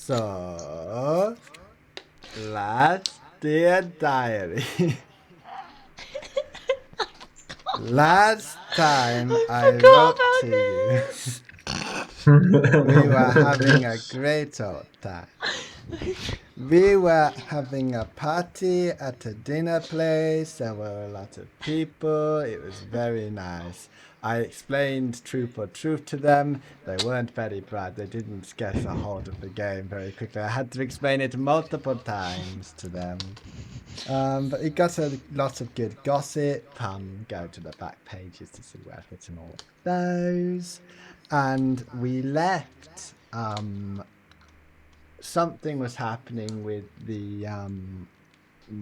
So, last dear diary. Last time I wrote to you, we were having a great old time. We were having a party at a dinner place. There were a lot of people. It was very nice. I explained Truth or Truth to them. They weren't very bright. They didn't get a hold of the game very quickly. I had to explain it multiple times to them. But it got a lot of good gossip. Go to the back pages to see where I've written all of those. And we left. Something was happening with the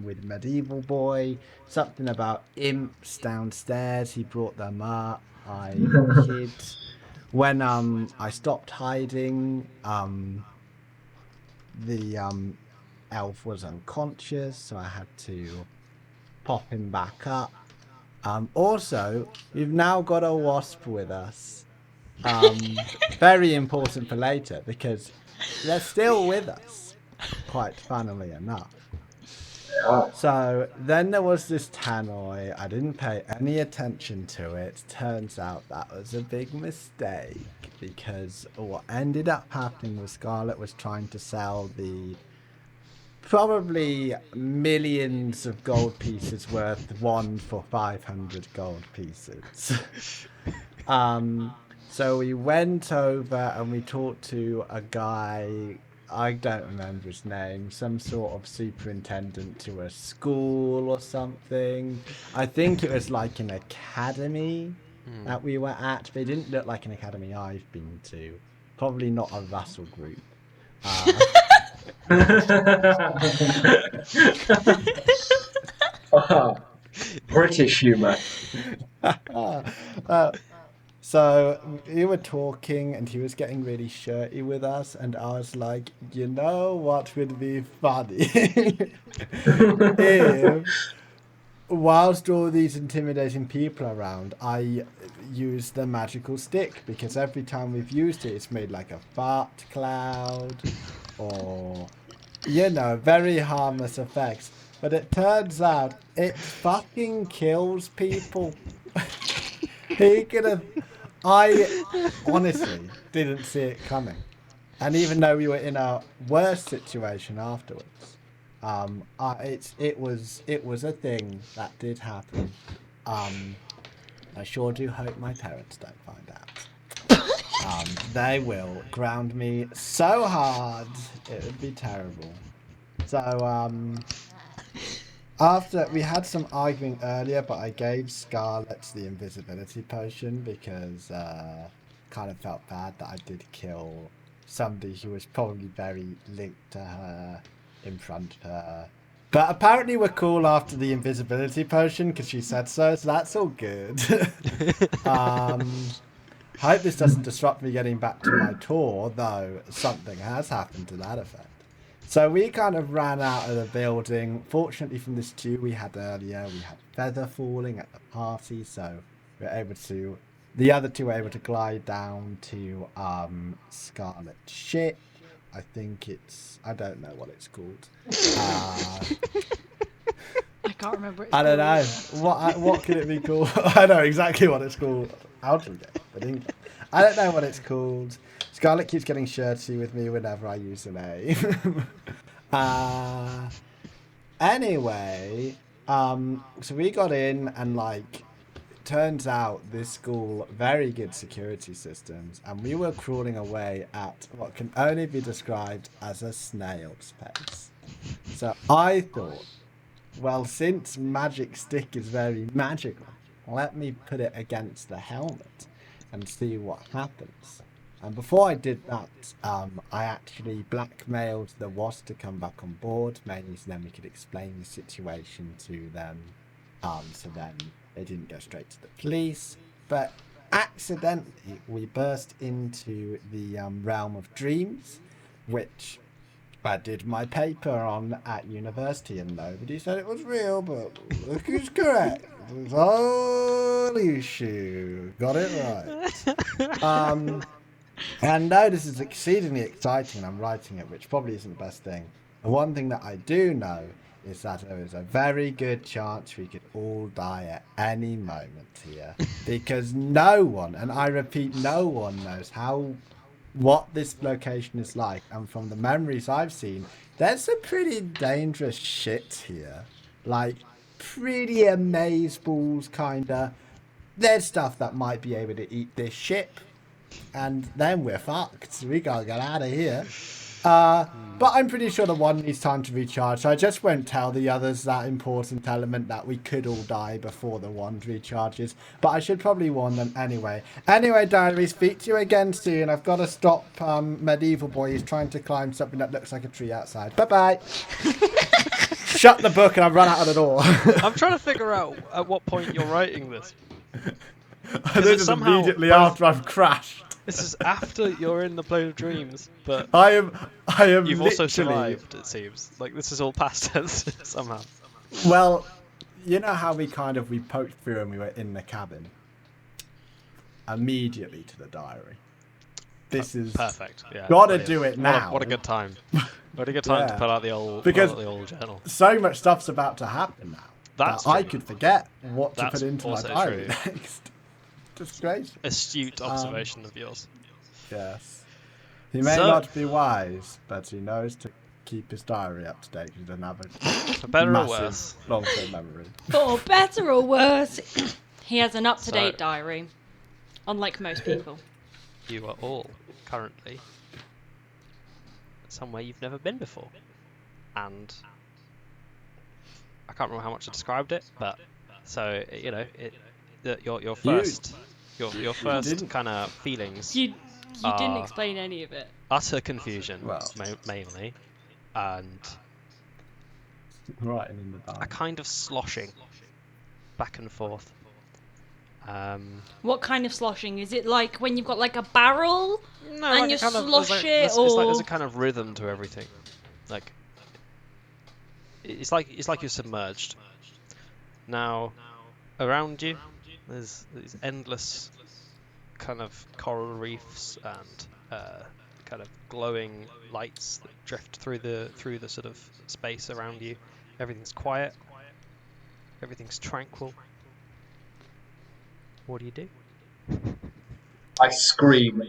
with Medieval Boy. Something about imps downstairs. He brought them up. I hid. When I stopped hiding, the elf was unconscious, so I had to pop him back up. Also, we've now got a wasp with us. Very important for later because they're still with us, quite funnily enough. So then there was this tannoy. I didn't pay any attention to it. Turns out that was a big mistake because what ended up happening was Scarlet was trying to sell the probably millions of gold pieces worth one for 500 gold pieces. So we went over and we talked to a guy, I don't remember his name, some sort of superintendent to a school or something. I think it was like an academy that we were at, but it didn't look like an academy I've been to. Probably not a Russell group. British humour. So we were talking and he was getting really shirty with us and I was like, you know what would be funny? If, whilst all these intimidating people are around, I use the magical stick because every time we've used it, it's made like a fart cloud or, you know, very harmless effects. But it turns out it fucking kills people. He could have... I honestly didn't see it coming. And even though we were in a worse situation afterwards, it was a thing that did happen. I sure do hope my parents don't find out. They will ground me so hard, it would be terrible. So, after we had some arguing earlier, but I gave Scarlet the invisibility potion because kind of felt bad that I did kill somebody who was probably very linked to her in front of her. But apparently we're cool after the invisibility potion because she said so that's all good. Hope this doesn't disrupt me getting back to my tour, though something has happened to that effect. So we kind of ran out of the building. Fortunately from this stew we had earlier, we had feather falling at the party, so we were able to... The other two were able to glide down to Scarlet's ship. I think it's... I don't know what it's called. I can't remember it. I don't know. What could it be called? I know exactly what it's called. Out of it, but I don't know what it's called. Scarlet keeps getting shirty with me whenever I use the name. Anyway, so we got in and like, turns out this school, very good security systems, and we were crawling away at what can only be described as a snail's pace. So I thought, well, since magic stick is very magical, let me put it against the helmet and see what happens. And before I did that, I actually blackmailed the WASP to come back on board, mainly so then we could explain the situation to them. So then they didn't go straight to the police. But accidentally, we burst into the realm of dreams, which I did my paper on at university, and nobody said it was real, but look who's correct. It was all issue. Got it right. And I know this is exceedingly exciting, and I'm writing it, which probably isn't the best thing. The one thing that I do know is that there is a very good chance we could all die at any moment here, because no one, and I repeat, no one knows what this location is like. And from the memories I've seen, there's some pretty dangerous shit here, like pretty amazeballs kinda. There's stuff that might be able to eat this ship, and then we're fucked. We gotta get out of here. But I'm pretty sure the one needs time to recharge, so I just won't tell the others that important element that we could all die before the wand recharges. But I should probably warn them anyway. Anyway, Diary, speak to you again soon. I've got to stop Medieval Boy. He's trying to climb something that looks like a tree outside. Bye-bye. Shut the book and I've run out of the door. I'm trying to figure out at what point you're writing this. This is immediately after I've crashed. This is after you're in the plane of dreams, but I am you've also literally... survived, it seems. Like, this is all past tense, somehow. Well, you know how we poked through and we were in the cabin? Immediately to the diary. This is... Perfect, yeah. Gotta do it now. What a good time. What a good time to pull out the old journal. So much stuff's about to happen now. That's that I could forget what to put into my also diary true. next. Just great. Astute observation of yours. Yes. He may not be wise, but he knows to keep his diary up to date. He doesn't have For better or massive worse. long-term memory. For better or worse, he has an up-to-date So- diary, unlike most people. You are all currently somewhere you've never been before. And I can't remember how much I described it, but so, you know, your first kind of feelings, You didn't Ah. explain any of it. utter confusion, Well. mainly, and Right in the diary. a kind of sloshing back and forth. What kind of sloshing? Is it like when you've got like a barrel No, and like you a kind of, slosh there's it, it's like or there's a kind of rhythm to everything. Like it's like you're submerged. Now, around you, there's these endless kind of coral reefs and kind of glowing lights that drift through the sort of space around you. Everything's quiet. Everything's tranquil. What do you do? I scream.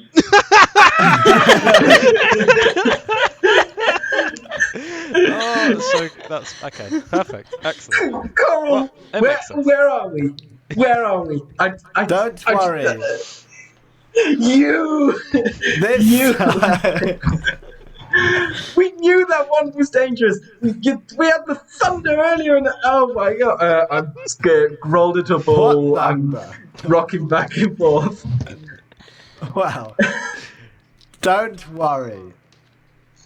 Oh, that's okay. Perfect. Excellent. Coral, Well, it makes sense. where are we? Where are we? Don't worry. You! This You! time. We knew that one was dangerous. We had the thunder earlier, and oh my god! I'm scared. Rolled into a ball. What I'm thunder? rocking back and forth. Well, don't worry.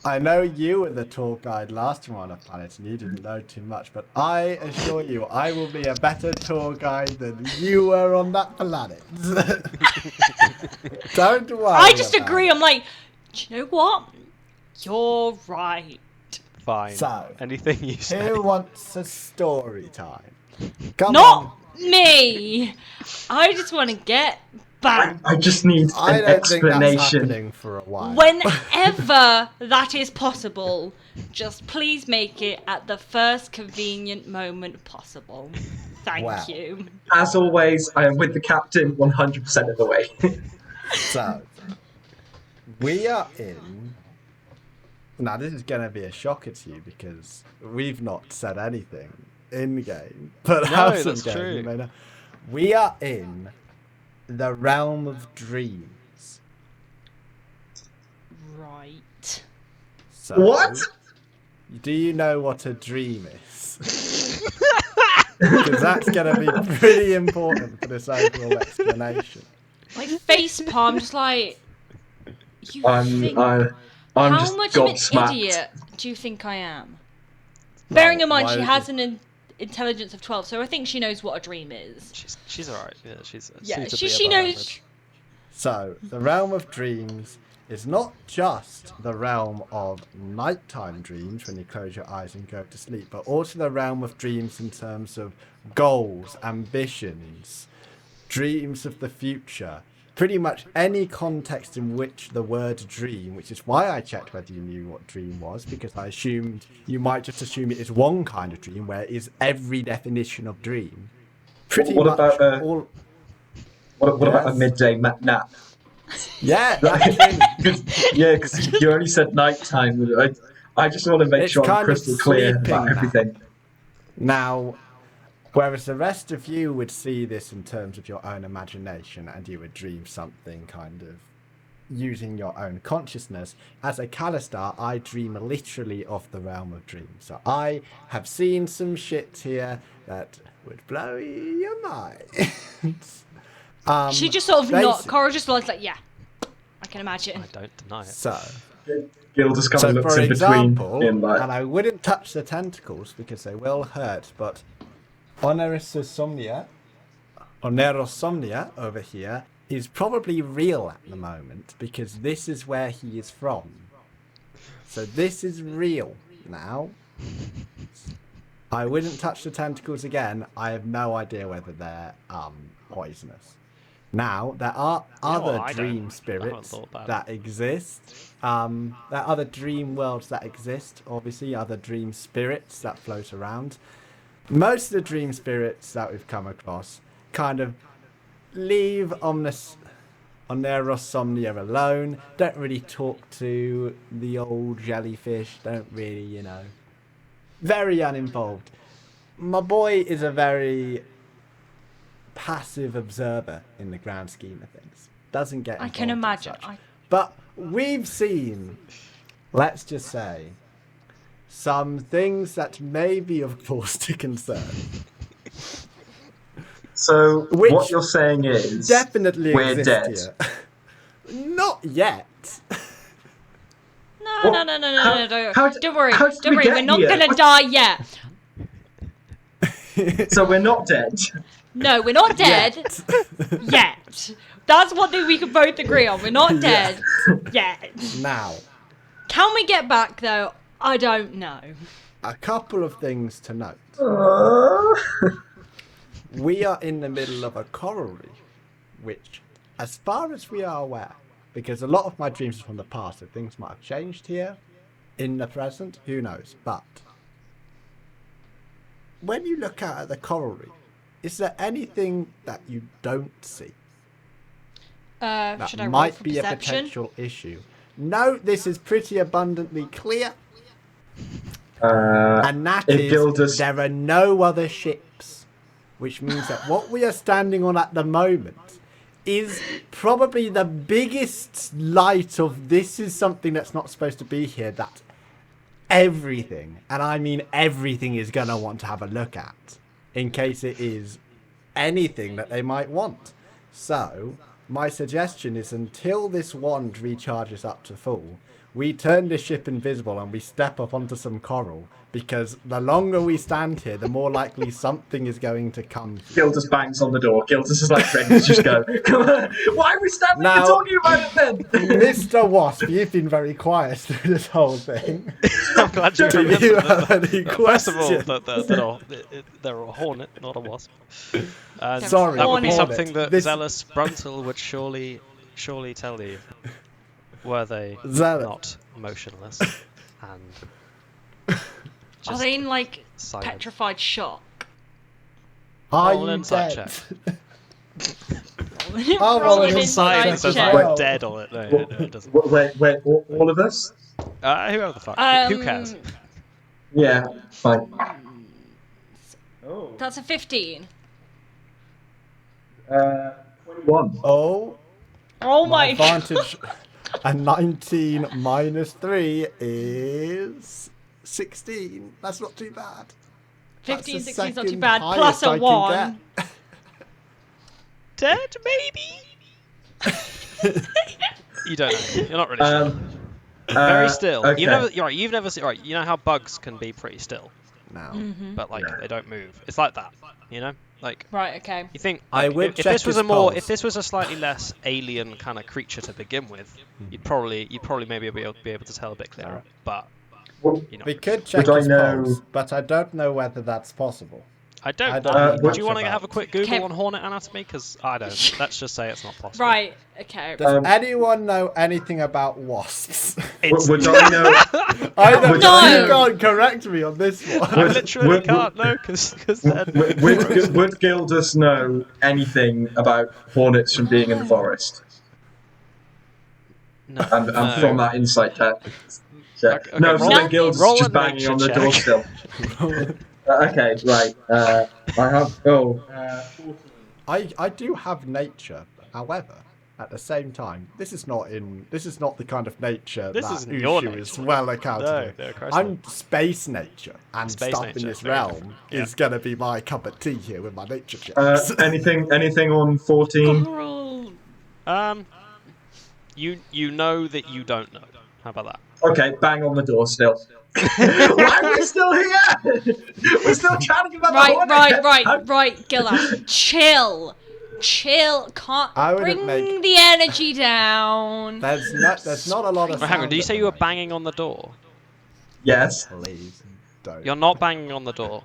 I know you were the tour guide last time on a planet and you didn't know too much, but I assure you I will be a better tour guide than you were on that planet. Don't worry. I just about agree. it. I'm like, do you know what? You're right. Fine. So, Anything you say. Who wants a story time? Come Not on. me. I just want to get back. I just need I an don't think that's explanation. happening for a while. Whenever that is possible, just please make it at the first convenient moment possible. Thank Wow. you. As always, I am with the captain 100% of the way. So, we are in... Now, this is going to be a shocker to you because we've not said anything in-game. But No, out of that's game, true. you may know. We are in the realm of dreams. Right. So, What? Do you know what a dream is? Because that's going to be pretty important for this overall explanation. Like face palm, just like you think. I'm How just much of an gobsmacked. idiot do you think I am? Bearing in mind why she did has you- an intelligence of 12, so I think she knows what a dream is. She's alright. Yeah, she's Yeah, suitably she above knows. average. So, the realm of dreams is not just the realm of nighttime dreams when you close your eyes and go to sleep, but also the realm of dreams in terms of goals, ambitions, dreams of the future, pretty much any context in which the word dream, which is why I checked whether you knew what dream was, because I assumed you might just assume it is one kind of dream, where it is every definition of dream. Pretty What much about all. what about a Yes. midday nap? Yeah, actually, Because you only said nighttime. I just want to make It's sure I'm kind of crystal clear sleeping about nap. everything. now, whereas the rest of you would see this in terms of your own imagination, and you would dream something kind of using your own consciousness. As a Calistar, I dream literally of the realm of dreams. So I have seen some shit here that would blow your mind. She just sort of not. basi- Cora just looks like, yeah, I can imagine. I don't deny it. So, Gil just kind of looks for in example, between in like. and I wouldn't touch the tentacles because they will hurt, but Onerosomnia over here is probably real at the moment because this is where he is from. So this is real now. I wouldn't touch the tentacles again. I have no idea whether they're poisonous. Now, there are other I dream haven't spirits thought about that exist. There are other dream worlds that exist, obviously, other dream spirits that float around. Most of the dream spirits that we've come across kind of leave Onerosomnia alone, don't really talk to the old jellyfish, don't really, very uninvolved. My boy is a very passive observer in the grand scheme of things. Doesn't get I involved can in imagine. such. But we've seen, let's just say, some things that may be of cause to concern. So Which what you're saying is Definitely we're exist dead. here. Not yet. No, What- no, how don't worry. how did Don't we worry. get We're not here? gonna die yet. So we're not dead. No, we're not dead yet. That's one thing we can both agree on. We're not dead yet. Now, Can we get back though? I don't know. a couple of things to note. We are in the middle of a coral reef, which, as far as we are aware, because a lot of my dreams are from the past, so things might have changed here in the present, who knows, but when you look out at the coral reef, is there anything that you don't see that Should I roll might for be perception? a potential issue? No, this is pretty abundantly clear, and that if is Gildas- there are no other ships, which means that what we are standing on at the moment is probably the biggest light of this is something that's not supposed to be here, that everything, and I mean everything, is going to want to have a look at in case it is anything that they might want. So my suggestion is, until this wand recharges up to full, we turn the ship invisible and we step up onto some coral, because the longer we stand here, the more likely something is going to come. Gildas bangs on the door. Gildas is like ready to just go. Come on. Why are we standing Now- here talking about it then? Mr. Wasp, you've been very quiet through this whole thing. I'm glad you Do remembered you that- have any First of all, questions? they're a hornet, not a wasp. And Sorry, that would be hornet. something that This- Zealous Bruntle would surely tell you, were they Zealous. not motionless and Are just they in like silent. petrified shock? Are Roll an you insight dead? Roll I'll roll an an insight Sign says check. Well- like dead on it. No, it doesn't. Wait, all of us? Whoever the fuck. Who cares? Yeah, fine. That's a 15. 21. Oh, Oh my my god. advantage. And 19 minus 3 is 16. That's not too bad. 15, That's the 16 is not too second bad. highest Plus a I can 1. get. Dead, maybe. You don't know. You're not really sure. Very still. Okay. You've never seen. Right. You know how bugs can be pretty still, Now, but like Yeah. they don't move. It's like that. You know, like Right, okay. you think. I Like, would if check this was his if pulse. this was a slightly less alien kind of creature to begin with, you'd probably maybe be able to tell a bit clearer. But Well, you know, we could check Would I his know- pulse, but I don't know whether that's possible. I don't. know Do much you want to about- have a quick Google Okay. on hornet anatomy? Because I don't. Let's just say it's not possible. Right. Okay. Does anyone know anything about wasps? It's, Would I know? I don't No! know. You can't correct me on this one. I literally can't know because Would Gildas know anything about hornets from being in the forest? no. And from that insight check. Okay, No, so roll- then Gildas roll is just a banging nature on the check. door still. Okay, right. I have. I do have nature, however, at the same time, this is not the kind of nature This that isn't your Ushu is nature. well accounted No, for. no, of course I'm space nature, and Space stuff nature, in this very realm different. is gonna be my cup of tea here with my nature checks. Anything on 14? Coral. You know that you don't know. How about that? Okay, bang on the door still. Why are we still here? We're still chatting about the hornet. Right, Gilas. Chill. Can't I wouldn't bring make- the energy down. There's not a lot of. Well, hang on. sound Did you at say the you were moment. banging on the door? Yes. Please don't. You're not banging on the door.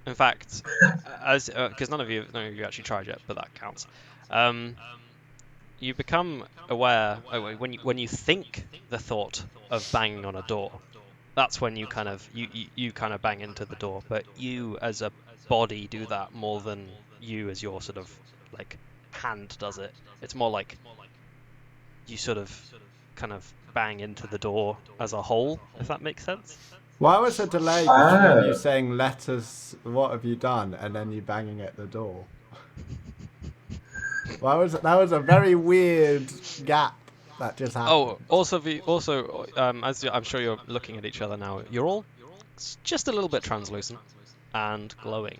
In fact, because none of you actually tried yet, but that counts. You become aware when you think the thought of banging on a door. That's when you kind of bang into the door. But you as a body do that more than you as your sort of like hand does it. It's more like you sort of kind of bang into the door as a whole, if that makes sense. Why was there a delay between you saying letters, what have you done, and then you banging at the door? That was a very weird gap that just happened. Oh, also, as I'm sure you're looking at each other now, you're all just a little bit translucent and glowing.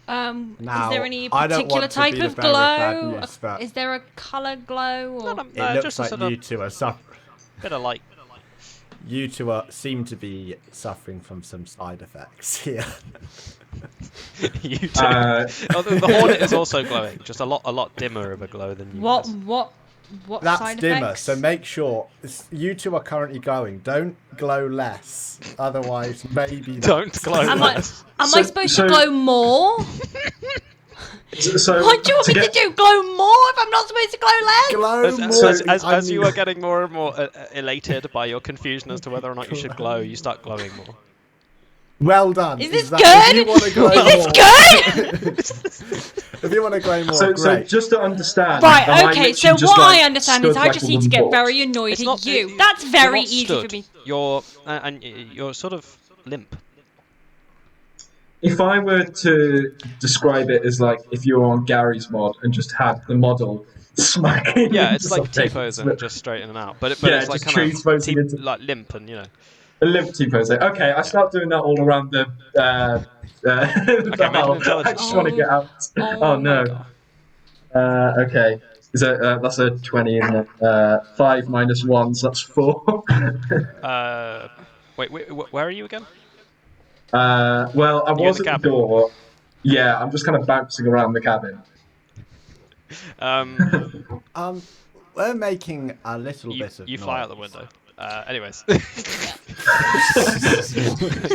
Now, is there any I don't particular want to type be the of bearer of bad glow? news, but Is there a colour glow? Or... it looks Just a like sort of you two are suffering. bit of light. You two seem to be suffering from some side effects here. You too. The hornet is also glowing, just a lot dimmer of a glow than you. What That's side dimmer, effects? so make sure you two are currently glowing. Don't glow less, otherwise maybe. Don't glow Am I less. supposed to glow more? So What do you want me to do? Glow more if I'm not supposed to glow less? Glow more. As you are getting more and more elated by your confusion as to whether or not you should glow, you start glowing more. Well done. Is this that- good? If you want to glow Is this more, if you want to glow more, So great. just to understand. Right, am I okay, literally so just, what like, I understand is stood I like just a need to wooden get box? very annoyed It's at not- you. That's very You're not easy stood. for me. You're sort of limp. If I were to describe it as like if you were on Gary's mod and just had the model smacking. Yeah, into it's like something, T-posing, just straight in and out. But Yeah, it's like just kind T-posing of into- like limp and a limp T-posing. Okay, I start doing that all around the. Okay, make an I intelligence just check. want to get out. Oh my no. God. Okay. Is that that's a 20 in there. 5 minus 1, so that's 4. Wait, where are you again? Well, I in was the at the cabin? door. Yeah, I'm just kind of bouncing around the cabin. We're making a little bit of You fly out the noise. window. Anyways.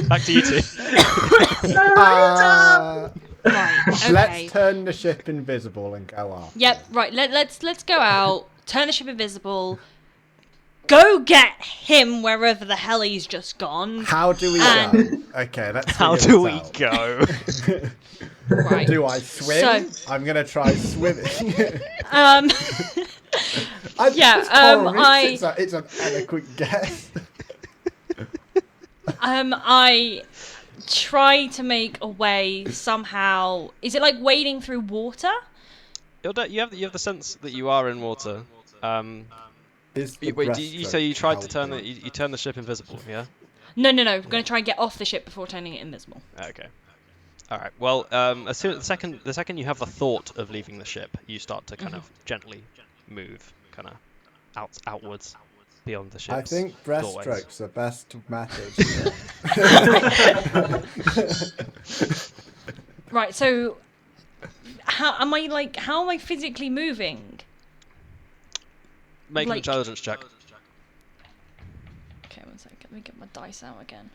Back to you two. Right, okay. Let's turn the ship invisible and go on. Yep, right, let's go out, turn the ship invisible, go get him wherever the hell he's just gone. How do we And- go? Okay, let's How figure do we this go? out. Right. Do I swim? So- I'm gonna try swimming. Yeah, It's an eloquent guess. I try to make a way somehow. Is it like wading through water? You have the sense that you are in water. Is the Wait, you say you breaststroke tried to turn helping? you turn the ship invisible? Yeah. No. I'm going to try and get off the ship before turning it invisible. Okay. All right. Well, as soon the second you have the thought of leaving the ship, you start to kind of gently move, kind of outwards beyond the ship. I think doorways. breaststroke's the best method. Right. So, how am I physically moving? Make an like- intelligence check. Okay, one second. Let me get my dice out again.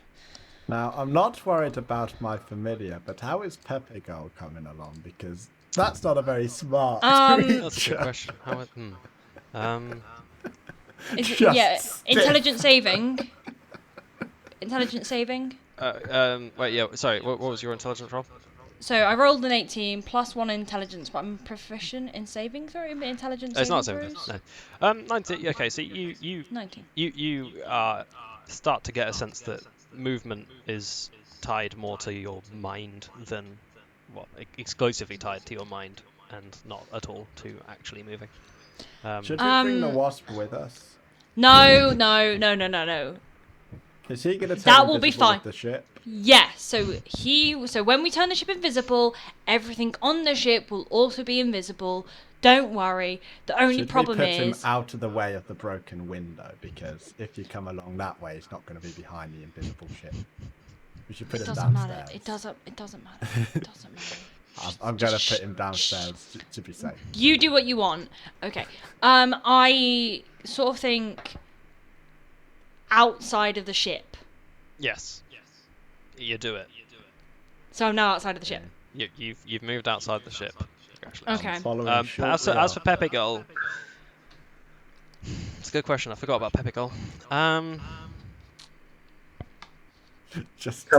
Now, I'm not worried about my familiar, but how is Pepe Girl coming along? Because that's not a very smart Um, That's a good creature. question. How? Is it, Just yeah, stiff. intelligence saving. Intelligence saving. Wait, yeah. Sorry. What was your intelligence roll? So I rolled an 18 plus 1 intelligence, but I'm proficient in saving throw. Intelligence It's not saving 17. throws. No. 19. Okay, so you 19. start to get a sense that movement is tied more to your mind than exclusively tied to your mind and not at all to actually moving. Should we bring the wasp with us? No. Is he going to turn That will be invisible fine. with the ship? Yeah, so when we turn the ship invisible, everything on the ship will also be invisible. Don't worry. The only Should problem we put is him out of the way of the broken window? Because if you come along that way, he's not going to be behind the invisible ship. We should put it him doesn't downstairs. matter. It doesn't matter. It doesn't matter. I'm going to put him downstairs to be safe. You do what you want. Okay. I sort of think outside of the ship. Yes. You do it. So I'm now outside of the ship. You've moved outside the ship. Actually. Okay. Following As shortly for Pepe Girl, it's a good question. I forgot about Pepe Girl. Can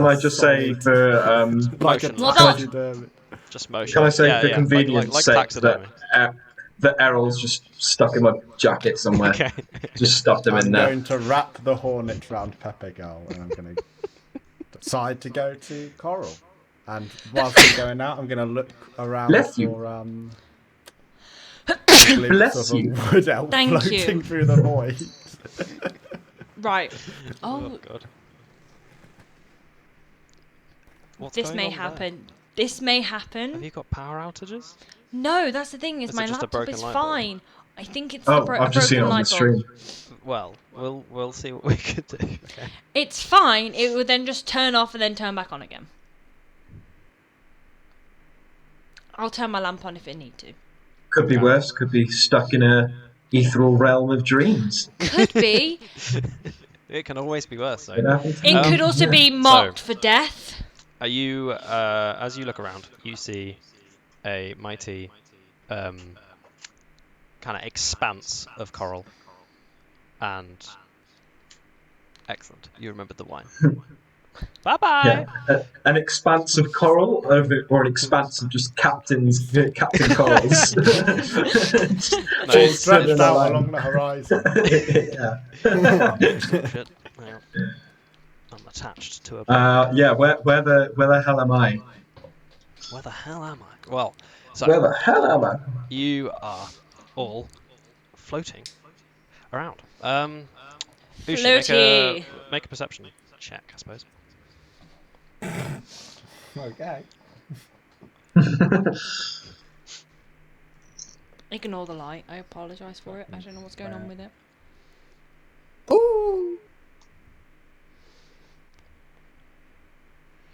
I just say for like a Motion. Well taxidermy. Just motion. can I say yeah, for yeah. convenience like sake taxidermy. that Errol's just stuck in my jacket somewhere. Okay. Just stuffed him in I'm there. going to wrap the hornet round Pepe Girl, and I'm going to decide to go to Coral. And whilst I'm going out, I'm going to look around Bless you. for a glimpse Bless of a you. wood elf Thank floating you. through the void. Right. Oh Oh, God. What's this going may on there? happen. This may Have happen. you got power outages? No, that's the thing. Is Is it my just a laptop broken is light bulb? fine. I think it's Oh, the I've just seen it broken on the light bulb. stream. Well, we'll see what we could do. Okay. It's fine. It would then just turn off and then turn back on again. I'll turn my lamp on if it need to. Could be worse. Could be stuck in a ethereal realm of dreams. Could be. It can always be worse. So. It happens. It could also be marked for death. Are you, as you look around, you see a mighty, kind of expanse of coral, and excellent. You remembered the wine. Bye bye. Yeah. An expanse of coral, or an expanse of just Captain Corals. No, All it's stretched out line. along the horizon. Yeah. Shit. Hang on. I'm attached to a. Yeah. Where the hell am I? Where the hell am I? Well, so Where the hell am I? you are all floating around. Bushi, make a perception check, I suppose. Okay. Ignore the light. I apologise for it. I don't know what's going on with it. Ooh.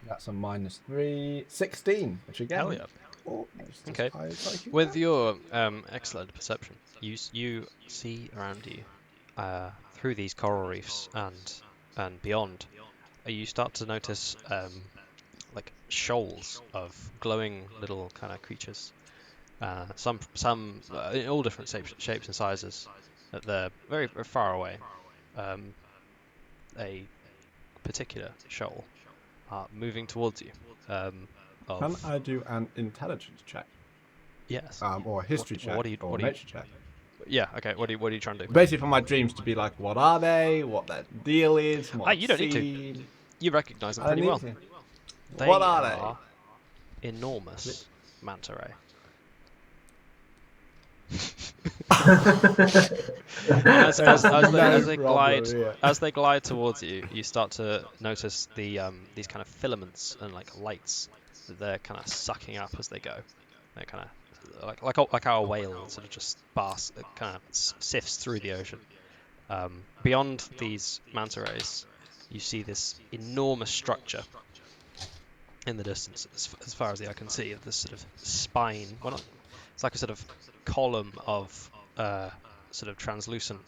That's a -3. 16, which again. Hell yeah. Almost as Okay. high as I could With go. your excellent perception, you see around you, through these coral reefs and beyond, you start to notice like shoals of glowing little kind of creatures. Some in all different shapes and sizes. They're very, very far away. A particular shoal moving towards you. Can I do an intelligence check? Yes. Or a history check? What do you- or what a do you- nature check? Yeah. Okay. What are you trying to do? Basically, for my dreams to be like, what are they? What their deal is? What you don't need to. scene. You recognise them I pretty need well. to. They What are they? enormous manta ray. as they glide problem, yeah. as they glide towards you, you start to notice these kind of filaments and like lights that they're kind of sucking up as they go. They're kind of like how a whale sort of just kind of sifts through the ocean. Beyond these manta rays, you see this enormous structure in the distance, as far as the eye can see, of this sort of spine. Well, it's like a sort of column of sort of translucent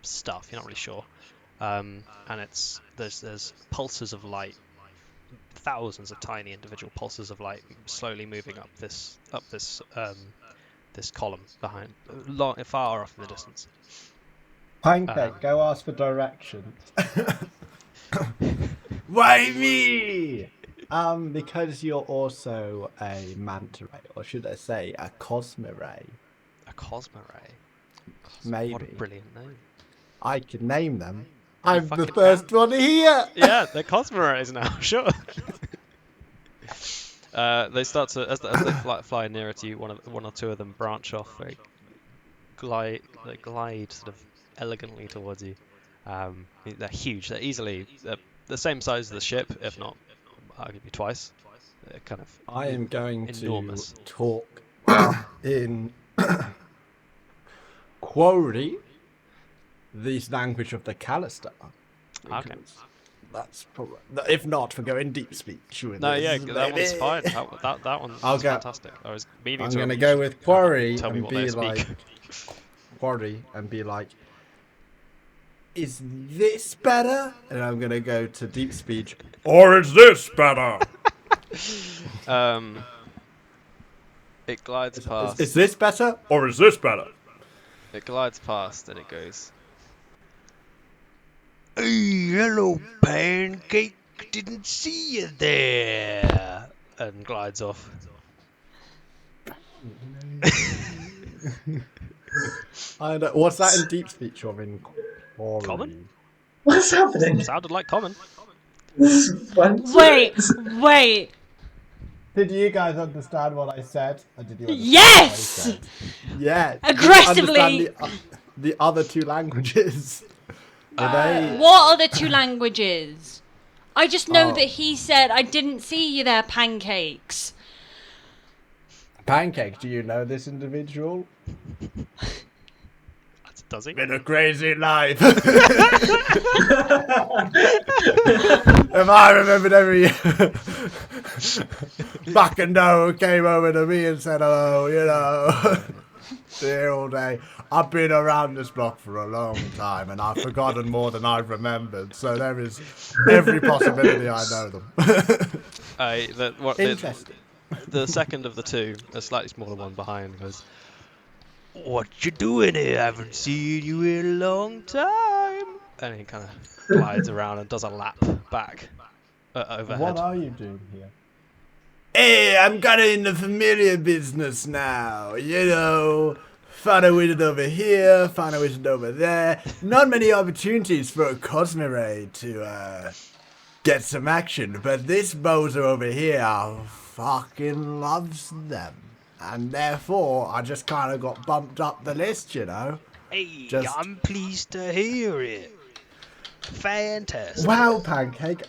stuff. You're not really sure. and there's pulses of light, thousands of tiny individual pulses of light slowly moving up this this column behind, far off in the distance. Pancake, go ask for directions. Why me? Because you're also a manta ray, or should I say a cosmiray. A cosmiray. Maybe. What a brilliant name. I can name them. I'm the fucking first one here. Yeah, they're cosmirays now. Sure. They start to as they fly nearer to you. One or two of them branch off. They glide sort of elegantly towards you. They're huge. They're easily the same size as the ship, if not, arguably twice. They're kind of. I am going enormous. to talk in Quarry, the language of the Callister. Okay. That's probably, if not for going deep speech. With No, this, yeah, that one's baby. fine. That one's fantastic. I was meaning I'm to. gonna go with Quarry Tell me and what they be speak. like, Quarry and be like, is this better? And I'm gonna go to deep speech. Or is this better? It glides past. Is this better? Or is this better? It glides past and it goes. Hey, hello, Pancake. Didn't see you there. And glides off. I don't, what's that in deep speech or in Quarry? Common? What's happening? Sounded like common. This is fun. Wait. Did you guys understand what I said? Or did you understand Yes! what I said? Yes. Aggressively. Did you understand the other two languages? Were they? What are the two languages? I just know Oh. that he said, I didn't see you there, pancakes. Pancake, do you know this individual? Does he? Been a crazy life. If I remembered every fucking no came over to me and said hello, you know. Here all day. I've been around this block for a long time and I've forgotten more than I've remembered. So there is every possibility I know them. Interesting. The second of the two, a slightly smaller one behind, goes. What you doing here? Haven't seen you in a long time. And he kind of glides around and does a lap back overhead. What are you doing here? Hey, I'm kind of in the familiar business now. You know, find a wizard over here, find a wizard over there. Not many opportunities for a Cosmiray to get some action, but this bozo over here fucking loves them. And therefore, I just kind of got bumped up the list, you know. Hey, Just- I'm pleased to hear it. Fantastic. Wow, Pancake,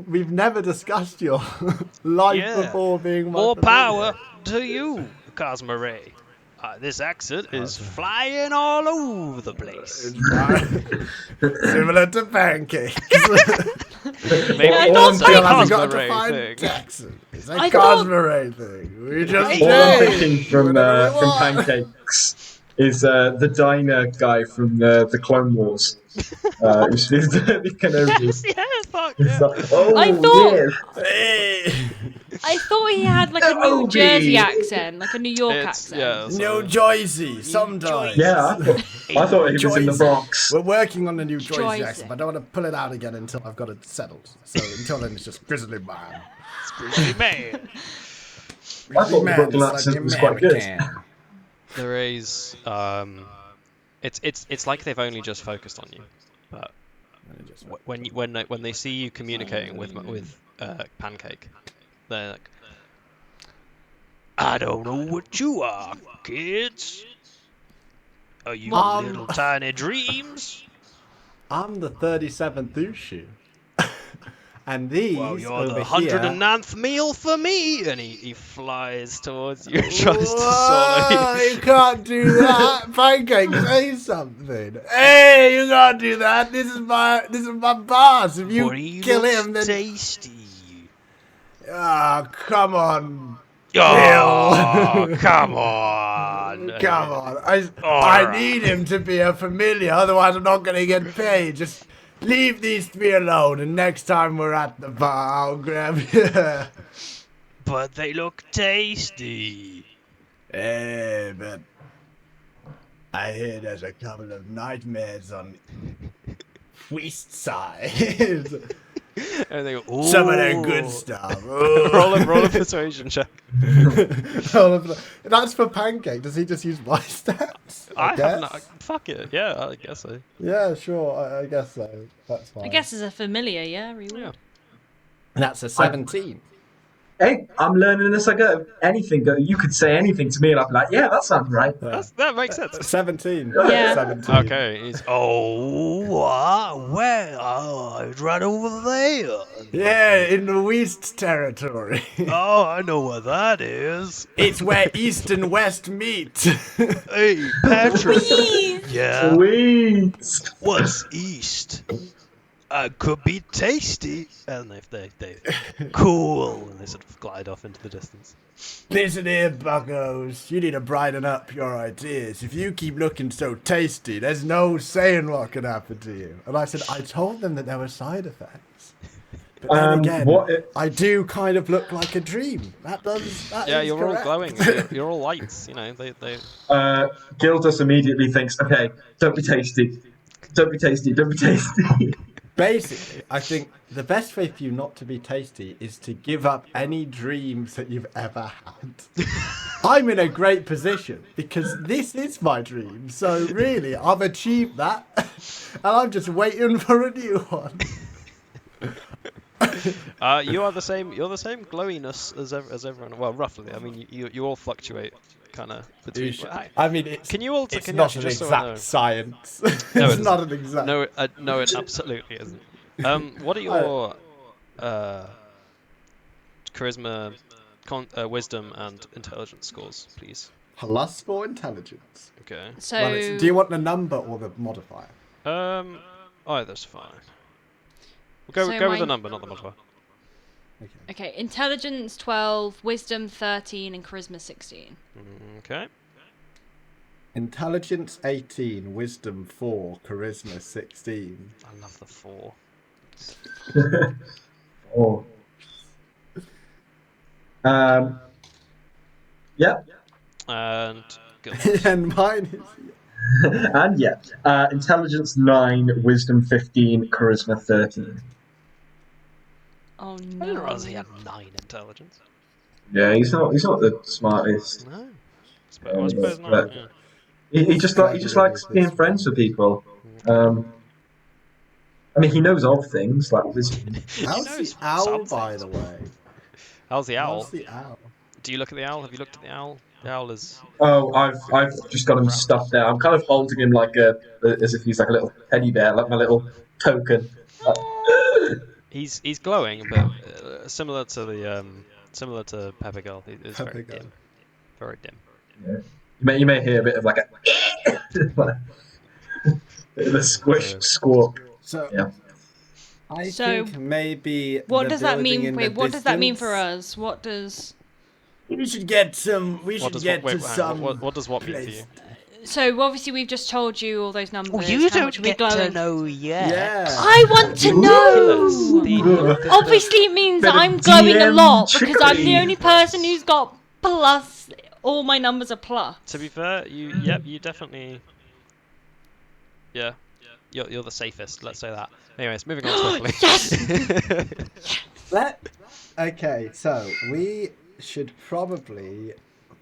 we've never discussed your life Yeah. before being my More familiar. power to you, Cosmiray. This accent is flying all over the place. Similar to Pancakes. Maybe I it's thought a so. I got to Cosmiray find thing. Texan. It's a I thought- Cosmiray thing. We just All I'm changed. thinking from Whatever we want. Pancakes is the diner guy from the Clone Wars. Who's the Kenobi. Yeah, fuck It's yeah. like, oh, I thought- yes. Hey. I thought he had like a New Obi. Jersey accent, like a New York It's, accent. yeah, New Jersey, sometimes. Yeah, I thought he was in the Joyce. Bronx. We're working on the New Jersey Joyce. accent, but I don't want to pull it out again until I've got it settled. So until then, it's just Grizzly Man. Grizzly man. I thought the Man, Brooklyn it's accent like was quite good. American. There is, it's like they've only just focused on you, but when they see you communicating with Pancake, they're like, I don't know what you are, kids. Are you little tiny dreams? I'm the 37th Ushu. And these Well, you're over the here... 109th meal for me. and he flies towards you and tries to Whoa, swallow you. you can't do that. Pancake, say something. Hey, you can't do that. This is my boss. If you But he kill looks him, then tasty. come on. Oh, come on. Come on. I Alright. need him to be a familiar, otherwise I'm not going to get paid. Just Leave these three alone, and next time we're at the bar, I'll grab you. But they look tasty. Hey, but I hear there's a couple of nightmares on West side. And they go, ooh. Some of their good stuff. roll a persuasion check. That's for Pancake. Does he just use my stats? I guess. haven't. Fuck it. Yeah, I guess so. Yeah, sure. I guess so. That's fine. I guess as a familiar, yeah, reward. Yeah. That's a 17. Hey, I'm learning as I go. Anything go. You could say anything to me, and I'd be like, "Yeah, that sounds right." That makes sense. 17. Yeah. 17. Okay. He's, it's right over there. Yeah, in the West territory. Oh, I know where that is. It's where East and West meet. Hey, Patrick. Yeah. Sweet. What's east? Could be tasty. And if they cool, and they sort of glide off into the distance. Listen here, buckos. You need to brighten up your ideas. If you keep looking so tasty, there's no saying what could happen to you. And I said, I told them that there were side effects. But then again, I do kind of look like a dream. That Yeah, is you're correct. all glowing. You're all lights. You know, they. Gildas immediately thinks, "Okay, don't be tasty. Don't be tasty. Don't be tasty." Basically, I think the best way for you not to be tasty is to give up any dreams that you've ever had. I'm in a great position because this is my dream. So really, I've achieved that, and I'm just waiting for a new one. You are the same. You're the same glowiness as everyone. Well, roughly. I mean, you all fluctuate, kind of between. I mean, it's, Can you all? it's Can you not actually an just so I know? exact science. No, It's it not isn't. an exact. No, it absolutely isn't. What are your charisma, wisdom, and intelligence scores, please? Plus 4 intelligence. Okay. So, Well, do you want the number or the modifier? Either's fine. We'll So go with the mine- number, not the modifier. okay, intelligence 12, wisdom 13, and charisma 16. Okay. Intelligence 18, wisdom 4, charisma 16. I love the 4. Oh. Yeah. And good. And mine is. And intelligence 9, wisdom 15, charisma 13. Oh I didn't no. realize he had 9 intelligence. Yeah, he's not the smartest. No. I suppose not. But- Yeah. He just likes being friends with people. I mean, he knows of things like wisdom. How's knows the owl, some by things. the way? How's the owl? How's the owl? Do you look at the owl? Have you looked at the owl? The owl is. Oh, I've just got him stuffed there. I'm kind of holding him like as if he's like a little teddy bear, like my little token. He's glowing, but similar to Pepper Girl. It's Pepper very Girl. dim. Very dim. Yeah. You may hear a bit of like a bit of a squish squawk. So, Yeah. I So, think maybe. What the does that building mean? in Wait, the what does that mean for distance- us? What does? We should get some. We should get to some. What does what mean for you? So obviously we've just told you all those numbers. you how much don't we're get to glowing. know yet. Yeah. I want to know. The- Obviously, it means Bit of I'm glowing a DM lot because I'm the trickery. only person who's got plus. All my numbers are plus. To be fair, you definitely. Yeah. You're the safest. Let's say that. Anyways, moving on swiftly. Yes. Okay, so we should probably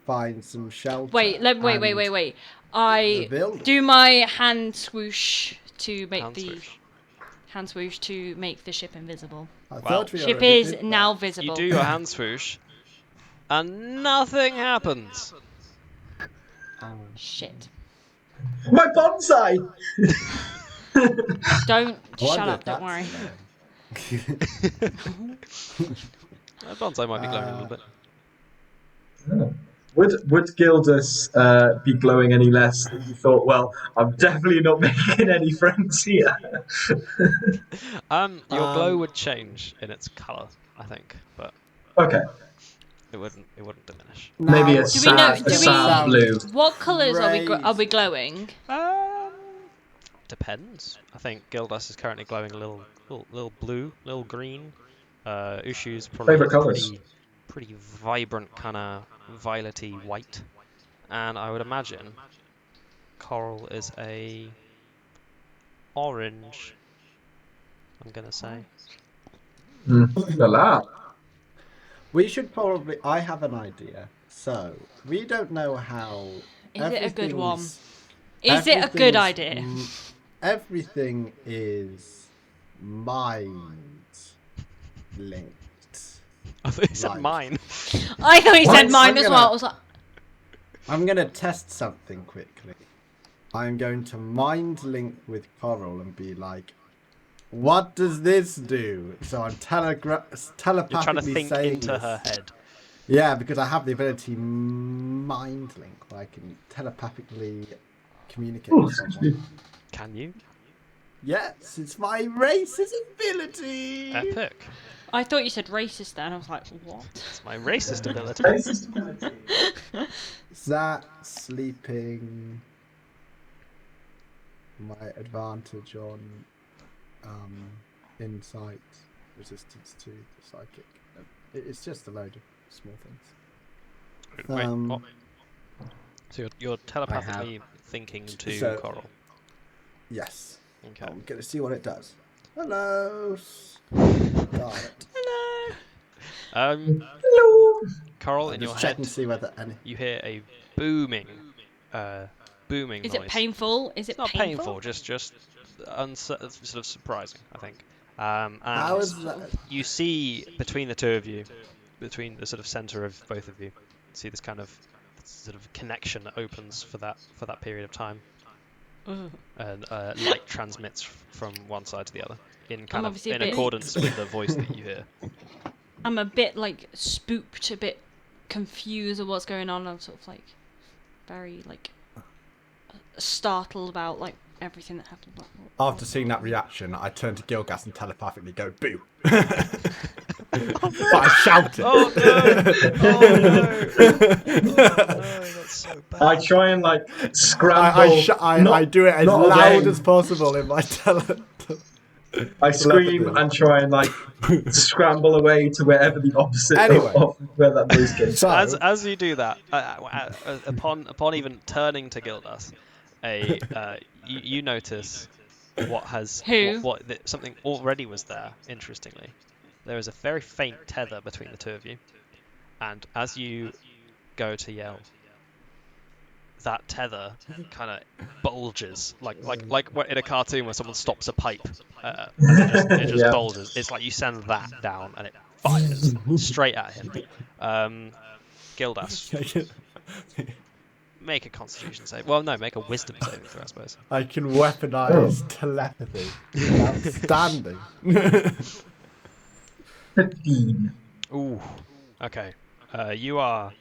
find some shelter. Wait. and Wait. I the building. do my hand swoosh to make Hand the swoosh. hand swoosh to make the ship invisible. I Well, thought we Ship already is did now that. visible. You do your hand swoosh, and nothing happens. Shit. My bonsai. Don't I wonder shut if up. Don't worry. Bonsai might be glowing a little bit. Would Gildas be glowing any less if you thought, well, I'm definitely not making any friends here? Your glow would change in its colour, I think, but Okay, it wouldn't diminish. maybe Now- a Do we know? sad blue. What colours are we Right. glowing? depends. I think Gildas is currently glowing a little blue, little green. Ushu's probably Favourite colours? pretty vibrant, kind of violety white, and I would imagine Coral is a orange. I'm gonna say. La la. We should probably. I have an idea. So we don't know how. Is it a good one? everything's- Is it a good everything's idea? Everything is mind linked. I thought you said Like- mine. I thought he said I'm mine as gonna- well. I was like, I'm gonna test something quickly. I'm going to mind link with Coral and be like, "What does this do?" So I'm telepathically You're trying to think saying into this. her head. Yeah, because I have the ability mind link, where I can telepathically communicate Ooh, with someone. Can you? Yes, it's my racist ability. Epic. I thought you said racist then. I was like, what? It's my racist ability. Is that sleeping my advantage on insight, resistance to the psychic? It's just a load of small things. Wait, Um, what? So you're telepathically thinking to So- Coral. Yes. Okay. I'm gonna see what it does. Hello. Got it. Hello. Hello. Coral, I'll in your just check head, and see whether any. you hear a booming Is noise. it painful? Is it It's not painful? painful, just sort of surprising, I think. And How is that? you see between the two of you, between the sort of center of both of you, see this kind of sort of connection that opens for that period of time, Ugh. and light transmits from one side to the other in kind of obviously a in bit- accordance with the voice that you hear. I'm a bit like spooked, a bit confused of what's going on. I'm sort of like very like startled about like everything that happened. Like, what- After seeing that reaction, I turn to Gilgas and telepathically go boo. But I shout it. Oh no! Oh no! No, that's so bad. I try and like scramble. I do it as not loud again. as possible in my I scream telepathy. and try and like scramble away to wherever the opposite Anyway. of where that noise came. So, As you do that, upon even turning to Gildas, you notice what has Who? something already was there. Interestingly, there is a very faint tether between the two of you, and as you go to yell, that tether kind of bulges like in a cartoon where someone stops a pipe. It just Yeah. bulges. It's like you send that down and it fires straight at him. Gildas, make a Constitution save. Well, no, make a Wisdom saving throw, I suppose. I can weaponize telepathy. Outstanding. 15. Ooh. Okay. You are.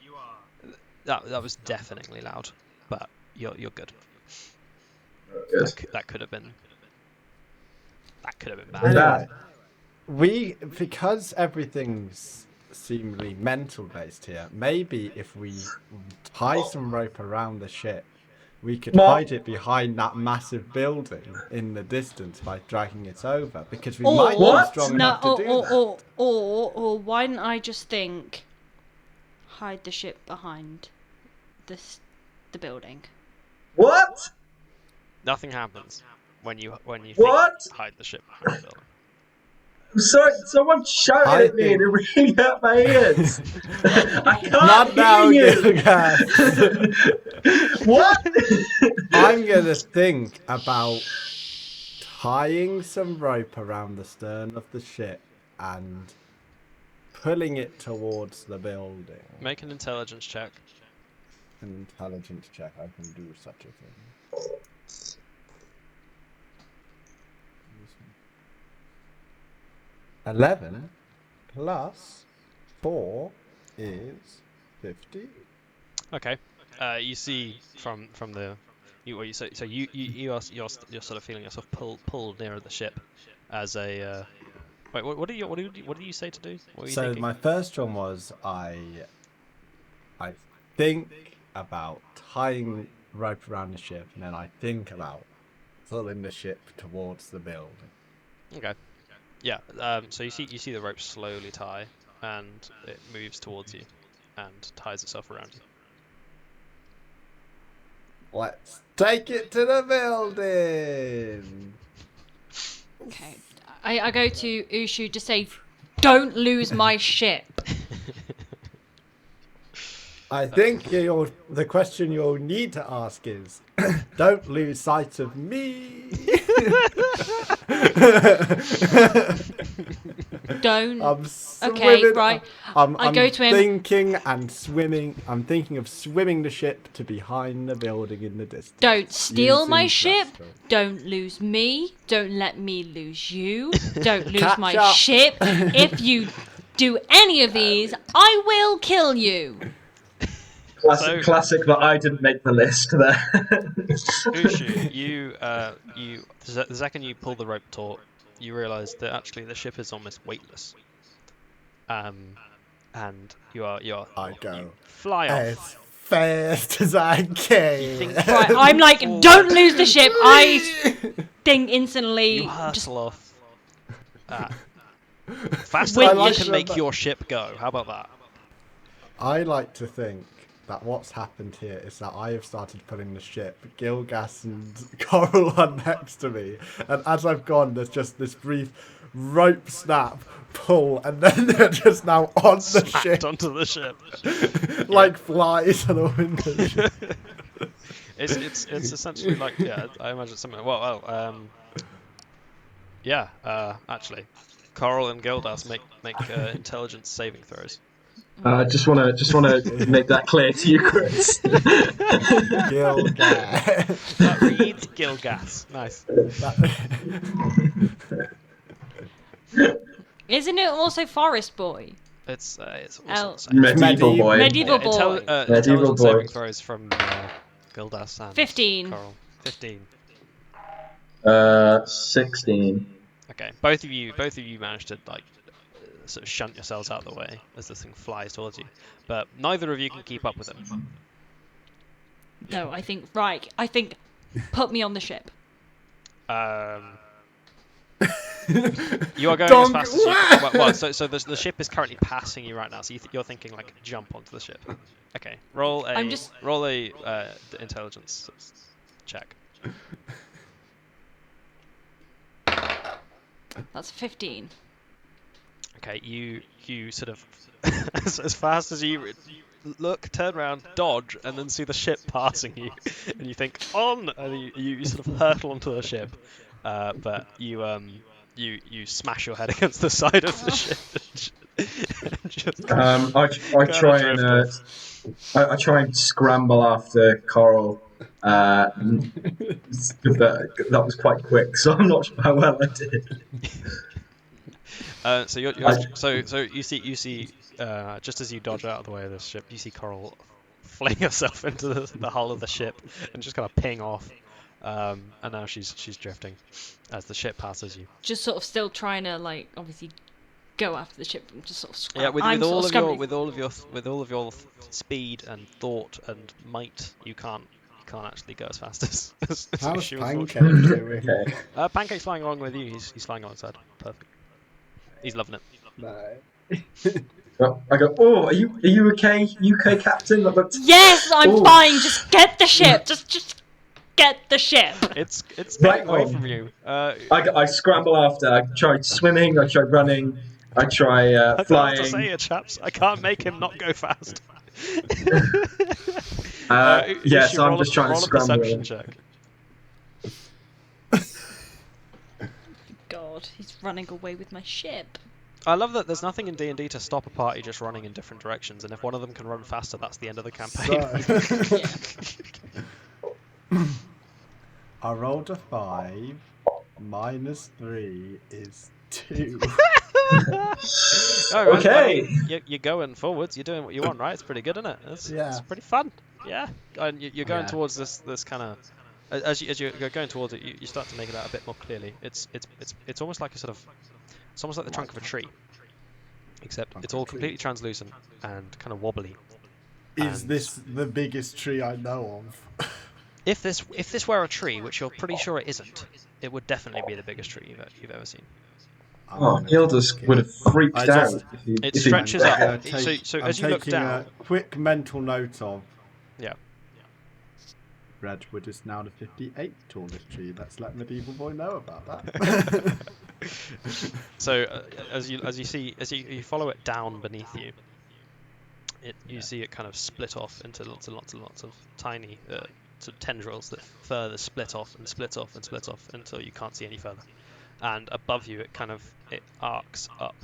That was definitely loud, but you're good. Good. That could have been. That could have been Is bad. Anyway, because everything's seemingly mental based here, maybe if we tie some rope around the ship, we could What? hide it behind that massive building in the distance by dragging it over, because we might What? be strong No, enough to do that. or why didn't I just think hide the ship behind the building? What? Nothing happens when you think What? hide the ship behind the building. Sorry, someone shouted I at me and it really hurt my ears. I can't Not now, hear you. Gilgas. What? I'm gonna think about tying some rope around the stern of the ship and pulling it towards the building. Make an intelligence check. An intelligence check, I can do such a thing. 11 plus 4 is 50. Okay. You see from the you're sort of feeling yourself pulled nearer the ship as a wait. What did you say to do? What were you So thinking? my first one was I think about tying rope around the ship, and then I think about pulling the ship towards the building. Okay. Yeah. So you see the rope slowly tie, and it moves towards you, and ties itself around you. Let's take it to the building. Okay. I go to Ushu to say, don't lose my ship. I think the question you'll need to ask is, don't lose sight of me. Don't. I'm Okay, swimming. right. I'm go to him. thinking and swimming. I'm thinking of swimming the ship to behind the building in the distance. Don't steal my using ship. thruster. Don't lose me. Don't let me lose you. Don't lose Catch my up. ship. If you do any of these, I will kill you. Classic that I didn't make the list there. Ushu, the second you pull the rope taut, you realise that actually the ship is almost weightless. And you go fly as off. fast as I can. Right, I'm like, don't lose the ship. I think instantly. You Just hustle off. Faster With than you like can to make remember- your ship go. How about that? I like to think that what's happened here is that I have started pulling the ship. Gilgas and Coral are next to me, and as I've gone, there's just this brief rope snap, pull, and then they're just now on the Smacked ship, onto the ship. like flies on a window. It's essentially like, yeah, I imagine something. Actually, Coral and Gildas make intelligence saving throws. Just wanna make that clear to you, Chris. Gilgas. That reads Gilgas. Nice. isn't it also Forest Boy? It's also Oh. the same. Medieval boy. Medieval boy. Medieval Intelligence boy. saving throws from Gildas and 15. Coral. 15. 16. Okay, both of you managed to sort of shunt yourselves out of the way as this thing flies towards you, but neither of you can keep up with him. No, I think put me on the ship. You are going as fast as you. So the ship is currently passing you right now. So you're thinking like jump onto the ship. Okay, roll a intelligence check. That's 15. Okay, you sort of as fast as you look, turn around, dodge, and then see the ship passing you, and you think on, and you sort of hurtle onto the ship, but you smash your head against the side of the ship. I try and scramble after Coral. That was quite quick, so I'm not sure how well I did. So you see just as you dodge out of the way of the ship, you see Coral fling herself into the hull of the ship and just kind of ping off, and now she's drifting as the ship passes you. Just sort of still trying to obviously go after the ship and just sort of Yeah, with all of your speed and thought and might, you can't actually go as fast as How's Ushu, Pancake unfortunately. doing? Okay. Pancake's flying along with you. He's flying alongside. Perfect. He's loving it. No. I go, oh, are you okay, UK captain? That looked... Yes, I'm Ooh. fine. Just get the ship. Just get the ship. It's Right getting away on. from you. I scramble after. I tried swimming. I tried running. I try I don't know flying. what to say, chaps. I can't make him not go fast. Yeah, so I'm roll just trying to roll a scramble. perception check. God, he's running away with my ship. I love that there's nothing in D&D to stop a party just running in different directions, and if one of them can run faster, that's the end of the campaign. Yeah. I rolled a 5. -3 is 2. All right, Okay. you're going forwards. You're doing what you want, right? It's pretty good, isn't it? It's Yeah. pretty fun. Yeah, and you're going Yeah. towards this kind of. As you're going towards it, you start to make it out a bit more clearly. It's almost like it's almost like the trunk of a tree, except Trunk it's of a all tree. completely translucent and kind of wobbly. Is And- this the biggest tree I know of? If this were a tree, which you're pretty sure it isn't, it would definitely be the biggest tree you've ever seen. I'm Oh, gonna Gildas take would it. have freaked I out just- if he. It if he- stretches I'm up. gonna take- So I'm as you look taking down, a quick mental note of yeah. Redwood is now the 58th tallest tree. Let's let Medieval Boy know about that. So as you follow it down beneath you, you see it kind of split off into lots and lots of tiny sort of tendrils that further split off and split off and split off until you can't see any further. And above you, it arcs up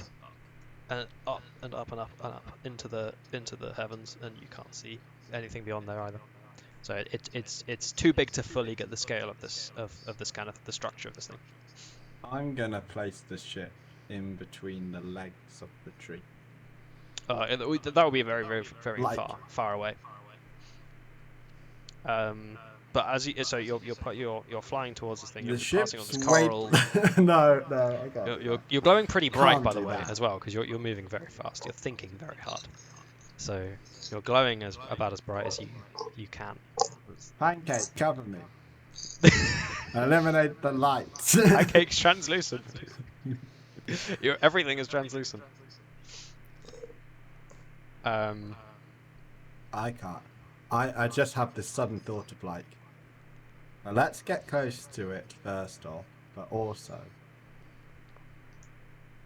and up and up and up and up into the heavens, and you can't see anything beyond there either. So it's too big to fully get the scale of this kind of the structure of this thing. I'm gonna place the ship in between the legs of the tree. That would be very Like- far away. But as you're flying towards this thing, The you're passing on ship's this way... coral. no, I can't. You're glowing pretty bright, Can't by the do way, that. as well, because you're moving very fast. You're thinking very hard. So you're glowing about as bright as you can. Pancake, cover me. Eliminate the lights. Pancake's translucent. Everything is translucent. I can't. I just have this sudden thought of like, well, let's get close to it first off, but also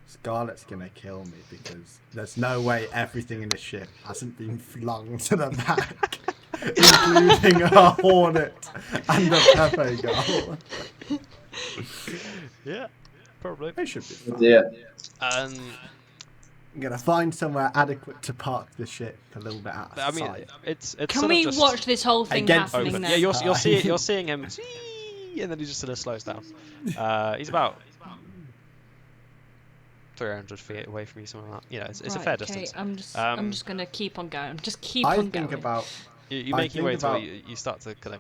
Scarlet's gonna kill me because there's no way everything in the ship hasn't been flung to the back, including a hornet and a Pepe gull. Yeah, probably. They should be fine. Yeah. I'm gonna find somewhere adequate to park the ship a little bit out I of mean, sight. it's Can sort we of just watch this whole thing Against happening open. then? Yeah, you're seeing him, and then he just sort of slows down. He's about 300 feet away from you, something like that. You know, it's a Right, fair okay, distance. I'm just gonna keep on going. Just keep I on think going. about You I make your way think till about- you start to kind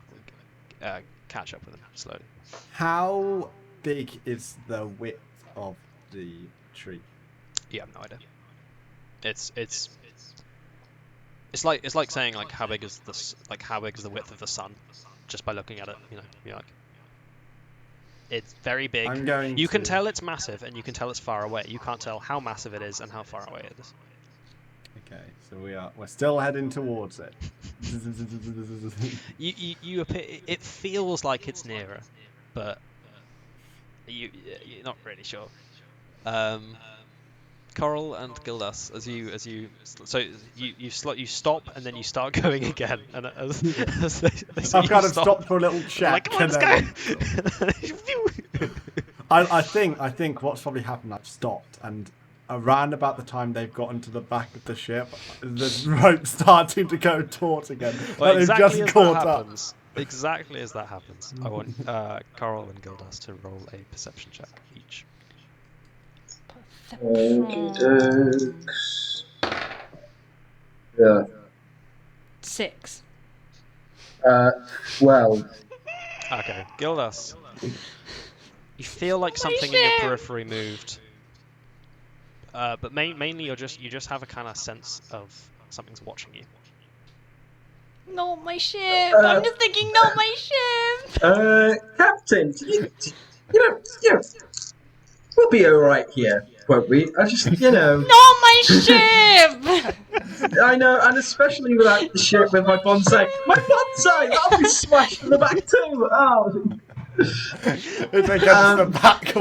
of catch up with him slowly. how big is the width of the tree? You have no idea. It's like saying like how big is the width of the sun, just by looking at it. You know, you're like, it's very big. I'm going You can to- tell it's massive, and you can tell it's far away. You can't tell how massive it is and how far away it is. Okay, so we're still heading towards it. It feels like it's nearer, but you're not really sure. Coral and Gildas, you stop and then you start going again, and as they see I've you kind of stop, stopped for a little they're check. like, come on, and let's then- go. I think what's probably happened, I've stopped, and around about the time they've gotten to the back of the ship, the rope starting to go taut again. Well, Like exactly they've as just caught that up. happens, exactly as that happens, I want Coral and Gildas to roll a perception check each. Okey-dokes. Yeah. 6. 12. Okay, Gildas. You feel like something in your ship! periphery moved, but mainly you just have a kind of sense of something's watching you. Not my ship. I'm just thinking, not my ship. Captain, you know, we'll be alright here, won't we? I just, Not my ship. I know, and especially without the ship with my bonsai. My bonsai! That'll be smashed in the back too! Oh! It's against the back.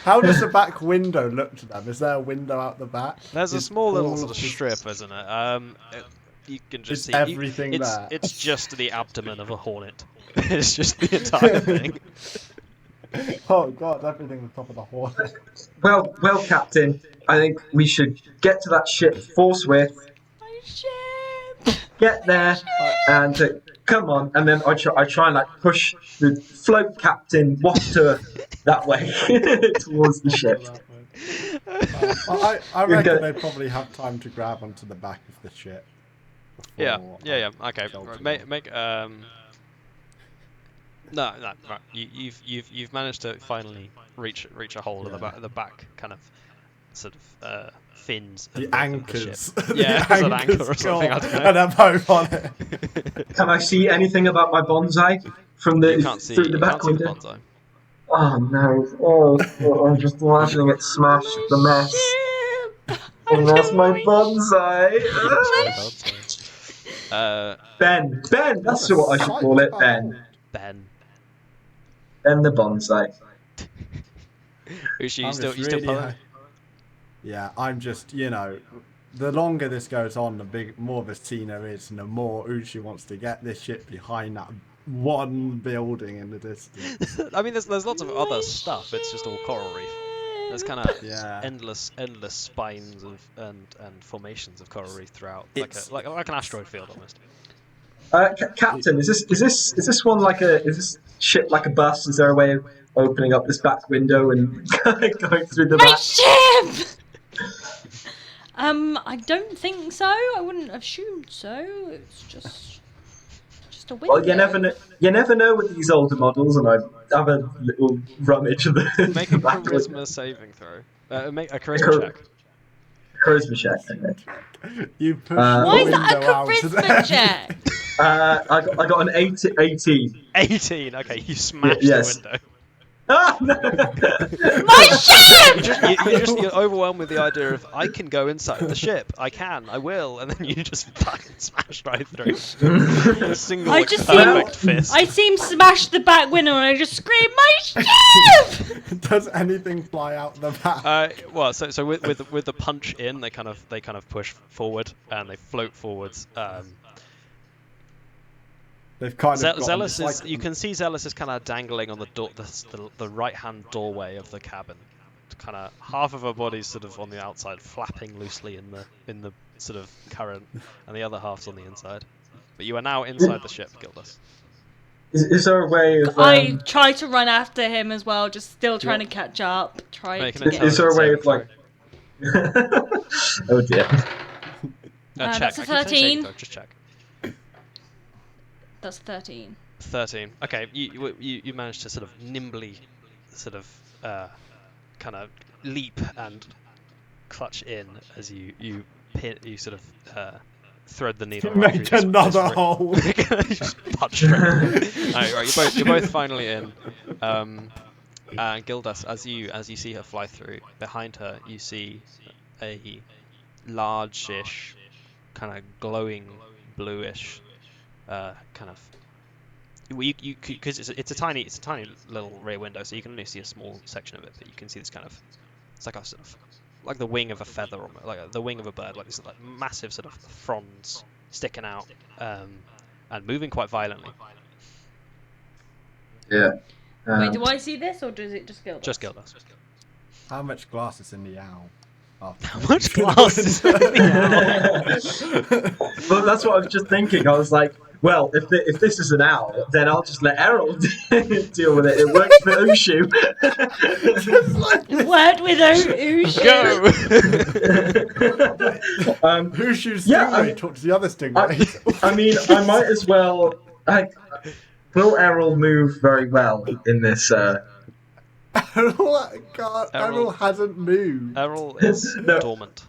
How does the back window look to them? Is there a window out the back? There's a Is small little all sort of this- strip, isn't it? You can just Is see everything it's, there? It's just the abdomen of a hornet. It's just the entire thing. Oh god, everything on top of the horse. Well, Captain, I think we should get to that ship forthwith, My ship. get there, and come on, and then I try and like push the float captain waft her that way towards the ship. I reckon they probably have time to grab onto the back of the ship. Yeah. before Okay. shelter Right, them. make No. Right. You've managed to finally reach a hole at the back kind of sort of fins of The of the anchors. ship. The Yeah, there's an anchor or anchor's something. I gone, don't know. and they're both on it. Can I see anything about my bonsai from the You can't see. through the You back can't see the window? bonsai. Oh no! I'm just imagining it smashed the mess, Ship! and that's my bonsai. That's my bonsai. Ben, that's What a what I should sight call to it. behold. Ben. Ben the bonsai. Ushi, I'm you still just really pulling? Yeah, I'm just, the longer this goes on, the more of a scene there is, and the more Uchi wants to get this shit behind that one building in the distance. I mean, there's lots of other stuff. It's just all coral reef. There's kind of Yeah. endless spines of and formations of coral reef throughout, It's- like an asteroid field almost. Captain, is this one like is this ship like a bus? Is there a way of opening up this back window and going through the My back? ship! I don't think so. I wouldn't have assumed so. It's just a window. Well, you never know with these older models, and I have a little rummage of the Make a back window. charisma saving throw. Make a charisma check. Charisma check. Okay. You push Why the is that a window out. charisma check? I got an 18. 18. Okay, you smash Yes. the window. Ah, no. My ship! You're overwhelmed with the idea of I can go inside the ship. I can. I will. And then you just fucking smash right through. A single I like, just perfect fist. I seem smash the back window and I just scream, my ship! Does anything fly out the back? Well, so with the punch in, they kind of push forward and they float forwards. They've kind of gotten Zealous this, is. You can see Zealous is kind of dangling on the door, the right hand doorway of the cabin. Kind of half of her body's sort of on the outside, flapping loosely in the sort of current, and the other half's on the inside. But you are now inside the ship, Gildas. Is there a way of? I try to run after him as well, just still trying to catch up. Make an To get... Is there a way of intelligence like? Oh dear. check. That's a I keep saying saving 13. throw, just check. That's 13. 13. Okay, you managed to sort of nimbly, sort of, kind of leap and clutch in as you sort of thread the needle. right Make through this another ring. hole. Just punch straight. Right, you're both finally in. And Gildas, as you see her fly through, behind her you see a large-ish, kind of glowing bluish. Kind of, because it's a tiny little rear window, so you can only see a small section of it, but you can see this kind of, it's like a sort of, like the wing of a feather, or like the wing of a bird, like this like massive sort of fronds sticking out, and moving quite violently. Yeah. Wait, do I see this or does it just Gildas? Just Gildas. How much glass is in the owl? Oh. How much glass is in the owl? Well, that's what I was just thinking. I was like, well, if this is an owl, then I'll just let Errol deal with it. It works for Ushu. Word with Ushu. Go! Who shoots Yeah, Stingray? Talk to the other Stingray. I mean, I might as well. Will Errol move very well in this? God, Errol hasn't moved. Errol is No. dormant.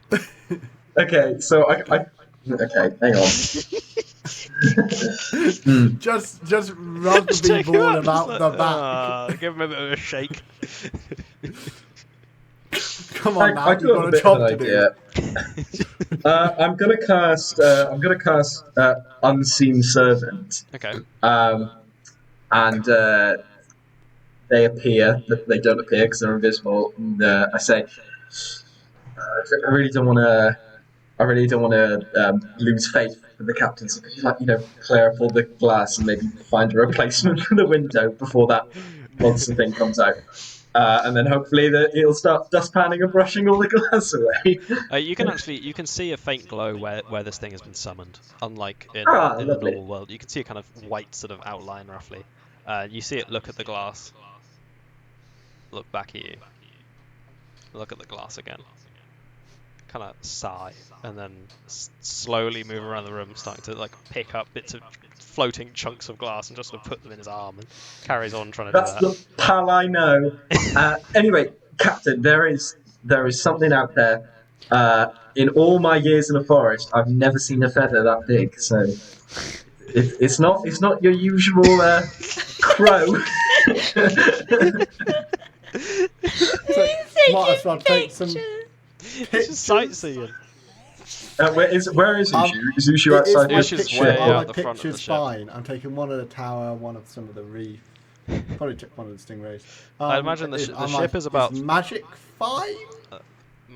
Okay, so I okay, hang on. Just rugby ball him out the back. Give him a bit of a shake. Come on now, I you've do have got a a bit job of an to do. idea. I'm gonna cast Unseen Servant. Okay. And they appear. They don't appear because they're invisible. And I say, I really don't want to lose faith with the captain. So could you, clear up all the glass and maybe find a replacement for the window before that monster thing comes out. And then hopefully it'll start dustpanning and brushing all the glass away. You can see a faint glow where this thing has been summoned. Unlike in the Lovely. normal world, you can see a kind of white sort of outline roughly. You see it look at the glass, look back at you, look at the glass again, kind of sigh, and then slowly move around the room, starting to like pick up bits of floating chunks of glass and just sort of put them in his arm, and carries on trying to That's do that. the pal I know. Anyway, Captain, there is there is something out there. In all my years in a forest, I've never seen a feather that big. So it's not your usual crow. So, might as well take some Pictures. It's just sightseeing. Where is Ushu? Is Ushu It outside my the Ushu's picture. way ship? Are out my the front of the pictures ship. fine? I'm taking one of the tower, one of some of the reef. Probably took one of the stingrays. I'd imagine the ship is about. Is magic fine?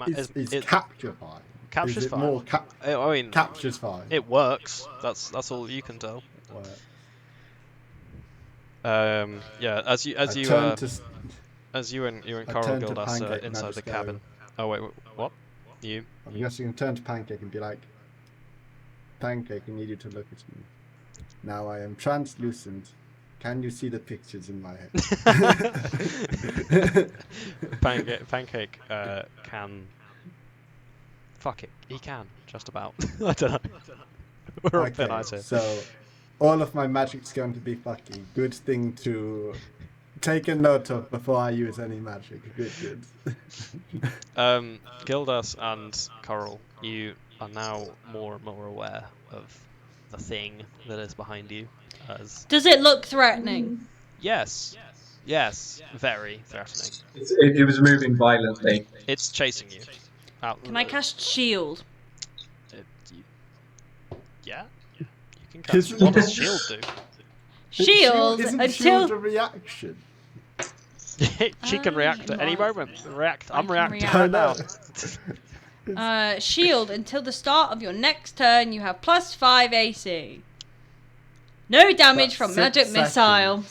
Is It capture fine? captures is it fine. more I mean, captures fine? it works. That's all you can tell. Yeah, as you and Coral turn to Gildas Pancake and I inside just the go- cabin. Oh wait, what? You? I'm guessing turn to Pancake and be like, Pancake, I need you to look at me. Now I am translucent. Can you see the pictures in my head? Pancake can. Fuck it, he can just about. I don't know. We're on thin ice here. So all of my magic's going to be fucky. Good thing to take a note of before I use any magic. Good. Gildas and Coral, you are now more and more aware of the thing that is behind you. Does it look threatening? Yes, very threatening. It was moving violently. It's chasing you. Out. Can I cast shield? Yeah, you can cast. What does shield do? Shield Isn't until shield a reaction? She can react at any moment. I'm can reacting react. right now. Shield until the start of your next turn. You have +5 AC. No damage from magic missile.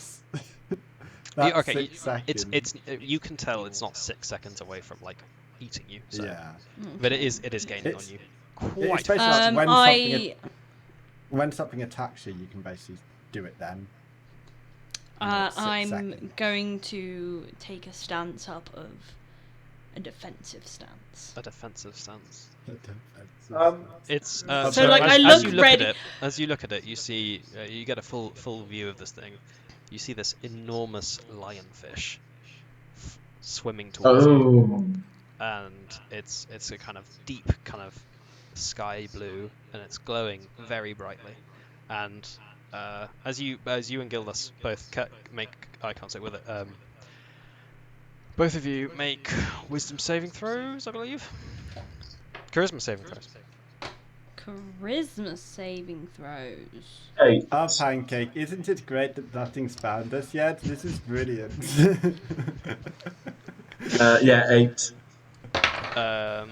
You can tell it's not 6 seconds away from like eating you. So. Yeah. But it is gaining on you. It's Quite. basically I when something attacks you, you can basically do it then. I'm seconds. going to take a stance up of a defensive stance. A defensive stance. It's So, like, I look ready- As you look at it, you see you get a full view of this thing. You see this enormous lionfish swimming towards you, and it's a kind of deep kind of sky blue, and it's glowing very brightly. And as you and Gildas both make eye contact with it, both of you make wisdom saving throws, I believe. Charisma saving throws. Charisma saving throws. 8. Pancake, isn't it great that nothing's found us yet? This is brilliant. Yeah, 8. Yeah,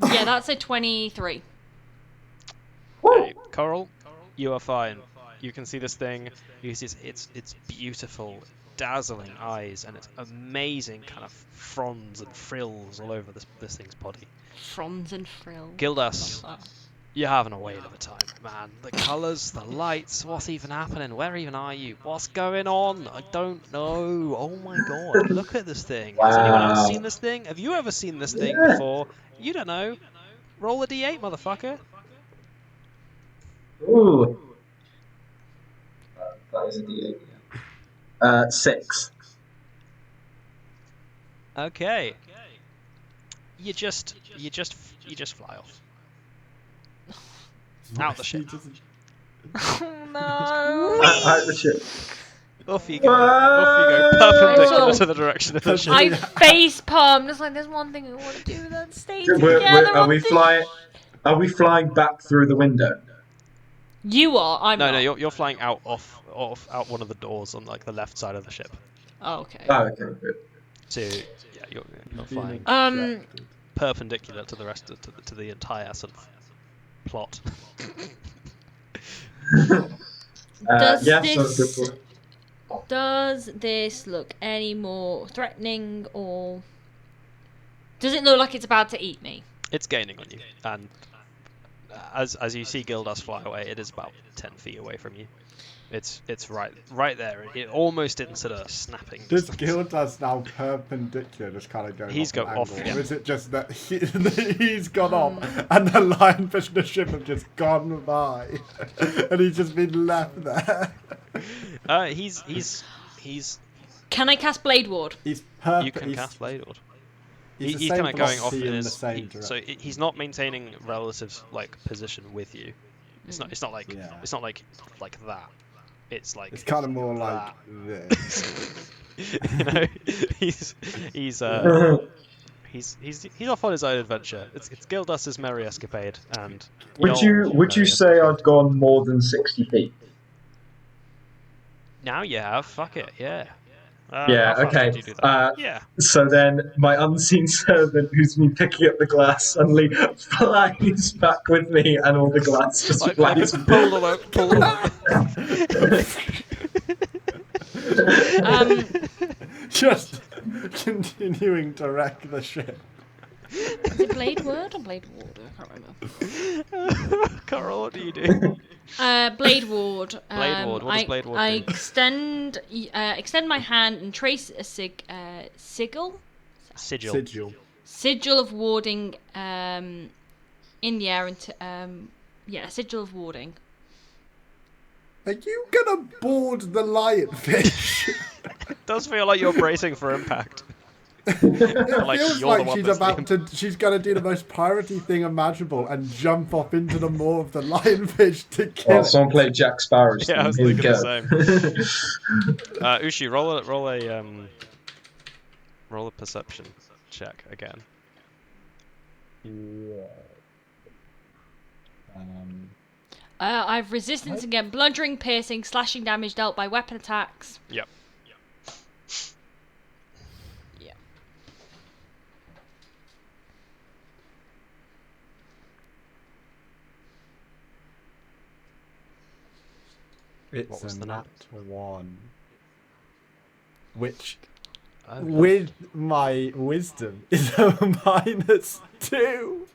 that's a 23. Okay, Coral, you are fine. You can see this thing. You see its beautiful, dazzling eyes and its amazing kind of fronds and frills all over this thing's body. Fronds and frills. Gildas, you're having a whale of a time, man. The colours, the lights, what's even happening? Where even are you? What's going on? I don't know. Oh my god, look at this thing. Has anyone else seen this thing? Have you ever seen this thing before? You don't know. Roll a d8, motherfucker. Ooh. That is a D8. 6. Okay. You just fly off. Out the ship. No. Out the ship. Off you go. Off you go. Perpendicular Rachel. to the direction of the ship. I face palm. It's like there's one thing I want to do. That's stay together. Are on we the- flying? Are we flying back through the window? You are. I'm No, not. you're flying out out one of the doors on like the left side of the ship. Oh, okay. Oh, okay, good. So yeah, you're flying perpendicular to the rest of to the entire sort of plot. Does yeah, this- sounds good. Does this look any more threatening, or does it look like it's about to eat me? It's gaining on you, and as you see Gildas fly away, it is about 10 feet away from you. It's right there. It almost in sort of snapping. This distance. Gildas now perpendicular, just kind of going. He's off got an off, angle, yeah. Or is it just that he's gone off and the lionfish and the ship have just gone by, and he's just been left there? He's Can I cast Blade Ward? He's perfect. you can cast Blade Ward. He's the He's same kind of going off velocity in in the his. same direction. He's not maintaining relative like position with you. It's not. It's not like. Yeah. It's not like that. It's like. It's kind of more like this. You know, he's he's off on his own adventure. It's Gildus's Merry Escapade, and Would your you Merry say Escapade. I've gone more than 60 feet? Now you have. Fuck it. Yeah. Yeah, How fast okay. would you do that? Yeah. So then my unseen servant, who's been picking up the glass, suddenly flies back with me, and all the glass just Like flies. pull them out. Pull them out. Just continuing to wreck the ship. Is it Blade Word or Blade Ward? I can't remember. Carl, what do you do? Blade Ward. Blade Ward, what does Blade Ward I do? extend my hand and trace a sigil Sigil. Sigil. of warding in the air into a sigil of warding. Are you gonna board the lionfish? It does feel like you're bracing for impact. It Like, feels you're the like one she's that's about to. She's gonna do the most piratey thing imaginable and jump off into the maw of the lionfish to kill Well, it. someone played Jack Sparrow's Yeah, I theme. was Here we thinking go. the same. Ushi, roll a perception check again. I have resistance against bludgeoning, piercing, slashing damage dealt by weapon attacks. Yep. Yeah. It's What was a the nat 1. Which, Oh, with my wisdom, is a -2.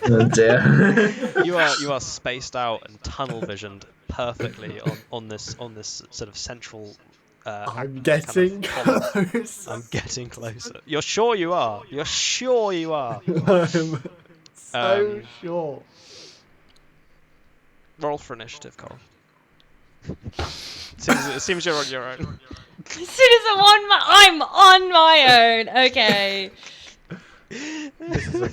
Oh dear. you are spaced out and tunnel visioned perfectly on this sort of central. I'm getting close. I'm getting closer. You're sure you are. You're sure you are. I'm so sure. Roll for initiative, Cole. It seems you're on your own. As soon as I'm on my own. Okay. This is a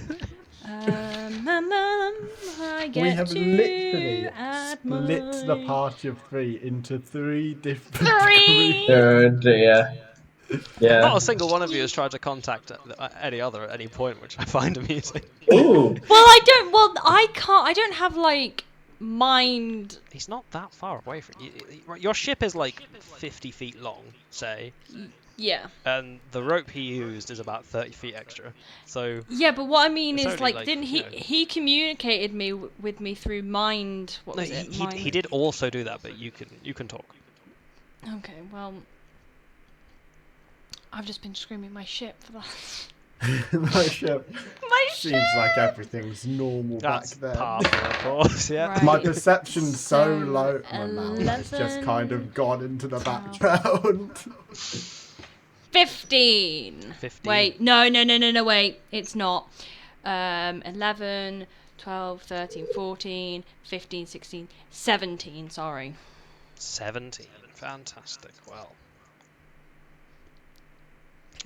I get we have to literally add split the my- party of 3 into 3 different Three. groups. Oh dear. Yeah. Not a single one of you has tried to contact any other at any point, which I find amusing. Ooh. Well, I can't. I don't have like mind. He's not that far away from you. Your ship is like 50 feet long, say, Yeah. and the rope he used is about 30 feet extra. So Yeah, but what I mean It's is, only, like, like, didn't he? you know- He communicated with me through mind. What no, was it? he Mind. did also do that, but you can talk. Okay, well, I've just been screaming my shit for that. My ship My shit. seems like everything's normal That's back then. part of it, of course. Yeah. Right. My perception's so So, low. My mouth has just kind of 11, gone into the 12. background. 15. 15. Wait, no, wait, it's not. 11, 12, 13, 14, 15, 16, 17, sorry. 17. Fantastic. Well.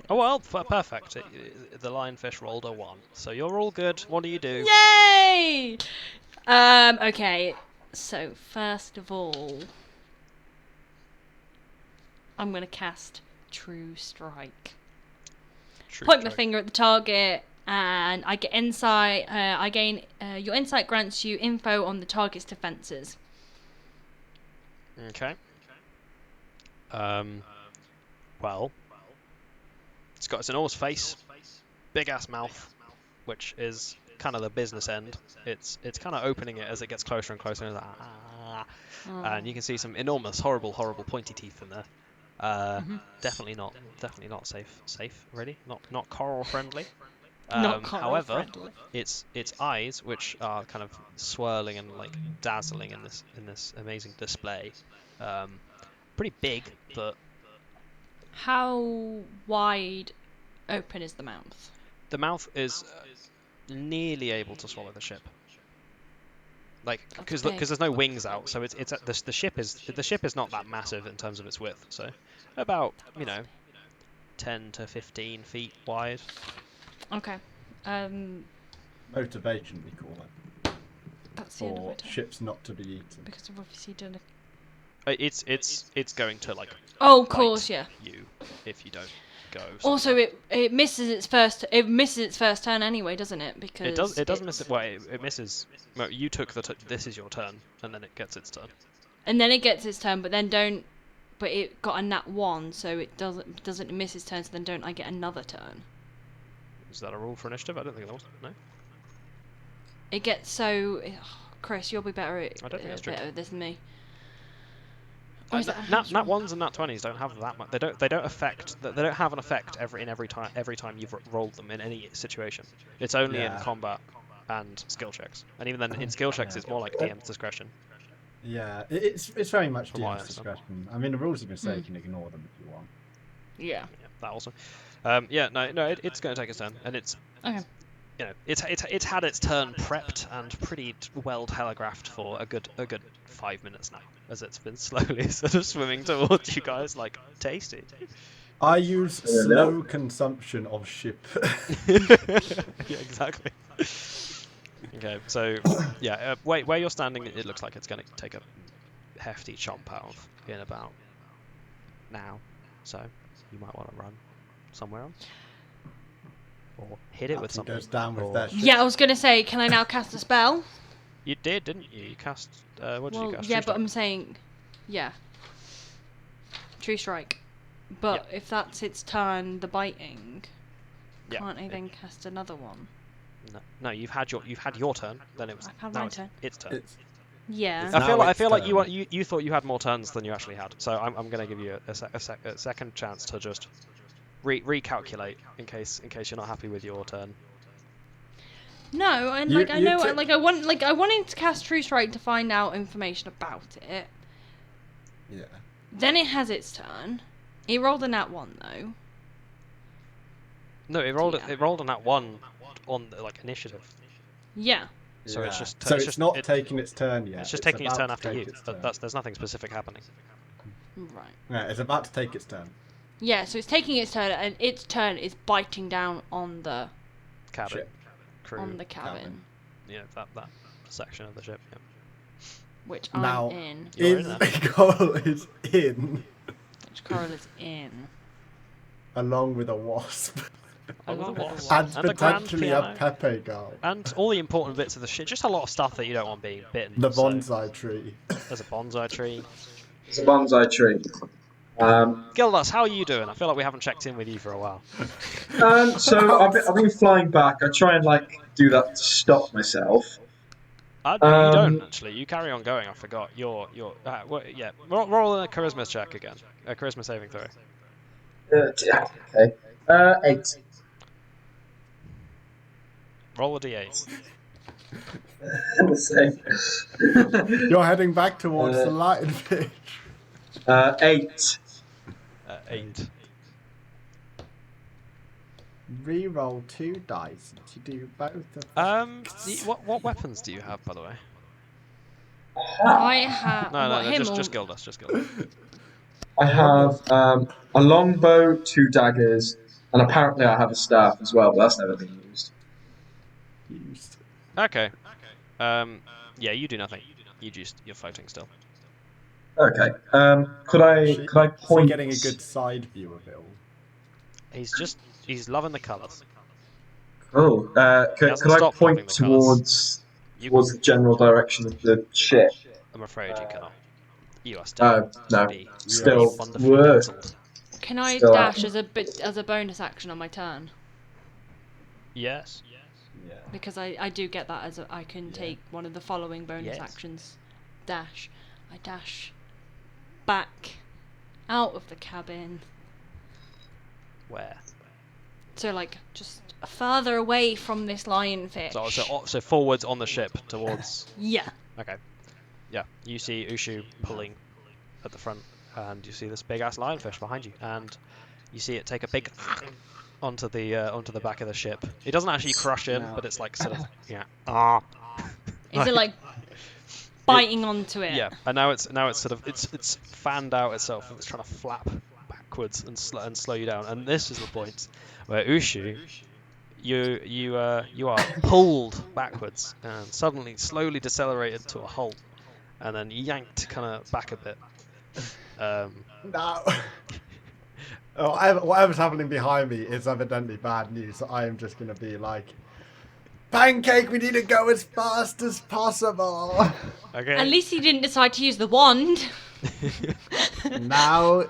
Oh well, perfect. The lionfish rolled a 1, so you're all good. What do you do? Yay! Okay, so first of all, I'm gonna cast True Strike. True Point my strike. finger at the target, and I get insight. I gain your insight grants you info on the target's defenses. Okay. Well, it's an enormous face, big ass mouth, which is kind of the business end. It's kind of opening it as it gets closer and closer, and, it's like, and you can see some enormous, horrible pointy teeth in there. Definitely not safe. Really, not coral friendly. Not coral However, friendly. its eyes, which are kind of swirling and like dazzling in this amazing display, pretty big, but How wide open is the mouth? the mouth is nearly able to swallow the ship. Like, because big. there's no wings out, so the ship is not that massive in terms of its width. So about 10 to 15 feet wide. Okay. Motivation, we call it. That's the end of my For turn. ships not to be eaten. Because I've obviously done a... It's going to like Oh, of bite course, yeah. you if you don't go. Also, somewhere. it misses its first turn anyway, doesn't it? Because it does miss it. Well, it misses. Well, you took this is your turn, and then it gets its turn. And then it gets its turn, but then don't. But it got a nat 1, so it doesn't miss its turn. So then don't I get another turn? Is that a rule for initiative? I don't think that was. No. It gets so. Chris, you'll be better at I don't think that's true. better at this than me. Or is that Nat 1s and Nat 20s don't have that much. They don't affect. They don't have an effect every time you've rolled them in any situation. It's only in combat and skill checks. And even then, in skill checks, it's more like DM's discretion. Yeah, it's very much From what I DM's understand. discretion. I mean, the rules even say you can ignore them if you want. Yeah. Yeah, that also. It's going to take its turn, and it's. Okay. You know, it's had its turn prepped and pretty well telegraphed for a good 5 minutes now, as it's been slowly sort of swimming towards you guys, like tasty. I use slow consumption of ship. Yeah, exactly. Okay, so yeah, where you're standing, it looks like it's going to take a hefty chomp out of in about now, so you might want to run somewhere else. Or hit it with something. Goes down with that ship. Yeah, I was gonna say, can I now cast a spell? You did, didn't you? You cast. What did you cast? Yeah, True but Strike? I'm saying, yeah, True Strike. But if that's its turn, the biting, can't I then cast another one? No, you've had your turn. Then it was. I've had now my it's turn. its turn. Yeah. I feel like you thought you had more turns than you actually had. So I'm going to give you a second chance to just recalculate in case you're not happy with your turn. No, and I wanted to cast True Strike to find out information about it. Yeah. Then it has its turn. It rolled a nat 1 though. No, it rolled on that one on like initiative. Yeah. So it's just it's not taking its turn yet. It's just taking its about turn to after take you. its turn. There's nothing specific happening. Right. Yeah, it's about to take its turn. Yeah, so it's taking its turn, and its turn is biting down on the Cabin. Ship. Crew. on the cabin, Yeah, that section of the ship. Yeah. which Now, I'm in. You're in there. Coral is in, Which Coral is in. along with a wasp. Along with a wasp. And And a grand potentially a piano. Pepe gull. And all the important bits of the ship. Just a lot of stuff that you don't want being bitten. The so bonsai tree. there's a bonsai tree. It's a bonsai tree. Gildas, how are you doing? I feel like we haven't checked in with you for a while. So I've been flying back. I try and do that to stop myself. You don't actually. You carry on going. I forgot. Roll a charisma check again. A charisma saving throw. Okay. 8. Roll a d8. Same. You're heading back towards the lionfish. 8. 8. Reroll 2 dice to do both of them. What weapons do you have, by the way? I have. Just Gildas. Just Gildas. I have a longbow, 2 daggers, and apparently I have a staff as well, but that's never been used. Okay. Yeah, you do nothing. You're floating still. Okay. Could I point? Getting a good side view of it all. He's loving the colours. Oh, could I stopped loving point the colours. towards the general direction of the ship? I'm afraid you cannot. You are still No. Still wonderfully worse. dazzled. Can I Still dash as a bonus action on my turn? Yes. Yeah. Because I do get that as I can take one of the following bonus Yes. actions. Dash. I dash back out of the cabin. Where? So just further away from this lionfish. So forwards on the ship towards. Yeah. Okay. Yeah. You see Ushu pulling at the front, and you see this big ass lionfish behind you, and you see it take a big onto the back of the ship. It doesn't actually crush in, but it's like sort of Is it biting onto it? Yeah, and now it's sort of it's fanned out itself and it's trying to flap back backwards and slow you down. And this is the point where Ushu, you are pulled backwards and suddenly slowly decelerated to a halt, and then yanked kind of back a bit. No. Whatever's happening behind me is evidently bad news. So I am just going to be like, Pancake, we need to go as fast as possible. Okay. At least he didn't decide to use the wand. Now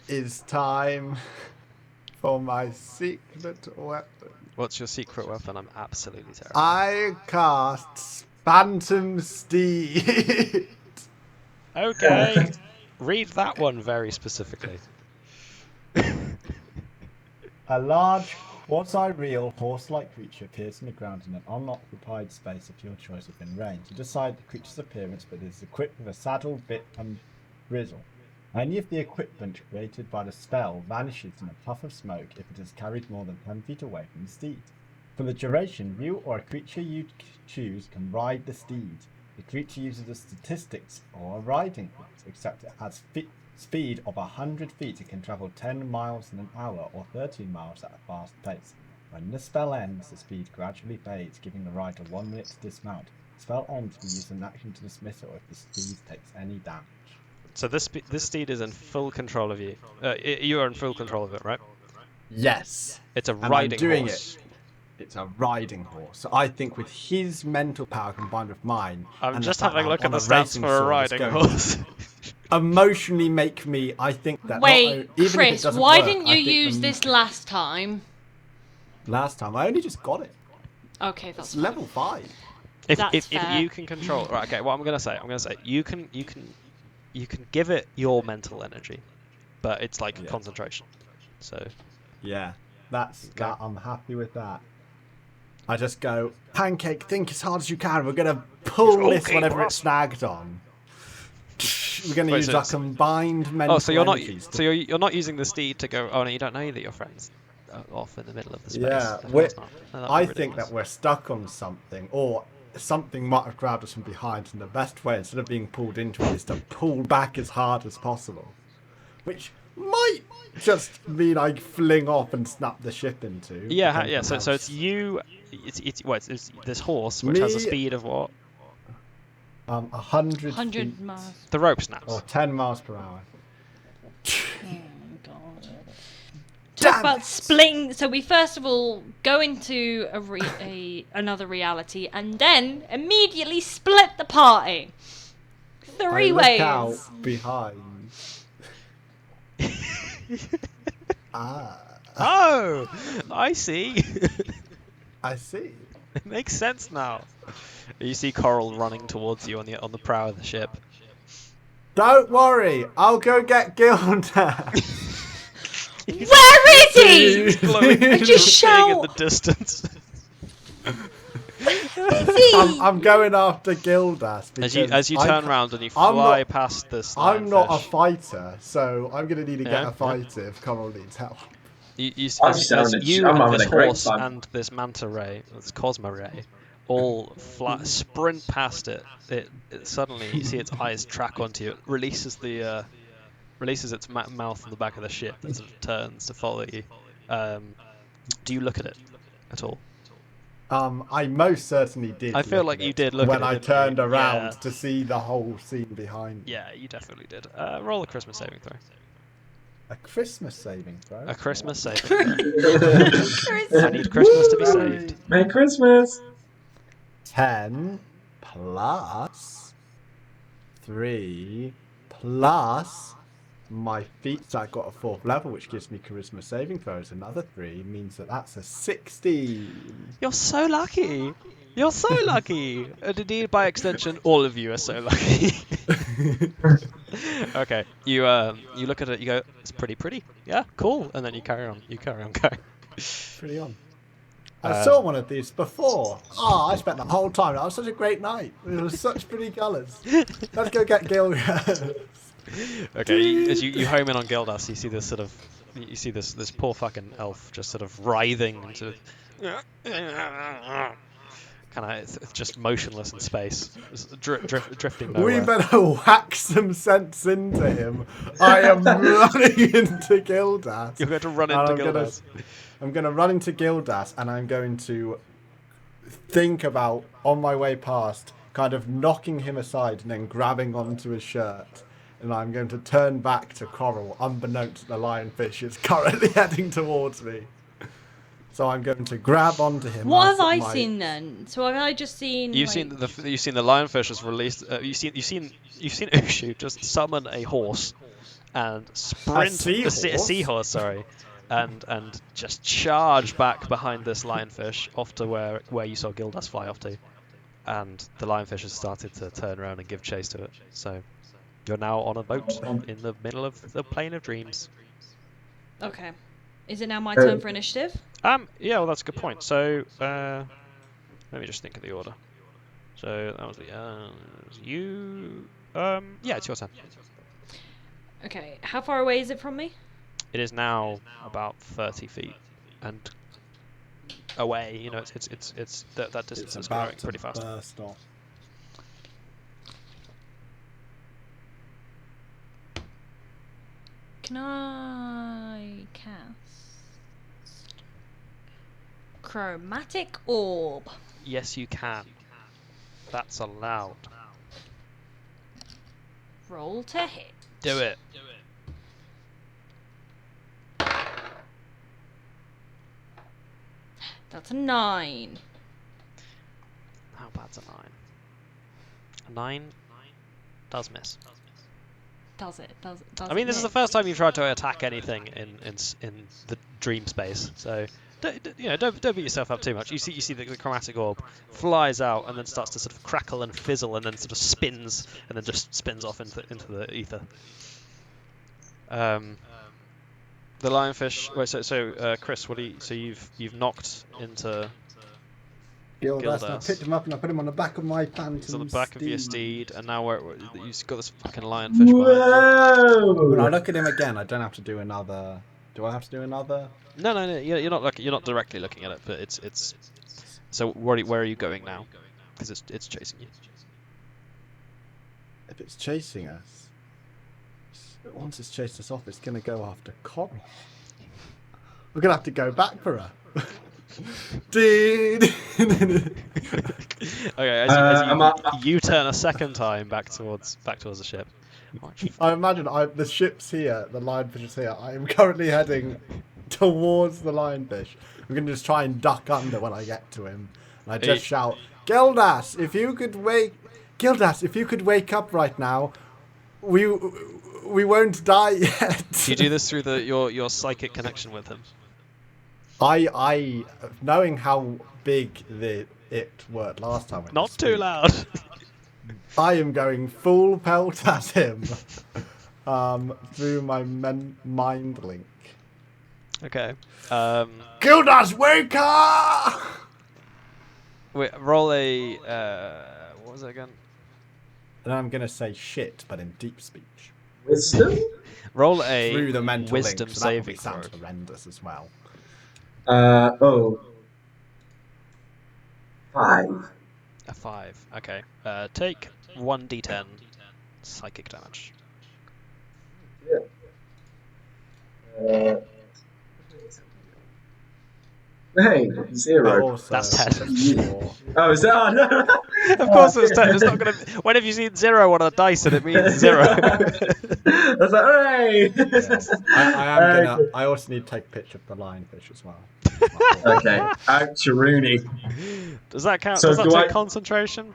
is time for my secret weapon. What's your secret weapon? I'm absolutely terrible. I cast Phantom Steed. Okay. Read that one very specifically. A large, quasi-real, horse-like creature appears in the ground in an unoccupied space of your choice within range. You decide the creature's appearance, but it is equipped with a saddle, bit, and bridle. Any of the equipment created by the spell vanishes in a puff of smoke if it is carried more than 10 feet away from the steed. For the duration, you or a creature you choose can ride the steed. The creature uses the statistics or a riding feat, except it has speed of 100 feet. It can travel 10 miles in an hour or 13 miles at a fast pace. When the spell ends, the speed gradually fades, giving the rider 1 minute to dismount. The spell ends when you use an action to dismiss it or if the steed takes any damage. So this steed is in full control of you. You are in full control of it, right? Yes. It's a And I'm riding doing horse. It's a riding horse. So I think with his mental power combined with mine, I'm and just the fact having a that look I'm at the on stats racing for a sword that's riding going horse. to emotionally make me, I think that Wait, even if it Chris, doesn't why work, didn't I you think use this last time? last time? I only just got it. Okay, that's It's fine. level 5. That's If fair. you can control, right? Okay, what I'm gonna say, you can give it your mental energy, but it's like Yeah. concentration. So Yeah, that's Okay. that. I'm happy with that. I just go, Pancake, think as hard as you can. We're gonna pull this Okay, whatever boss. it's snagged on. We're gonna Wait, use so our it's- combined mental so you're not energies to- so you're not using the steed to go. Oh no, you don't know that your friend's off in the middle of the space. Yeah, Of we're- course not. No, that'd be I think ridiculous. that we're stuck on something, or something might have grabbed us from behind, and the best way, instead of being pulled into it, is to pull back as hard as possible. Which might just be like fling off and snap the ship into. Yeah, depending yeah. on So how it's you. It's this horse which has a Me- speed of what? 100 100 feet, miles. The rope snaps. or 10 miles per hour. Oh my god. Damn Talk about it. splitting. So we first of all go into another reality and then immediately split the party. Three I look ways. out behind. Ah, Oh, I see. I see. It makes sense now. You see Coral running towards you on the prow of the ship. Don't worry, I'll go get Gilda. Where is he? He's glowing, I just seeing in shout. the distance. I'm going after Gildas because As you turn around and you I'm fly not- past this. I'm not a lionfish, fighter, so I'm gonna need to Yeah, get a yeah. fighter if Coral needs help. I'm as sounding- you I'm and having this a great horse time. and this manta ray, this Cosmo ray, all sprint past it. It suddenly you see its eyes track onto you. It releases its mouth on the back of the ship and sort of turns to follow you. Do you look at it at all? I most certainly did. I feel look like at you it did look when at it, I didn't you? turned around Yeah. to see the whole scene behind me. Yeah, you definitely did. Roll a Christmas saving throw. A Christmas saving throw. A Christmas saving throw. I need Christmas to be saved. Merry Christmas! 10 plus 3 plus my feat. So I got a 4th level, which gives me charisma saving throws. Another 3 means that's a 16. You're so lucky. You're so lucky. And indeed, by extension, all of you are so lucky. Okay, you look at it, you go, it's pretty. Yeah, cool. And then you carry on going. Pretty on. I saw one of these before. Oh, I spent the whole time. That was such a great night. It was such pretty colours. Let's go get Gil. Okay, as you home in on Gildas, you see this sort of, this poor fucking elf just sort of writhing and sort of kind of just motionless in space, just drifting We nowhere. better whack some sense into him. I am running into Gildas. You're going to run And into Gildas. I'm going to run into Gildas, and I'm going to think about, on my way past, kind of knocking him aside and then grabbing onto his shirt. And I'm going to turn back to Coral, unbeknownst the lionfish is currently heading towards me. So I'm going to grab onto him. What have I seen then? So have I just seen? You've like... seen the lionfish has released. You've seen Ushu just summon a horse and sprint A seahorse, sorry, and just charge back behind this lionfish off to where you saw Gildas fly off to, and the lionfish has started to turn around and give chase to it. So you're now on a boat in the middle of the plane of dreams. Okay. Is it now my turn for initiative? Yeah, well, that's a good point. So, let me just think of the order. So that was you. Yeah, it's your turn. Okay. How far away is it from me? It is now about 30 feet and away. You know, it's that distance is growing pretty fast. Burst off. Can I cast Chromatic Orb? Yes, you can. That's allowed. Roll to hit. Do it. That's a 9. How bad's a 9? A 9 does miss. Does it? I mean, this is the first time you've tried to attack anything in the dream space, so don't beat yourself up too much. You see the chromatic orb flies out and then starts to sort of crackle and fizzle and then sort of spins and then just spins off into the ether. The lionfish. Wait, so Chris, you've knocked into Gildas. I Gildas. picked him up and I put him on the back of my phantom He's on the back of your steed. steed, and now you've got this fucking lionfish behind you. When I Whoa! look at him again, I don't have to do another. Do I have to do another? No. You're not directly looking at it, but it's. So where are you going now? Because it's chasing you. If it's chasing us, once it's chased us off, it's going to go after Coral. We're going to have to go back for her. Dude. Okay, as you turn a second time back towards the ship. I imagine the ship's here, the lionfish is here. I am currently heading towards the lionfish. I'm going to just try and duck under when I get to him. And I just shout, Gildas, if you could wake up right now, we won't die yet. Do you do this through your psychic connection with him? I knowing how big it worked last time. Not too loud. I am going full pelt at him through my mind link. Okay. Gildas, wake up! Wait, roll a what was it again? And I'm gonna say shit, but in deep speech. Wisdom? Roll a Through the mental wisdom link, so that saving throw. sounds horrendous as well. 5. A 5. Okay. Take 1d10 psychic damage. Hey, 0. Also, That's 10. Oh, is that? Oh, no. Of course it's 10. It's not gonna. When have you seen 0 on a dice and it means 0? I was like, hooray! I also need to take a picture of the lionfish as well. Okay, out to Rooney. Does that count? So Does that do take I- Concentration?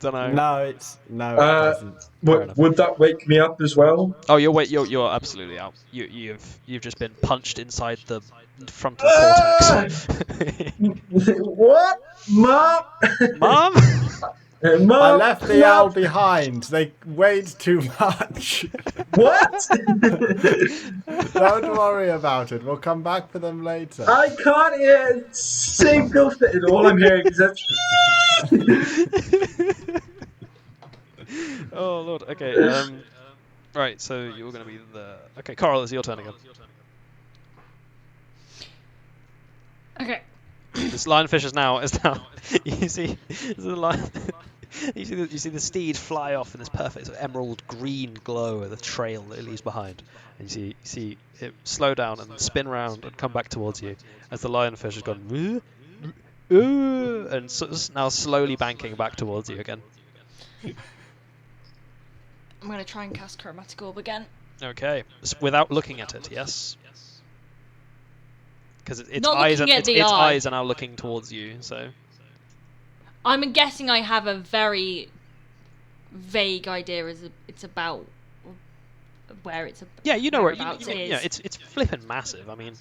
Don't know. No, it doesn't. Would that wake me up as well? Oh, you're absolutely out. You've just been punched inside the frontal cortex. What? Mom? Mom? Mom? I left the Mom? owl behind. They weighed too much. What? Don't worry about it. We'll come back for them later. I can't hear a single thing. All I'm hearing is that. Oh lord. Okay. Right. So you're gonna be the. Okay, Coral, it's your turn again. Okay. This lionfish is now you see the lion. You see the steed fly off in this perfect sort of emerald green glow of the trail that it leaves behind, and you see it slow down and spin round and come back towards you as the lionfish has gone and is now slowly banking back towards you again. I'm gonna try and cast Chromatic Orb again. Okay, without looking at it, yes. Because its Not eyes looking at its the eye. eyes are now looking towards you. So I'm guessing I have a very vague idea as it's about where it's. yeah, you know where whereabouts you it know, is. it's flipping massive. I mean,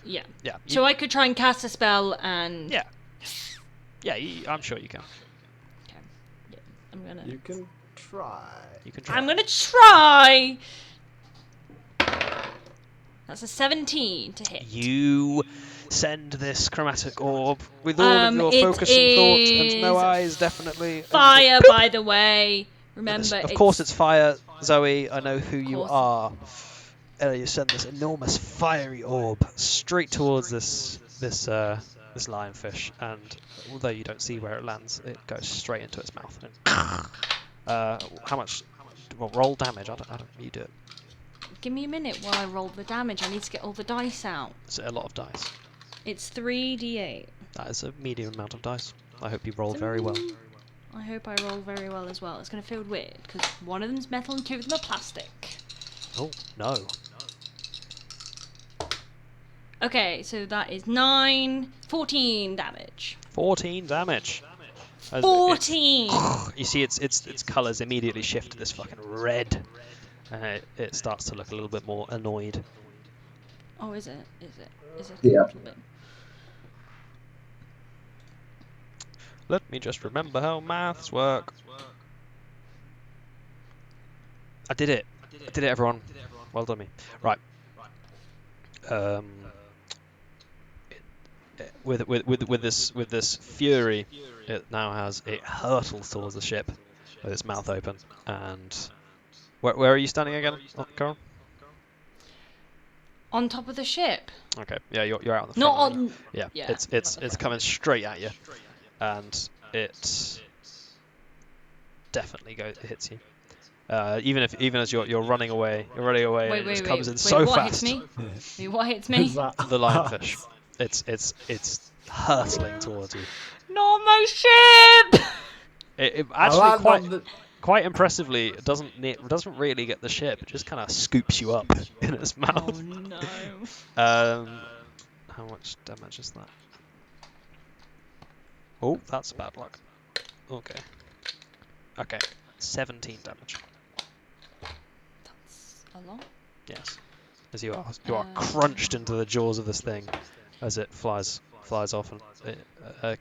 Yeah. yeah. So I could try and cast a spell and. Yeah. Yeah, I'm sure you can. Okay. Yeah, I'm gonna. You can try. You can try. I'm gonna try. That's a 17 to hit. You send this chromatic orb with all of your It focus and thought and no is eyes, definitely. Fire, by the way. Remember, Of course, it's fire, Zoe. I know who you course. are. You send this enormous fiery orb straight towards this lionfish, and although you don't see where it lands, it goes straight into its mouth. How much? Well, roll damage. I don't. You do it. Give me a minute while I roll the damage. I need to get all the dice out. It's a lot of dice. It's 3d8. That is a medium amount of dice. I hope you roll very well. I hope I roll very well as well. It's going to feel weird because one of them's metal and two of them are plastic. Oh no. Okay, so that is 14 damage. 14 damage. As 14! You see its colours immediately shift to this fucking red. And it starts to look a little bit more annoyed. Oh, is it? Is it? Yeah. A little bit. Let me just remember how maths work. I did it. I did it, everyone. Well done, me. Right. With this fury, it hurtles towards the ship with its mouth open. And where are you standing again, Coral? On top of the ship. Okay. Yeah, you're out on the front. Not aren't you? on. Yeah. Yeah. It's coming straight at you, and it definitely hits you. Even as you're running away, and it just comes in so what fast. Hits me? Wait, what hits me? The lionfish. It's hurtling towards you. Not my ship! It actually quite impressively doesn't really get the ship. It just kind of scoops you up in its mouth. Oh no. How much damage is that? Oh, that's bad luck. Okay, 17 damage. That's a lot. Yes, as you are crunched into the jaws of this thing as it flies off and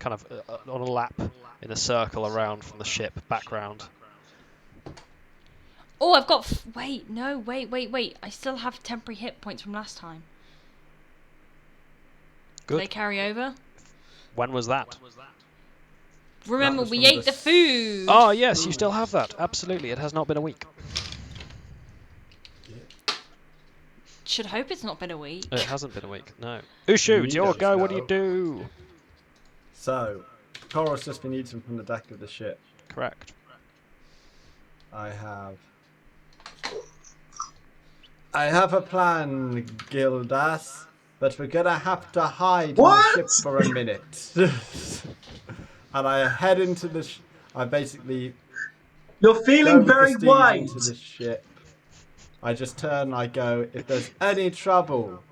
kind of on a lap in a circle around from the ship back round. Oh, I've got. Wait. I still have temporary hit points from last time. Good. Do they carry over? When was that? Remember, was we from ate the food. Oh yes, you still have that. Absolutely, it has not been a week. Should hope it's not been a week. It hasn't been a week. No. Ushu, it's your go. What do you do? So, Coral's just been eaten from the deck of the ship. Correct. I have a plan, Gildas, but we're gonna have to hide in the ship for a minute. And I head into the. I basically. You're feeling go very with the steed white. into the ship. I just turn and I go, if there's any trouble,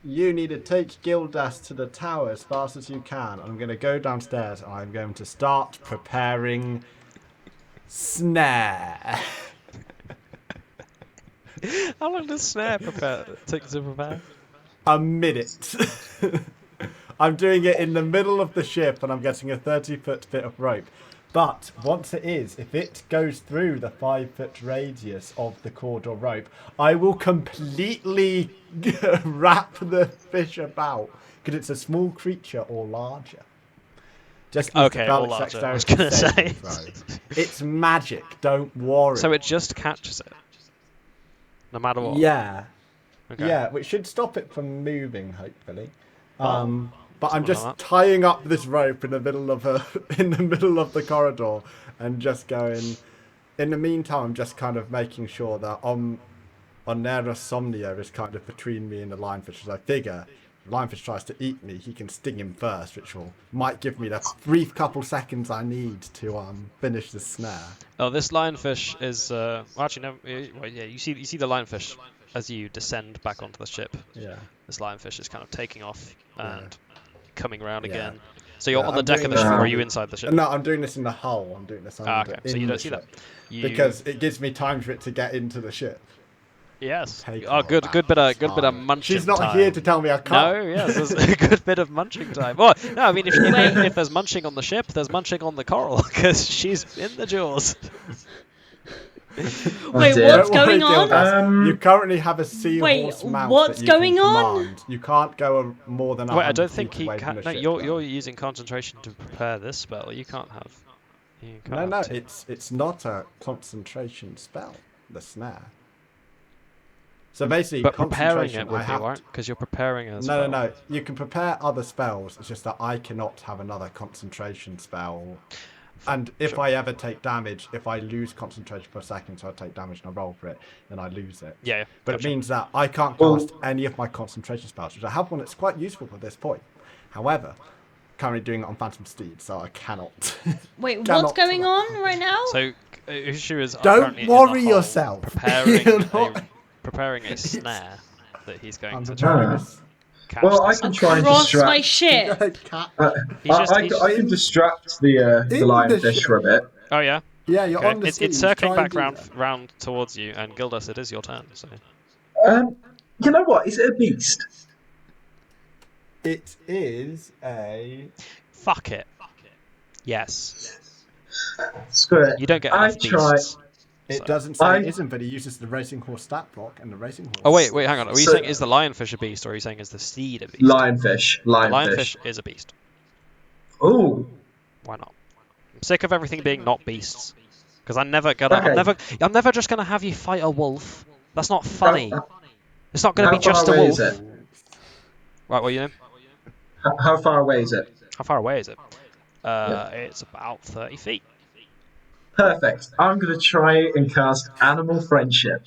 you need to take Gildas to the tower as fast as you can. I'm going to go downstairs and I'm going to start preparing snare. How long does snare take to prepare? A minute. I'm doing it in the middle of the ship and I'm getting a 30-foot bit of rope. But once it is, if it goes through the 5-foot radius of the cord or rope, I will completely wrap the fish about because it's a small creature or larger. Just Okay, or larger. I was gonna say. It's magic. Don't worry. So it just catches it, no matter what. Yeah. Okay. Yeah, which should stop it from moving, hopefully. But I'm Something just like that. tying up this rope in the middle of the corridor and just going. In the meantime, I'm just kind of making sure that Onera Somnia is kind of between me and the lionfish. As I figure, if the lionfish tries to eat me, he can sting him first, which might give me the brief couple seconds I need to finish the snare. Oh, this lionfish is well, actually no. Well, yeah, you see the lionfish as you descend back onto the ship. Yeah. This lionfish is kind of taking off and Yeah. coming around Yeah. again. So you're Yeah, on the I'm deck of doing the ship, this- or are you inside the ship? No, I'm doing this in the hull. I'm doing this under, Okay, so in you the don't see that. ship. You... Because it gives me time for it to get into the ship. Yes. Take Oh, all good that bit of time. munching She's not time. here to tell me I can't. No, yes, there's a good bit of munching time. Well, no, I mean, if there's munching on the ship, there's munching on the coral, because she's in the jaws. Wait, dear. what's Don't worry, going on? Gildas. You currently have a seahorse Wait, mount what's that you going can on? command. You can't go more than 100 Wait, I don't think feet he away can. from the No, ship. you're using concentration to prepare this spell. You can't have. You can't No, have it's not a concentration spell. The snare. So basically, But preparing concentration. it would I be have right, because you're preparing a No, spell. no. You can prepare other spells. It's just that I cannot have another concentration spell. And if Sure. I ever take damage, if I lose concentration for a second, so I take damage and I roll for it, then I lose it. Yeah, But gotcha. it means that I can't Well- cast any of my concentration spells, which I have one that's quite useful at this point. However, currently doing it on Phantom Steed, so I cannot. Wait, what's cannot- going on right now? So, issue is Don't apparently in the worry hull, yourself. Preparing You're not- preparing a snare that he's going I'm to preparing Ah. this. catch. Well, I this- can try and Across my distract. ship. Cat. He's just- he's I can distract the In the lionfish ship. for a bit. Oh yeah. Yeah, you're Okay. on the It's steed. circling Try back and do that. round towards you, and Gildas, it is your turn. So You know what? Is it a beast? It is a. fuck it. Yes. Screw it. You don't get I enough try. beasts. It So- doesn't say I- it isn't, but he uses the racing horse stat block, and the racing horse. Oh wait, hang on. Are you So- saying is the lionfish a beast, or are you saying is the steed a beast? Lionfish. The Lionfish. lionfish is a beast. Ooh. Why not? I'm sick of everything being not beasts. Because I'm never gonna. Okay. I'm never just gonna have you fight a wolf. That's not funny. How, It's not gonna how be just a far away wolf. is it? Right, well, you know, How far away is it? how far away is it? It's about 30 feet. Perfect. I'm going to try and cast Animal Friendship.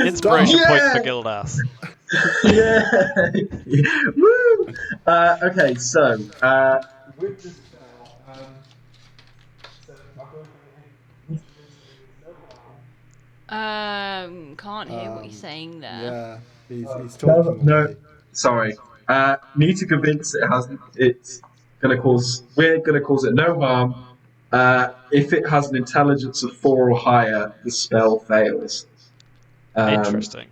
Inspiration point Yeah! for Gildas. Yeah. Woo! Okay, so with the spell, Can't hear what you're saying there. Yeah, he's talking. no. Sorry. Need to convince it hasn't. It's gonna cause. We're gonna cause it no harm. If it has an intelligence of 4 or higher, the spell fails. Interesting.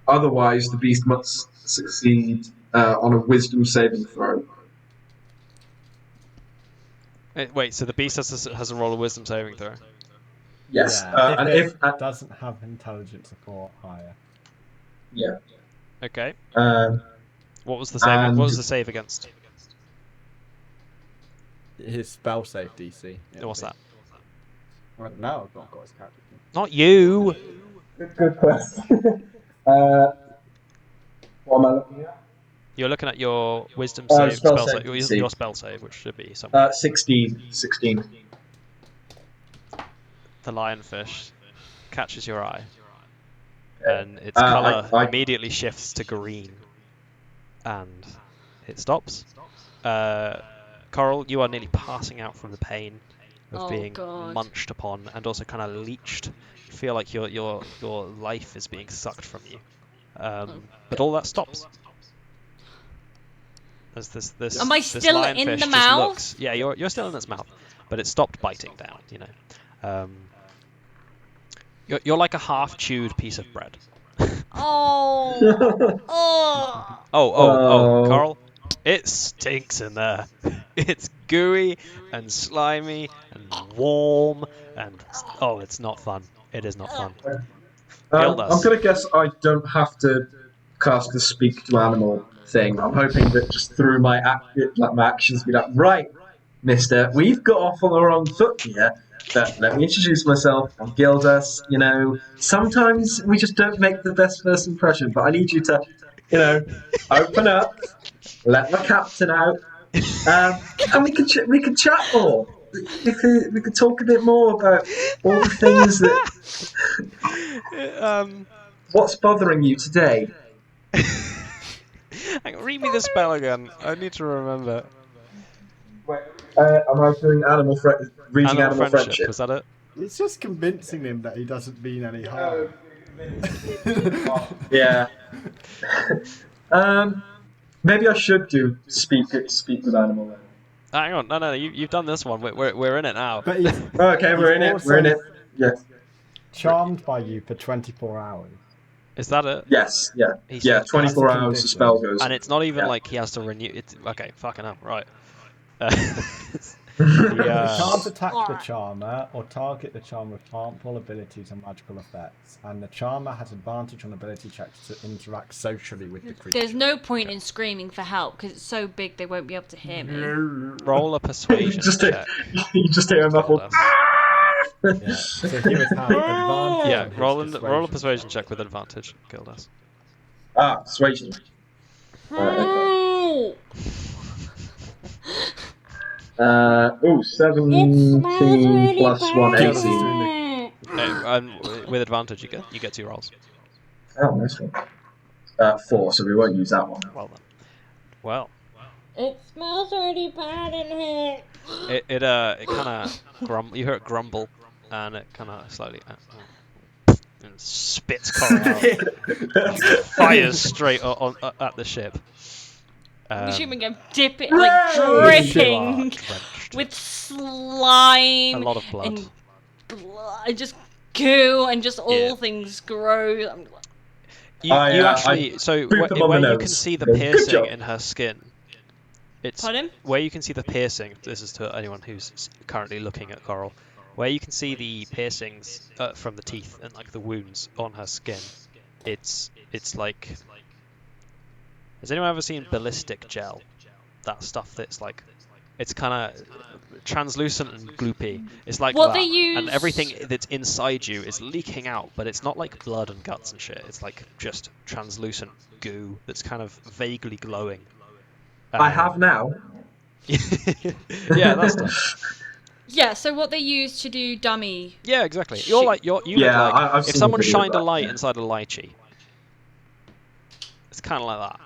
Otherwise, the beast must succeed on a Wisdom saving throw. Wait, so the beast has a roll of wisdom saving throw. Yes, Yeah, and if if it doesn't have intelligence of 4 or higher. yeah, Okay. um, What was the save? And- What was the save against? His spell save DC. What's that? No, I've not got his character. Not you. good question. What am I looking at? You're looking at your wisdom Oh, save, spell spell save, save, your, DC. your spell save, which should be something. 16. The lionfish catches your eye, and its I- color I- immediately shifts to green, and it stops. Coral, you are nearly passing out from the pain of Oh, being God. munched upon, and also kind of leeched. You feel like your life is being sucked from you. But all that stops. As this Am I this still in lionfish the just mouth? looks- yeah, you're still in its mouth, but it stopped biting down. You know, you're like a half-chewed piece of bread. Oh. Oh. Oh. Carl, it stinks in there. It's gooey and slimy and warm and it's not fun. It is not fun. Gildas. I'm gonna guess I don't have to cast the speak to animal thing. I'm hoping that just through my actions, be like, right, Mister, we've got off on the wrong foot here. let me introduce myself. I'm Gildas. You know, sometimes we just don't make the best first impression, but I need you to, open up, let my captain out, and we could chat more. We could talk a bit more about all the things that what's bothering you today. Read me the spell again. I need to remember. Am I doing reading Animal animal friendship. friendship? Was that it? It's just convincing him that he doesn't mean any harm. Yeah. Maybe I should do speak with animal then. Hang on. No. You've done this one. We're in it now. But he's, Okay, we're in it. We're in it. Yes. charmed by you for 24 hours. Is that it? Yes. Yeah. He Yeah. said- 24 That's a hours. The condition. spell goes. And it's not even Yeah. like he has to renew it. Okay, fucking hell. Right. You Yeah. can't attack the charmer or target the charmer with harmful abilities and magical effects, and the charmer has advantage on ability checks to interact socially with the creature. There's no point in screaming for help because it's so big they won't be able to hear me. Roll a persuasion check. You just hear a muffled. Yeah. So he would have advantage. Yeah, on his roll a persuasion check with advantage, Gildas. Persuasion. Okay. 17 plus 1, 18. And with advantage, you get 2 rolls. Oh, nice one. 4, so we won't use that one. Well then. Well, It smells really bad in here. it kind of you hear it grumble, and it kind of slowly and spits coral out, fires straight at the ship. I'm assuming I'm dipping, like dripping with slime. A lot of blood. And blood, just goo, and just all things gross. You actually, boot them on where the you can nose. see the Good piercing job. in her skin. It's Pardon? where you can see the piercing. This is to anyone who's currently looking at coral. Where you can see the piercings from the teeth and like the wounds on her skin. It's like. Has anyone ever seen ballistic gel? That stuff that's like, it's kind of translucent and gloopy. It's like What that, they use- and everything that's inside you is leaking out, but it's not like blood and guts and shit. It's like just translucent goo that's kind of vaguely glowing. I have now. Yeah, that's stuff. Yeah, so what they use to do dummy. Yeah, exactly. Shit. You look like I've if seen someone a video of shined a that, light yeah. inside a lychee. It's kind of like that,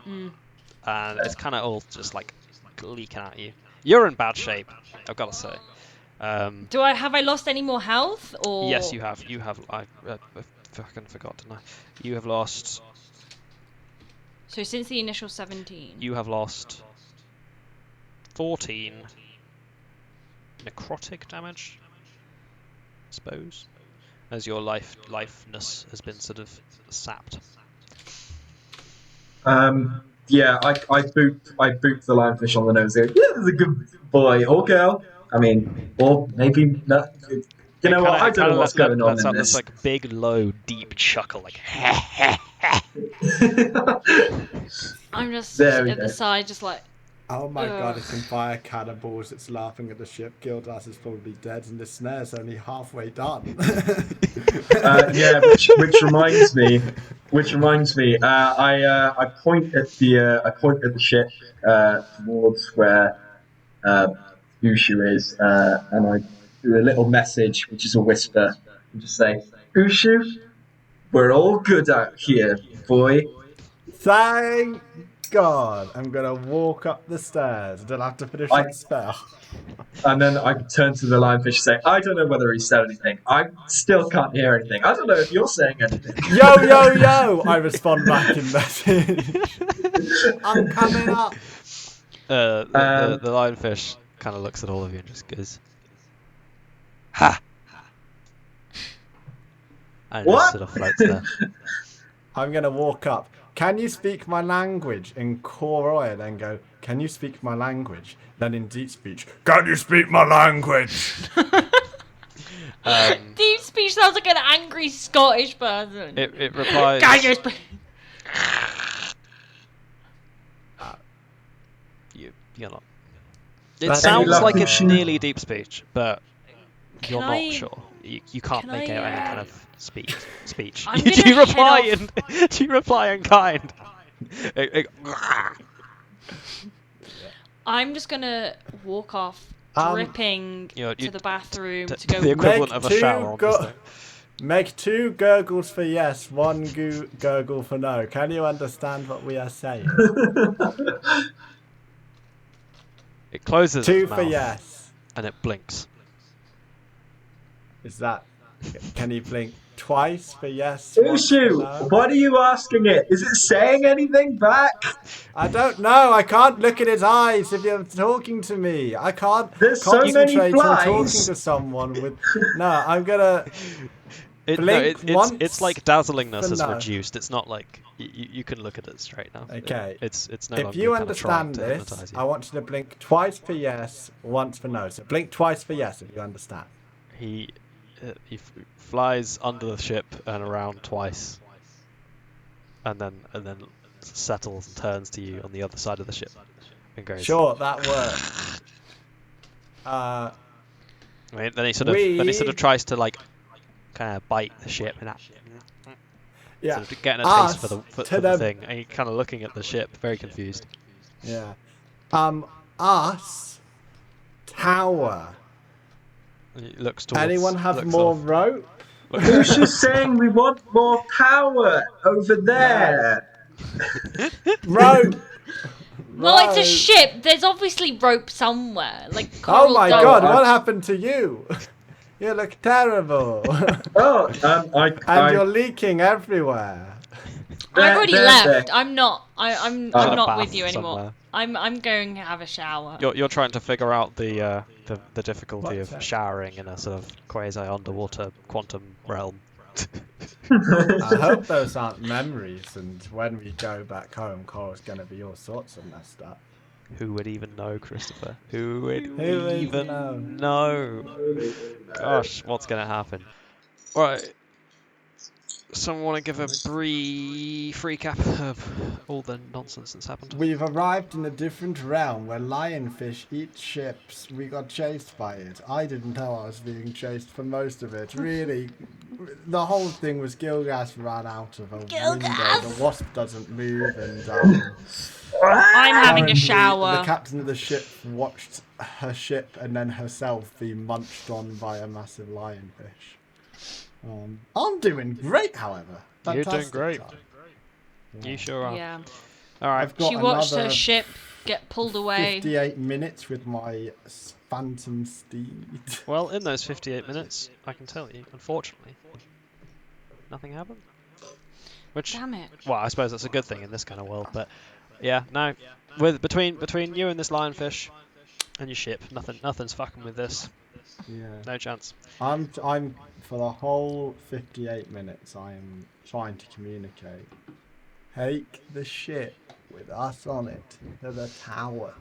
and it's kind of all just like leaking at you. You're in bad shape, I've got to say. Have I lost any more health or? Yes, you have. You have. I fucking forgot, didn't I? You have lost. So since the initial 17. You have lost 14 necrotic damage, I suppose, as your lifeness has been sort of sapped. Yeah, I boot the lionfish on the nose. There. Yeah, that's a good boy or girl. I mean, or maybe not. You know what? I don't know what's going on in this this. like big, low, deep chuckle, like. I'm just There we at go. the side, just like. Oh my god, Ugh. it's in fire cannonballs, it's laughing at the ship. Gildas is probably dead and the snare's only halfway done. Yeah, which reminds me. I point at the ship towards where Ushu is, and I do a little message, which is a whisper, and just say, "Ushu, we're all good out here, boy." Thank God, I'm gonna walk up the stairs and I'll have to finish that spell. And then I turn to the lionfish and say, "I don't know whether he said anything. I still can't hear anything. I don't know if you're saying anything." Yo, yo, yo! I respond back in message. I'm coming up. The lionfish kind of looks at all of you and just goes, "Ha!" And What? just sort of floats there. I'm gonna walk up. Can you speak my language? In Koroi, then go, can you speak my language? Then in deep speech, can you speak my language? Deep speech sounds like an angry Scottish person. It replies. Can you speak? You're not. It That's sounds any like luck, it's Ushu? nearly deep speech, but you're Can not I- sure. You can't can make I, out any kind of speech. I'm do gonna you reply head in? Do you reply in kind? I'm just gonna walk off, dripping You to the bathroom the to go. equivalent Make of a two shower on this thing. Make 2 gurgles for yes, 1 gurgle for no. Can you understand what we are saying? It closes 2 its for mouth yes. and it blinks. Is that? Can you blink twice for yes? Once for Ushu, no? what are you asking it? Is it saying anything back? I don't know. I can't look at its eyes if you're talking to me. I can't There's so many concentrate on talking flies. to someone with. No, I'm gonna. Blink It's once like dazzlingness for is no. reduced. It's not like you can look at it straight now. Okay. It's no If longer you kind of trying understand to this, hypnotize you. I want you to blink twice for yes, once for no. So blink twice for yes if you understand. He flies under the ship and around twice, and then settles and turns to you on the other side of the ship and goes. Sure, that works. Right, then he sort of tries to like kind of bite the ship and that. Yeah. Sort of getting a taste Us for to the the- thing, and you're kind of looking at the ship, very confused. Yeah. Us. Tower. And he looks towards. Anyone have looks more off. rope? Ushu's saying we want more power over there. Rope. Well, it's a Rope. ship. There's obviously rope somewhere. Like Oh Coral my Dove. god, what happened to you? You look terrible. Oh, And you're leaking everywhere. I've already there, left. there. I'm not. I'm a not bath with you anymore. somewhere. I'm going to have a shower. You're trying to figure out the difficulty What's of that? showering in a sort of quasi underwater quantum realm. I hope those aren't memories, and when we go back home, Coral's going to be all sorts of messed up. Who would even know, Christopher? Who would Who would even know? know? Gosh, what's gonna happen? Right. Someone want to give a brief recap of all the nonsense that's happened? We've arrived in a different realm where lionfish eat ships. We got chased by it. I didn't know I was being chased for most of it. Really, the whole thing was Gilgas ran out of a window. The wasp doesn't move, and I'm having a apparently shower. The captain of the ship watched her ship and then herself be munched on by a massive lionfish. I'm doing great, however. You're doing Fantastic great. time. You sure are. Yeah. All right. I've got She watched her another ship get pulled away. 58 minutes with my phantom steed. Well, in those 58 minutes, I can tell you, unfortunately, nothing happened. Which, Damn it. well, I suppose that's a good thing in this kind of world, but yeah, no. With between you and this lionfish and your ship, nothing's fucking with this. Yeah. No chance. I'm for the whole 58 minutes I'm trying to communicate. Take the ship with us on it to the tower.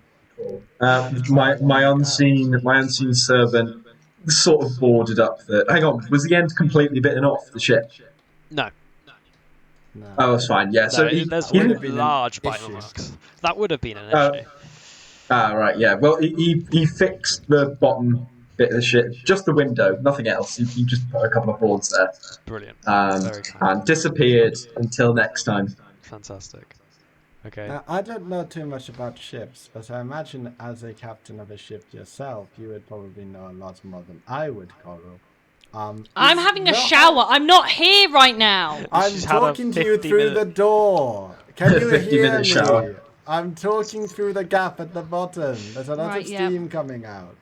My unseen servant sort of boarded up the. Hang on, was the end completely bitten off the ship? No. No. Oh, it's fine. Yeah. So There's would have been an large bite issue. marks. That would have been an Oh. issue. Right. Yeah. Well, he fixed the bottom bit of the ship, just the window, nothing else. He just put a couple of boards there, Brilliant. and Very kind. disappeared until next time. Fantastic. Okay. Now, I don't know too much about ships, but I imagine as a captain of a ship yourself, you would probably know a lot more than I would, Coral. I'm is having a the- shower. I'm not here right now. I'm She's had a talking to you 50 through minute the door. Can you 50 hear minute me? shower. I'm talking through the gap at the bottom. There's a lot Right, of yeah. steam coming out.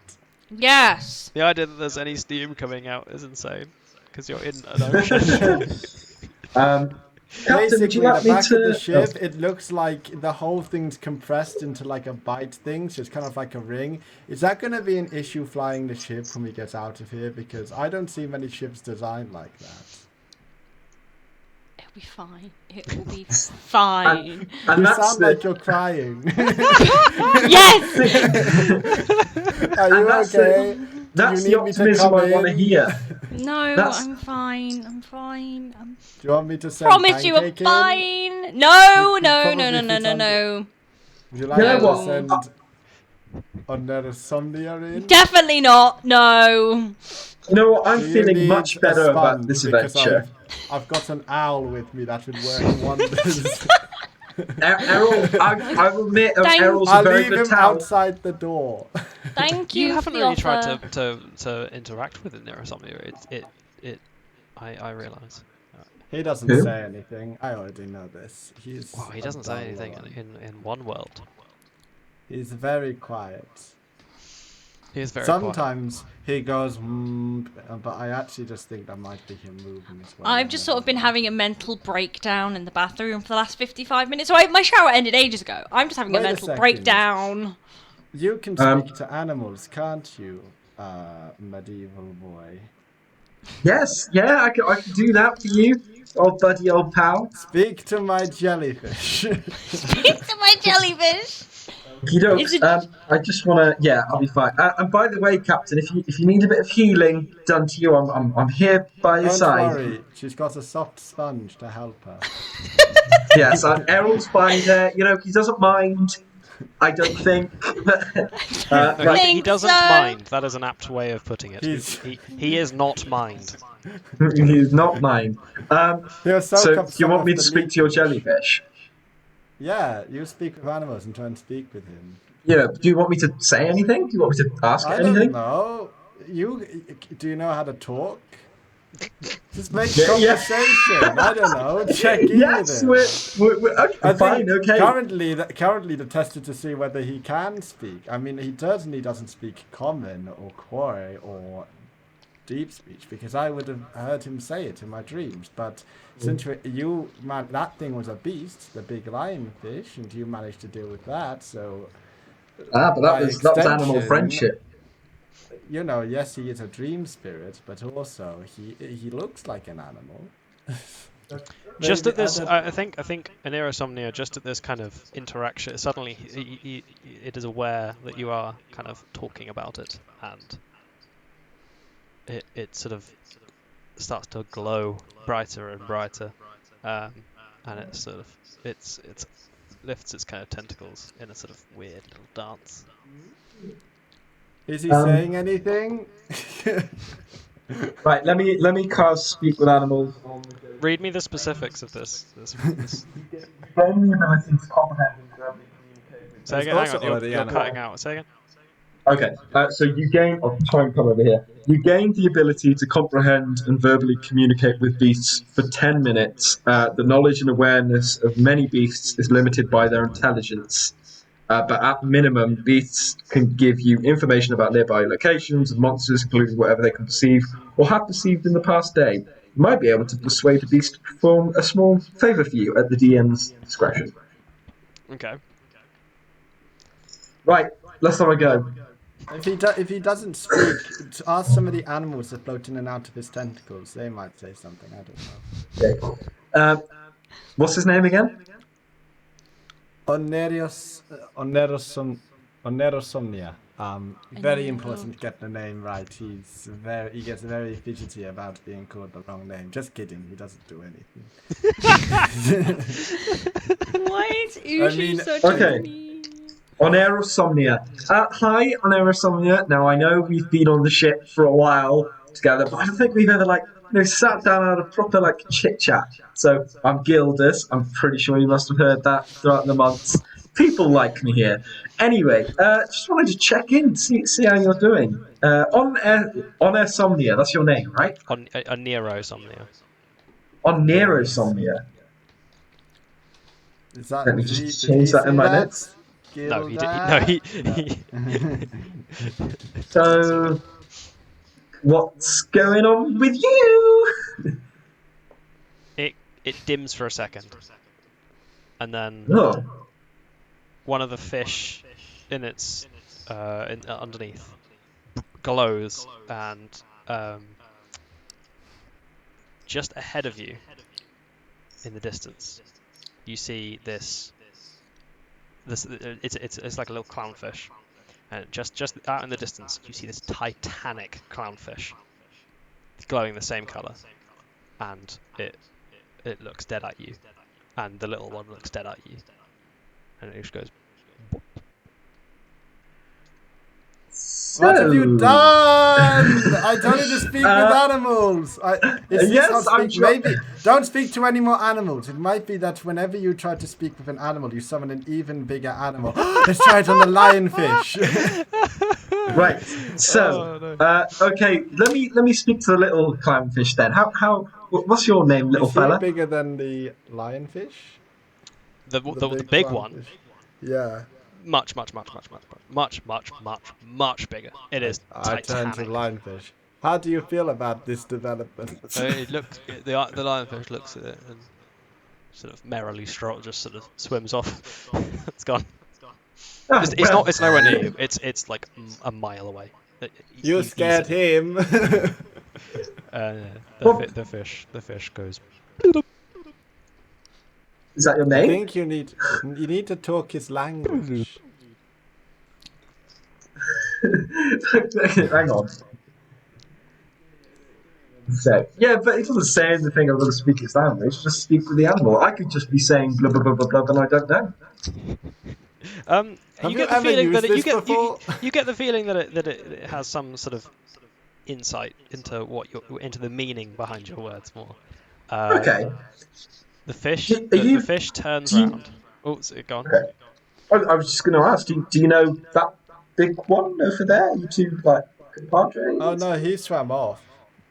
Yes. The idea that there's any steam coming out is insane. Because you're in an ocean. Captain, would Basically, you like the me back to? of the ship, it looks like the whole thing's compressed into like a bite thing, so it's kind of like a ring. Is that going to be an issue flying the ship when we get out of here? Because I don't see many ships designed like that. It'll be fine. It will be fine. And You that's sound the. like you're crying. Yes. Are you that's okay? That's you the need me to optimism come I want to in? hear. No, That's- I'm fine. I'm fine. Do you want me to send Promise you I'm Pancake in? fine. No, You no, probably no, no, no, fit no, under- no. Would you like You know me to what? send Unnera Somnia in? Definitely not. No. You know what? I'm Do you feeling need much a better about sponge? this Because adventure. I've got an owl with me that would work wonders. Errol, I will admit, Thank- Errol's a I'll very leave good him towel. outside the door. Thank You you for haven't the really offer. tried to interact with it, Neurosomnia. I realise. He doesn't Who? say anything. I already know this. He's Wow, he a doesn't say dull anything one. in one world. He's very quiet. He is very quiet. Sometimes he goes, but I actually just think that might be him moving as well. I've just sort of been having a mental breakdown in the bathroom for the last 55 minutes. So my shower ended ages ago. I'm just having Wait a a mental second. breakdown. You can speak to animals, can't you, medieval boy? Yes, yeah, I can do that for you, old buddy, old pal. Speak to my jellyfish. Speak to my jellyfish. Is it- I just want to. Yeah, I'll be fine. And by the way, Captain, if you need a bit of healing done to you, I'm here by your Don't side. worry, she's got a soft sponge to help her. Yes, Errol's fine there. You know, he doesn't mind. I don't think. No, Right, he think doesn't so. mind. That is an apt way of putting it. He's- He is not mind. he's not mine. He'll So, soak up do you some want of me the to speak to your leakage. jellyfish? Yeah, you speak with animals and try and speak with him. Yeah. Do you want me to say anything? Do you want me to ask I anything? don't know. Do you know how to talk? Just make Yeah, yeah. conversation. I don't know. Check in Yes, with him. we're okay, I fine, think okay. currently the test is to see whether he can speak. I mean, he certainly doesn't speak common or quarry or deep speech because I would have heard him say it in my dreams. But since that thing was a beast, the big lionfish, and you managed to deal with that, so But that by was animal extension, friendship. you know, yes, he is a dream spirit, but also he looks like an animal. Just Maybe at this, other- I think Anerosomnia, just at this kind of interaction, suddenly it is aware that you are kind of talking about it, and it sort of starts to glow brighter and brighter, and it sort of it's lifts its kind of tentacles in a sort of weird little dance. Is he saying anything? Right, let me cast speak with animals. Read me the specifics of this. Gain the ability to comprehend and verbally communicate. Say There's again. Hang also on, you're already animal. cutting out. Say again. Okay, so you gain. I'll try and come over here. You gain the ability to comprehend and verbally communicate with beasts for 10 minutes. The knowledge and awareness of many beasts is limited by their intelligence. But at minimum, beasts can give you information about nearby locations and monsters, including whatever they can perceive or have perceived in the past day. You might be able to persuade the beast to perform a small favour for you at the DM's discretion. Okay. Right, let's have a go. If he doesn't speak, ask some of the animals that float in and out of his tentacles. They might say something. I don't know. Okay. What's his name again? Onerosomnia. Very important to get the name right. He gets very fidgety about being called the wrong name. Just kidding. He doesn't do anything. Why is Ushi mean, such okay. a mean? Onerosomnia. Hi, Onerosomnia. Now, I know we've been on the ship for a while together, but I don't think we've ever, sat down and had a proper, chit-chat. So, I'm Gildas. I'm pretty sure you must have heard that throughout the months. People like me here. Anyway, just wanted to check in, see how you're doing. Onerosomnia, that's your name, right? On Neurosomnia. Onerosomnia. Is that, Let me did just he change that in say my that? notes. No, he did. Gilda? So, what's going on with you? It dims for a second, and then Oh, one of the fish in its underneath glows, and just ahead of you, in the distance, you see this. It's like a little clownfish, and just out in the distance, you see this titanic clownfish, glowing the same color, and it looks dead at you, and the little one looks dead at you, and it just goes. What have you So- done? I told you to speak with animals. Is this yes, how I'm speak? try- Maybe don't speak to any more animals. It might be that whenever you try to speak with an animal, you summon an even bigger animal. Let's try it on the lionfish. Right. So, okay, let me speak to the little clownfish then. What's your name, little Is he fella? bigger than the lionfish? The big one, clownfish? Yeah. much bigger. It is I turn to titanic. lionfish. How do you feel about this development? It looks the lionfish looks at it and sort of merrily just sort of swims off. It's gone. Ah, It's well, not. It's nowhere near you. It's like a mile away. You scared him. The fish goes. Is that your I name? think you need to talk his language. Hang on. So, yeah, but it doesn't say anything. I've got to speak its language. Just speak with the animal. I could just be saying blah blah blah blah blah, and I don't know. Have You you get the ever feeling that used this you before? get the feeling that it has some sort of insight into into the meaning behind your words more. Okay. The fish Are the you- fish turns do you- round. Oh, it's gone. Okay. I was just going to ask. Do you know that big one over there? You two like compadres? Oh no, he swam off.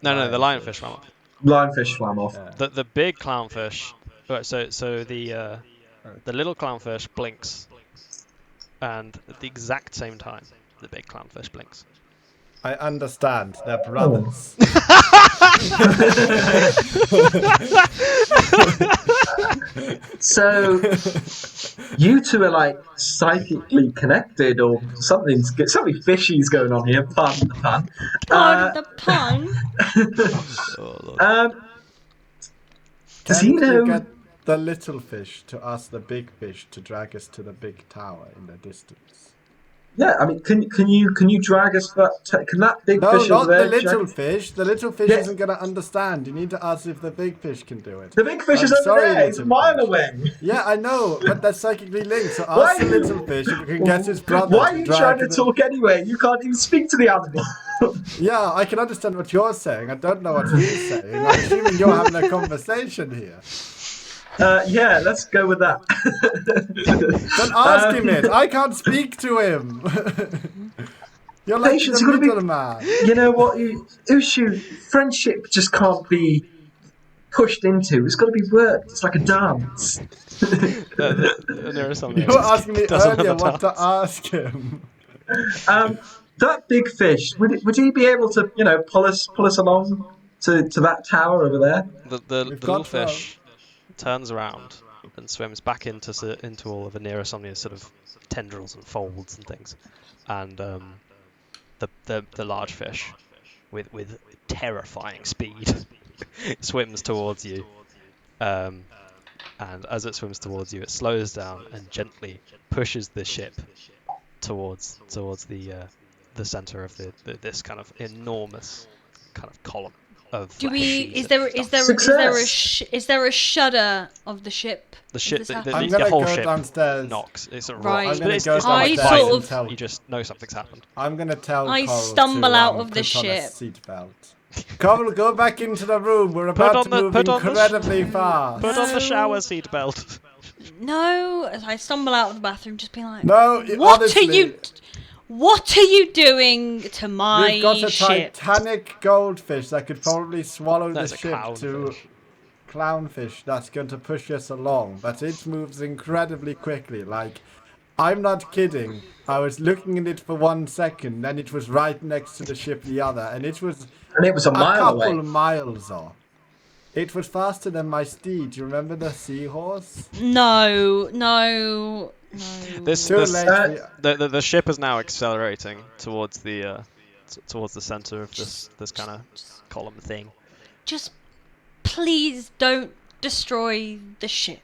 No, the lionfish swam up. Lionfish swam off. Yeah. The big clownfish. Right, so the little clownfish blinks, and at the exact same time, the big clownfish blinks. I understand. They're brothers. So you two are like psychically connected, or something fishy's going on here. Pardon the pun. Pardon the pun. Does he Can't you know? get the little fish to ask the big fish to drag us to the big tower in the distance? Yeah, I mean, can you drag us that? Can that big No, fish not over there? the little drag- fish. The little fish Yeah. isn't going to understand. You need to ask if the big fish can do it. The big fish is I'm over sorry, there. It's a little mile fish. away. Yeah, I know, but that's psychically linked. So Why- ask the little fish if we can get his brother Why are to you drag trying to the- talk anyway? You can't even speak to the animal. Yeah, I can understand what you're saying. I don't know what he's saying. I'm assuming you're having a conversation here. Yeah, let's go with that. Don't ask him it. I can't speak to him. You're like Patience, the you gotta be- middleman. You know what, Ushu? Friendship just can't be pushed into. It's got to be worked. It's like a dance. There is something. You were asking me Doesn't earlier have a what to dance. ask him. That big fish, would he be able to, pull us along to that tower over there? The We've little got 12. fish turns around and swims back into all of Anira Somnia's sort of tendrils and folds and things, and the large fish with terrifying speed swims towards you, and as it swims towards you, it slows down and gently pushes the ship towards the center of this kind of enormous kind of column of Do we? fleshy Is there Success. is there a shudder of the ship? the ship Does the, this the, happen? I'm the gonna whole go ship downstairs. knocks. It's a Right. rock. I'm gonna It's go not I downstairs sort and of- tell. you just know something's happened. I'm gonna tell. I Coral stumble to, out of the put on a ship. seatbelt. Coral, go back into the room. We're about on to the- move put on the- incredibly fast. Put on the No. shower seat belt. No, as I stumble out of the bathroom, just being like, No, What honestly, are you? What are you doing to my We've got a ship? Titanic goldfish that could probably swallow That's the a ship to clownfish that's going to push us along, but it moves incredibly quickly. Like, I'm not kidding. I was looking at it for 1 second, then it was right next to the ship the other, and it was And it was a mile couple away. miles off. It was faster than my steed. Do you remember the seahorse? No. This Too late. the ship is now accelerating towards the center of this kind of column thing. Just please don't destroy the ship.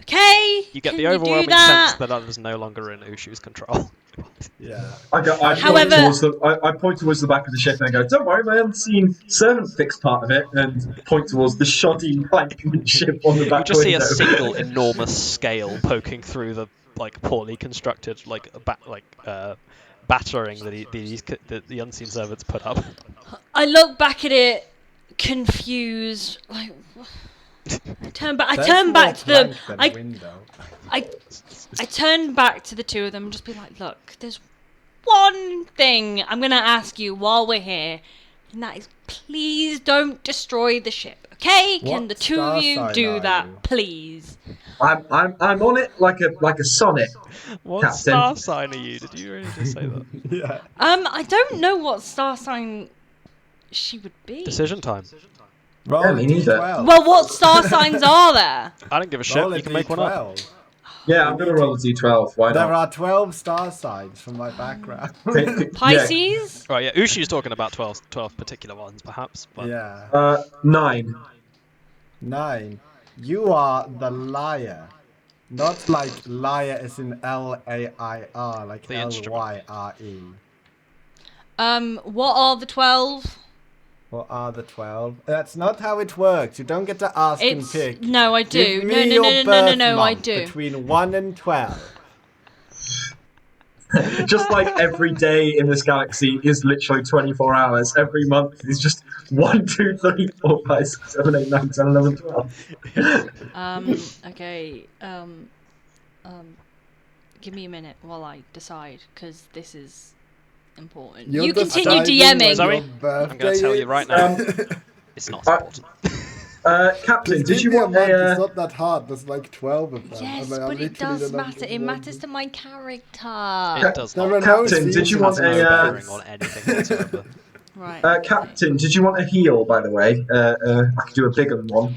Okay? You get Can the do overwhelming that? sense that that is no longer in Ushu's control. Yeah. I However- point towards the back of the ship and I go, don't worry, my unseen servant fixed part of it, and point towards the shoddy ship on the back You just see window. a single enormous scale poking through the poorly constructed battering that the unseen servants put up. I look back at it, confused. Like, I turn back. I There's turn more back to them. plank than a window. I turn back to the two of them and just be like, look, there's one thing I'm going to ask you while we're here, and that is please don't destroy the ship, okay? Can What the two star of you sign do are that, you? please? I'm on it like a sonnet. What Captain. star sign are you? Did you really just say that? Yeah. I don't know what star sign she would be. Decision time. Roll Yeah, a me neither. d12. Well, what star signs are there? I don't give a shit. Roll a You can make one up. d12. Yeah, I'm gonna roll a d12. Why There not? are 12 star signs from my background. Yeah. Pisces? Right, yeah. Ushi's talking about 12 particular ones, perhaps. But Yeah. 9. 9. You are the liar. Not like liar as in L-A-I-R, like The instrument. L-Y-R-E. What are the 12? What are the 12? That's not how it works. You don't get to ask and It's pick. no, I do. Give No, me no, your no, no, no, birth no, I month do. between 1 and 12. Just like every day in this galaxy is literally 24 hours. Every month is just 1, 2, 3, 4, 5, 6, 7, 8, 9, 10, 11, 12. Okay. Give me a minute while I decide, because this is important. You're You continue deciding DMing. when Zoe, your birthday I'm going to tell you is. right now. It's not important. Captain, Just did give you me a want month. It's a? not that hard. There's like 12 of them. Yes, and they are but it literally does the number matter. of It ones. matters to my character. It does There not. are no Captain, did you want seasons Has in no a, space. bearing on anything whatsoever. Right. Captain, did you want a heal? By the way, I could do a bigger one.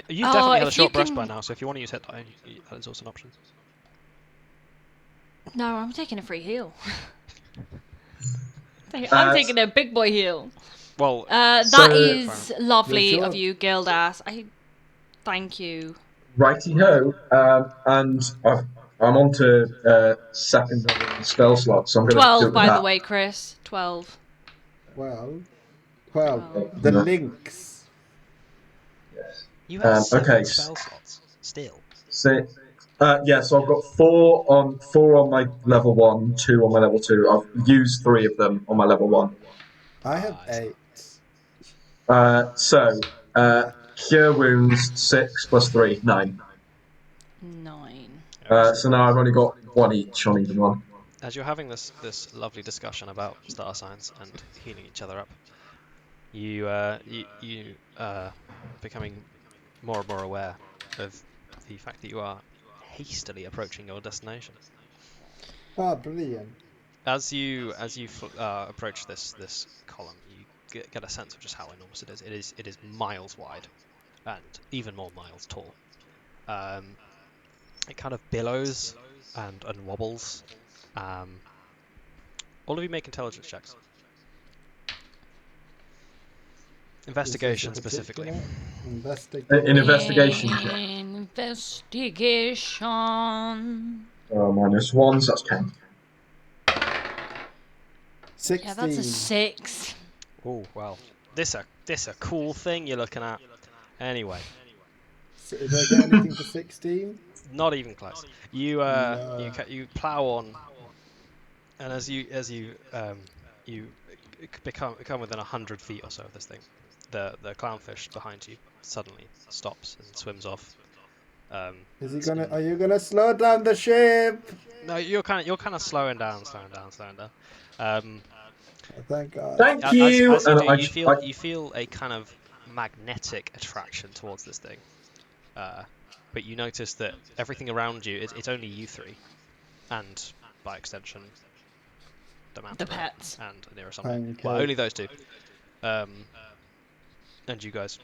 You've Oh, definitely had a if you short brush can- by now, so if you want to use hit die, that is also an option. No, I'm taking a free heal. I'm Uh, taking a big boy heal. Well, That So- is lovely Sure. of you, Gildas. I thank you. Righty ho, and I'm on to second spell slot, so I'm going to do 12, it by with the that. way, Chris. 12. 12. Oh. The No. links. you have 7 okay. spell slots still. So, so I've got four on my level 1, 2 on my level 2. I've used 3 of them on my level 1. I have I see. 8. Cure wounds 6 plus 3, 9. 9. So now I've only got 1 each on either one. As you're having this lovely discussion about star signs and healing each other up, you becoming more and more aware of the fact that you are hastily approaching your destination. Oh, brilliant. As you approach this column, you get a sense of just how enormous it is. It is miles wide, and even more miles tall. It kind of billows and wobbles. All of you make intelligence checks. Investigation specifically. Investigation. In investigation check. Investigation. -1, so that's 10. 16. Yeah, that's a 6. Oh wow, this a cool thing you're looking at. Anyway, So, did I get anything for 16? not even close. You No. you plow on, and as you become within 100 feet or so of this thing, the clownfish behind you suddenly stops and swims off. Is he gonna? Are you gonna slow down the ship? No, you're kind of slowing down. Thank God. Thank As you! you And do, you feel a kind of magnetic attraction towards this thing, but you notice that everything around you it's only you three, and by extension, the mountain pets. and near something. Okay. Well, only those two, and you guys,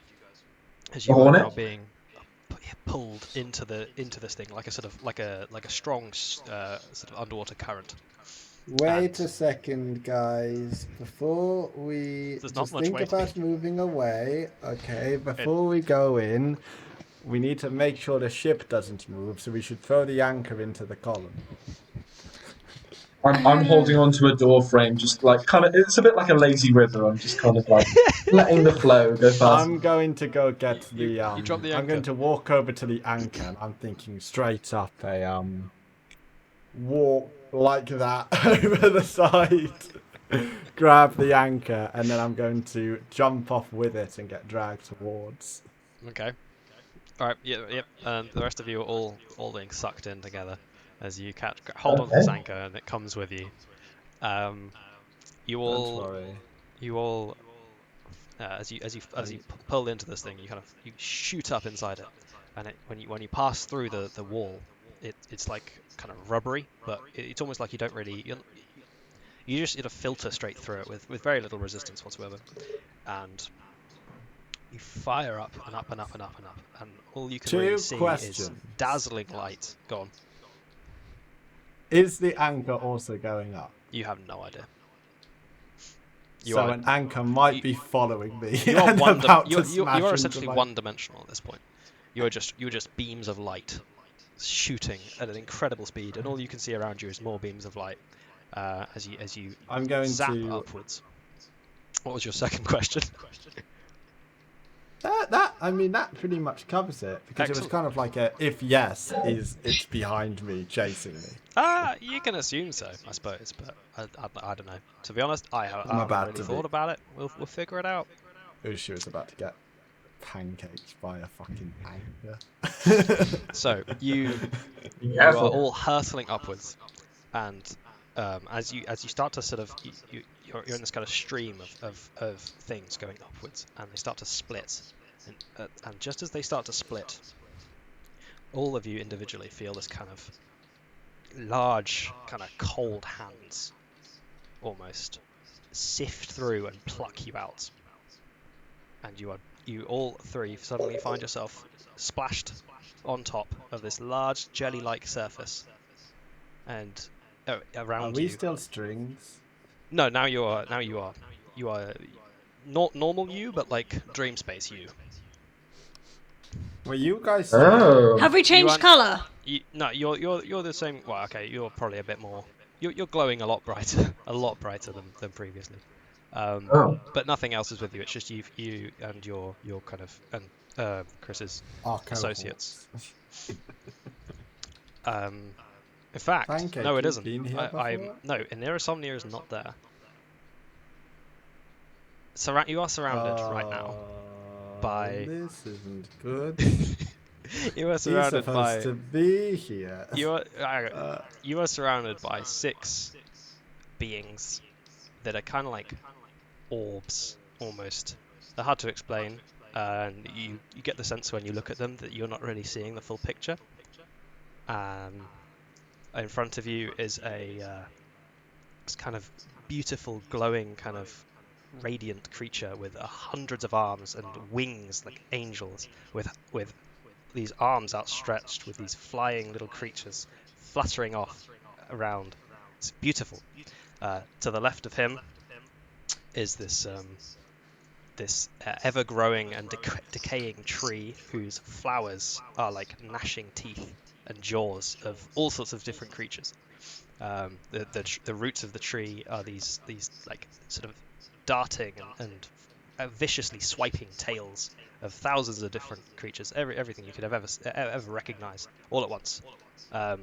as you Oh, are on now it? being pulled into this thing like a strong sort of underwater current. Wait a second, guys. Before we There's not just much think waiting. about moving away, okay? Before we go in, we need to make sure the ship doesn't move. So we should throw the anchor into the column. I'm holding onto a door frame, just like kind of. It's a bit like a lazy river. I'm just kind of like letting the flow go past. I'm going to go get You the drop the I'm going anchor. to walk over to the anchor. And I'm thinking straight up walk like that over the side, grab the anchor, and then I'm going to jump off with it and get dragged towards. Okay. All right. Yeah. Yep. And the rest of you are all being sucked in together as you hold on to this Okay. anchor, and it comes with you. You Don't all worry. as you pull into this thing, you shoot up inside it, and when you pass through the wall, it's like kind of rubbery, but it's almost like you don't really you just filter straight through it with very little resistance whatsoever, and you fire up and up and up and up and up, and all you can really 2 see is questions. dazzling light. Go on. Is the anchor also going up? You have no idea. An anchor might you- be following me You are and about to you smash are into essentially my... one-dimensional at this point. You are just beams of light shooting at an incredible speed, and all you can see around you is more beams of light as you I'm going zap to... upwards. What was your second question? That pretty much covers it, because it was Excellent. kind of like a, if yes, is it's behind me, chasing me. You can assume so, I suppose, but I don't know. To be honest, I I'm haven't about really to thought be. about it. We'll figure it out. Ushi was about to get pancaked by a fucking anchor. So you Be are careful. all hurtling upwards, and as you start to sort of you're in this kind of stream of things going upwards, and they start to split, and just as they start to split, all of you individually feel this kind of large, kind of cold hands almost sift through and pluck you out, and you all three suddenly find yourself splashed on top of this large jelly-like surface, and Are around we you. still strings? No, now you are not normal you, but like dream space you. Were you guys... Oh. Have we changed aren't- colour? No, you're the same. Well, okay, you're probably a bit more. You're glowing a lot brighter, a lot brighter than previously. Oh. But nothing else is with you. It's just you and your kind of and Chris's Our associates. cohorts. In fact, Pancake, no, it you've isn't. been here before? No, Insomnia is not there. You are surrounded right now by. This isn't good. You are He's surrounded supposed by. to be here. You are surrounded by 6 beings that are kind of like orbs, almost. They're hard to explain, and you get the sense when you look at them that you're not really seeing the full picture. In front of you is this kind of beautiful, glowing, kind of radiant creature with hundreds of arms and wings like angels, with these arms outstretched, with these flying little creatures fluttering off around. It's beautiful. To the left of him is this ever-growing and decaying tree whose flowers are like gnashing teeth and jaws of all sorts of different creatures. The roots of the tree are these like sort of darting and viciously swiping tails of thousands of different creatures, everything you could have ever recognize all at once. The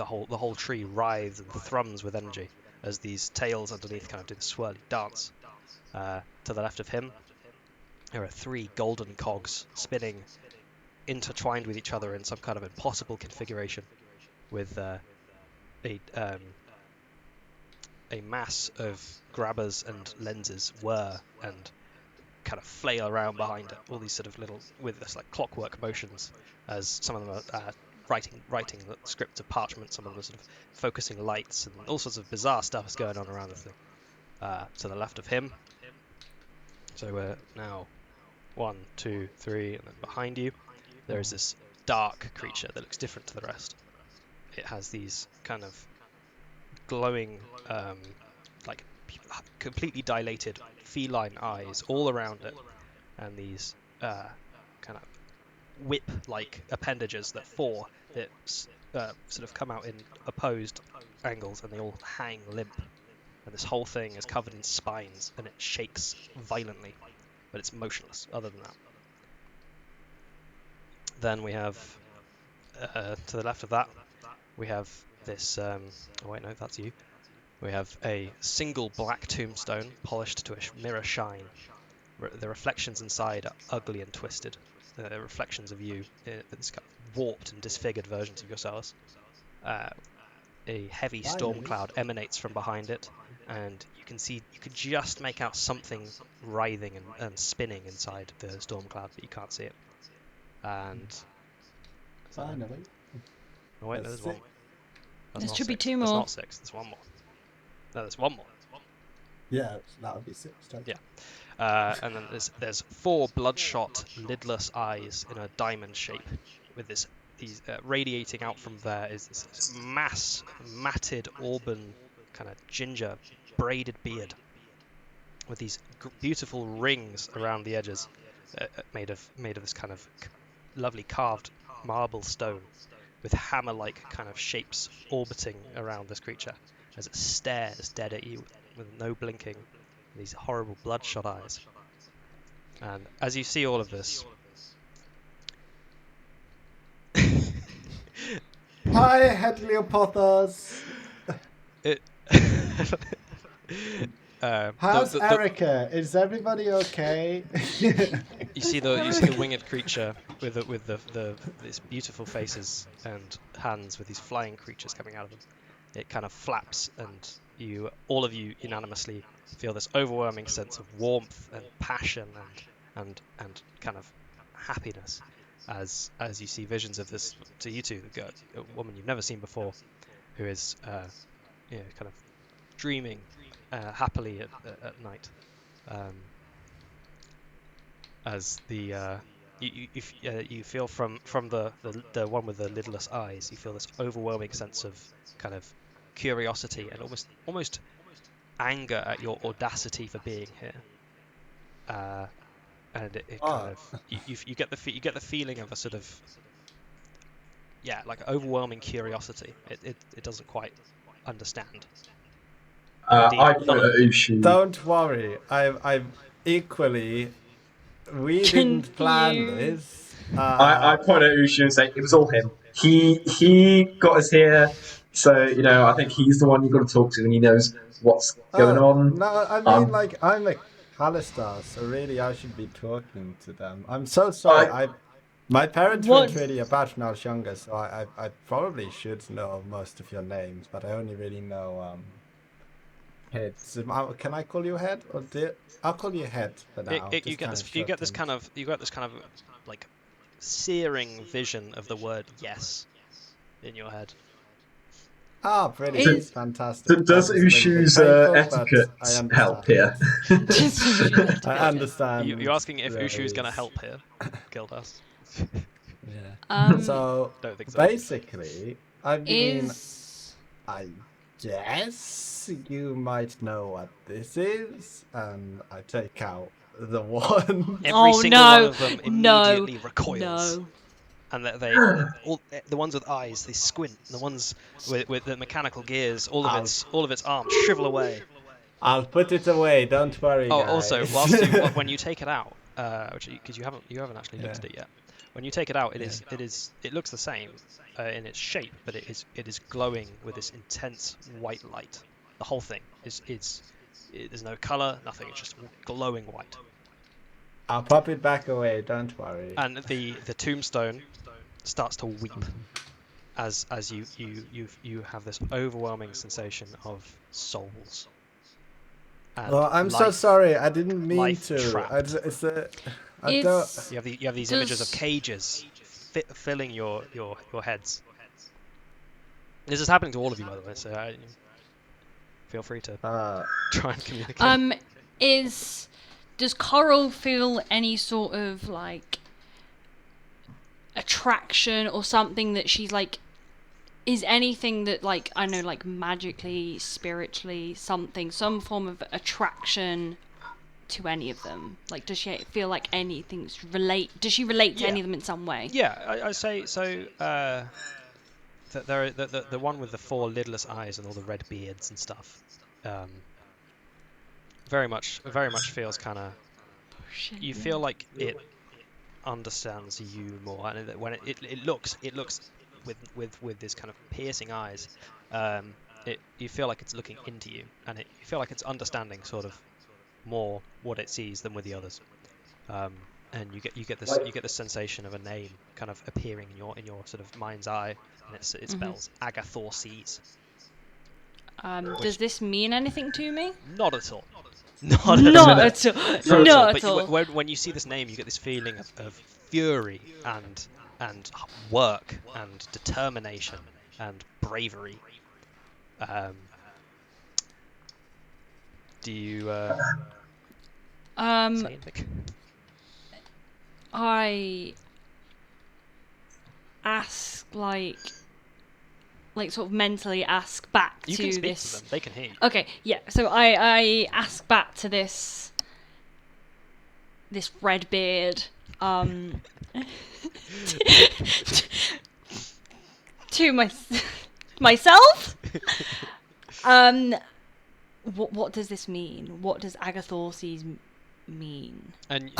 whole tree writhes and thrums with energy as these tails underneath kind of do the swirly dance. To the left of him, there are 3 golden cogs spinning, intertwined with each other in some kind of impossible configuration, with a mass of grabbers and lenses whir and kind of flail around behind it. All these sort of little, with this like clockwork motions, as some of them are writing the script of parchment, some of them are sort of focusing lights, and all sorts of bizarre stuff is going on around the thing. To the left of him, so we're now 1, 2, 3, and then behind you, there is this dark creature that looks different to the rest. It has these kind of glowing, like completely dilated feline eyes all around it, and these kind of whip-like appendages that sort of come out in opposed angles, and they all hang limp. And this whole thing is covered in spines, and it shakes violently, but it's motionless other than that. Then we have, to the left of that, We have this. Oh wait, no, that's you. We have a single black tombstone polished to a mirror shine. The reflections inside are ugly and twisted. They're reflections of you, this kind of warped and disfigured versions of yourselves. A heavy storm Finally. cloud emanates from behind it, and you can just make out something writhing and spinning inside the storm cloud, but you can't see it. And Finally. oh wait, no, That's there's one. six. That's There not should be six. two That's more. not six. There's one more. No, there's one more. Yeah, that would be 6. Yeah. And then there's 4 bloodshot, lidless eyes in a diamond shape, with these radiating out from there is this matted auburn kind of ginger braided beard, with these beautiful rings around the edges, made of this kind of lovely carved marble stone, with hammer-like kind of shapes orbiting around this creature as it stares dead at you with no blinking, these horrible bloodshot eyes. And as you see all of this, Hi, Hedliopothos. it How's Erica? Is everybody okay? you see the winged creature with these beautiful faces and hands with these flying creatures coming out of them. It kind of flaps, and all of you unanimously feel this overwhelming sense of warmth and passion and kind of happiness as you see visions of this, to you two, a woman you've never seen before, who is kind of dreaming happily at night, as you feel from the one with the lidless eyes, you feel this overwhelming sense of kind of curiosity and almost anger at your audacity for being here. And it kind of you get the feeling of a sort of like overwhelming curiosity. It doesn't quite understand. I Indeed, point at Ushu. Don't worry. I'm equally. We didn't plan this. I point at Ushu and say it was all him. He got us here, so I think he's the one you've got to talk to, and he knows what's going on. No, I mean, like, I'm a Halistar, so really I should be talking to them. I'm so sorry. My parents weren't really about when I was younger, so I probably should know most of your names, but I only really know Head. So, can I call you Head or Dear? I'll call you Head for now. You get this kind of like searing vision of the word yes in your head. Ah, brilliant. Fantastic. Does Ushu's etiquette help here? I understand. You're asking if Ushu is going to help here, Gildas? Yeah. So, Don't think so. basically, I mean, I guess you might know what this is, and I take out the one. Every single one of them immediately recoils. No. And they all the ones with eyes, they squint. The ones with the mechanical gears, all of its arms shrivel away. I'll put it away. Don't worry. Oh, guys. also, when you take it out, because you haven't actually looked at it yet. When you take it out, it looks the same in its shape, but it is glowing with this intense white light. The whole thing there's no color, nothing. It's just glowing white. I'll pop it back away. Don't worry. And the tombstone starts to weep as you have this overwhelming sensation of souls. And well, I'm so sorry. I didn't mean to. You have these images of cages filling your heads. This is happening to all of you, by the way. So feel free to try and communicate. Does Coral feel any sort of like attraction or something that she's like? Is anything that like I know, like magically, spiritually, some form of attraction to any of them? Like, does she feel like anything's Does she relate to any of them in some way? Yeah, I say so. The one with the 4 lidless eyes and all the red beards and stuff. Very much feels kind of. You feel like it understands you more, and when it looks with this kind of piercing eyes. You feel like it's looking into you, and you feel like it's understanding sort of more what it sees than with the others. And you get this sensation of a name kind of appearing in your sort of mind's eye, and it spells Agathorses. Does this mean anything to me? Not at all. Not at all. Not at all. But when you see this name, you get this feeling of fury and work and determination and bravery. Do you say anything? I ask like sort of mentally ask back You to can speak this. to them. They can hear you. Okay, yeah. So I ask back to this red beard, to myself. What does this mean? What does Agathorses mean? And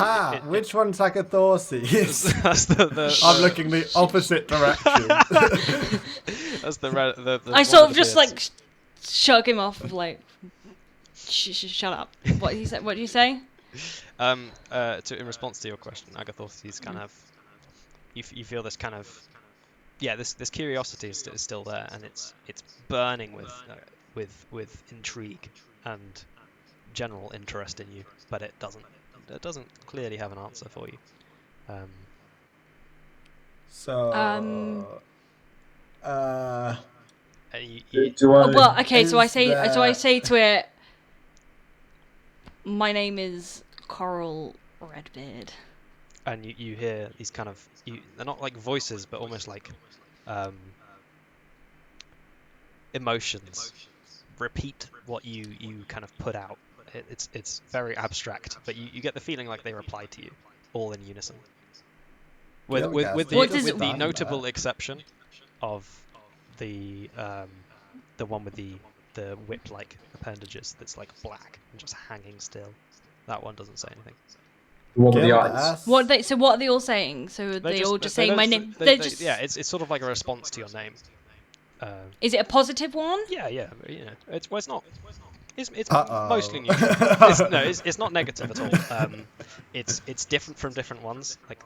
which one's Agathorses? That's the I'm looking the opposite direction. That's the I sort of just like shrug him off, like, shut up. What he said? What did you say? In response to your question, Agathorses kind of, you feel this kind of, this curiosity is still there, and it's burning with intrigue and general interest in you, but it doesn't clearly have an answer for you. Well, okay, so I there... say to it, my name is Coral Redbeard. And you hear these kind of, they're not like voices, but almost like emotions repeat what you kind of put out. It's very abstract, but you get the feeling like they reply to you, all in unison. With the notable exception of the one with the whip-like appendages that's like black and just hanging still. That one doesn't say anything. The one with the eyes. What are they all saying? So they all just saying my name. Yeah, it's sort of like a response to your name. Is it a positive one? Yeah. You know, it's not. It's Uh-oh. mostly neutral. It's not negative at all. It's different from different ones. Like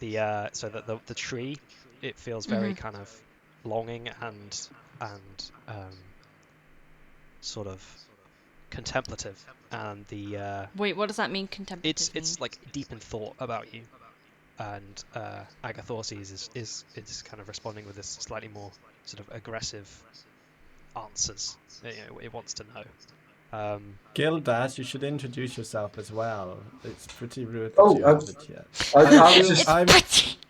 so that the tree, it feels very kind of longing and sort of contemplative, and the Wait, what does that mean, contemplative? it's like deep in thought about you, and Agathorses is kind of responding with this slightly more sort of aggressive answers. It wants to know. Gildas, you should introduce yourself as well. It's pretty rude that you haven't yet.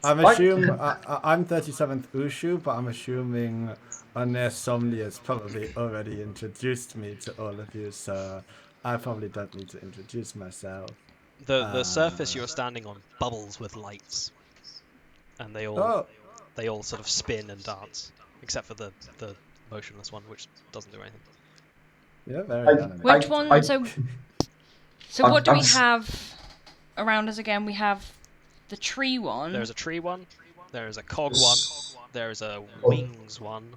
I'm 37th Ushu, but I'm assuming Somni has probably already introduced me to all of you, so I probably don't need to introduce myself. The surface you're standing on bubbles with lights, and they all sort of spin and dance, except for the motionless one, which doesn't do anything. Yeah, very animated. Which one? So what do we have around us again? We have the tree one. There's a tree one. There's a cog one. There's a wings one.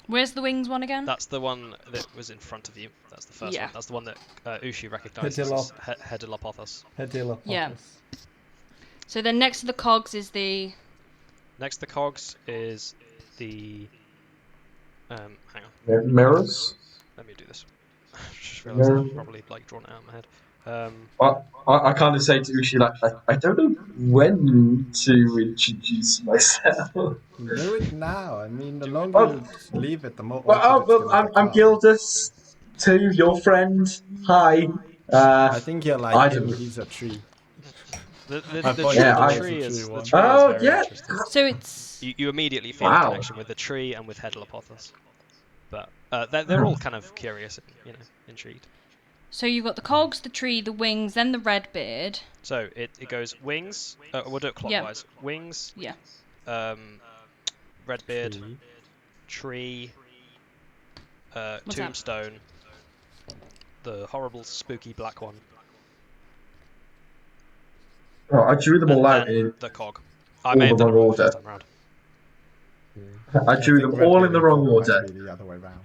Where's the wings one again? That's the one that was in front of you. That's the first one. That's the one that Ushu recognizes as Hedilopothos. Hedilopothos. Yeah. So then next to the cogs is the... Next to the cogs is the... hang on. Mirrors? Let me do this. I just realised I've probably drawn it out in my head. I kind of say to Ushi, I don't know when to introduce myself. Do it now. I mean, the longer you leave it, the more. I'm Gildas, too, your friend. Hi. I think you're like him. He's a tree. The tree is very interesting. So it's... You immediately feel a connection with the tree and with Hedilopothos. But they're all kind of curious, intrigued. So you've got the cogs, the tree, the wings, then the red beard. So it goes wings. We'll do it clockwise. Yeah. Wings. Yeah. Red beard. Tree. Tombstone. The horrible, spooky black one. Oh, I drew them all out in the cog. I made them all first time round. I drew think them Red all in the Deer wrong Report order. might be the other way around.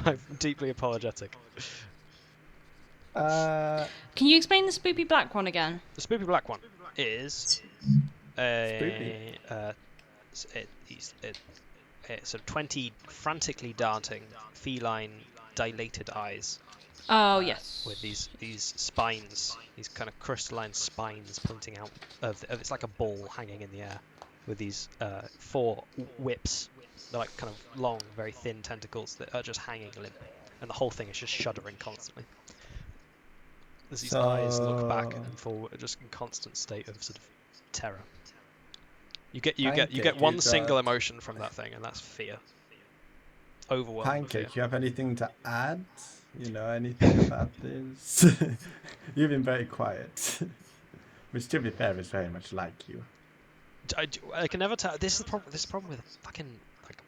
I'm deeply apologetic. Can you explain the spoopy black one again? The spoopy black one is Spoopy. It's sort of 20 frantically darting feline dilated eyes Oh, yes. with these spines, these kind of crystalline spines pointing out. It's like a ball hanging in the air with these 4 whips. They're like kind of long, very thin tentacles that are just hanging limp, and the whole thing is just shuddering constantly. As these eyes look back and forward, just in constant state of sort of terror. You get one single emotion from that thing, and that's fear. Overwhelming Pancake, fear. you have anything to add? You know anything about this? You've been very quiet. Which, to be fair, is very much like you. I can never tell. This is the problem with fucking like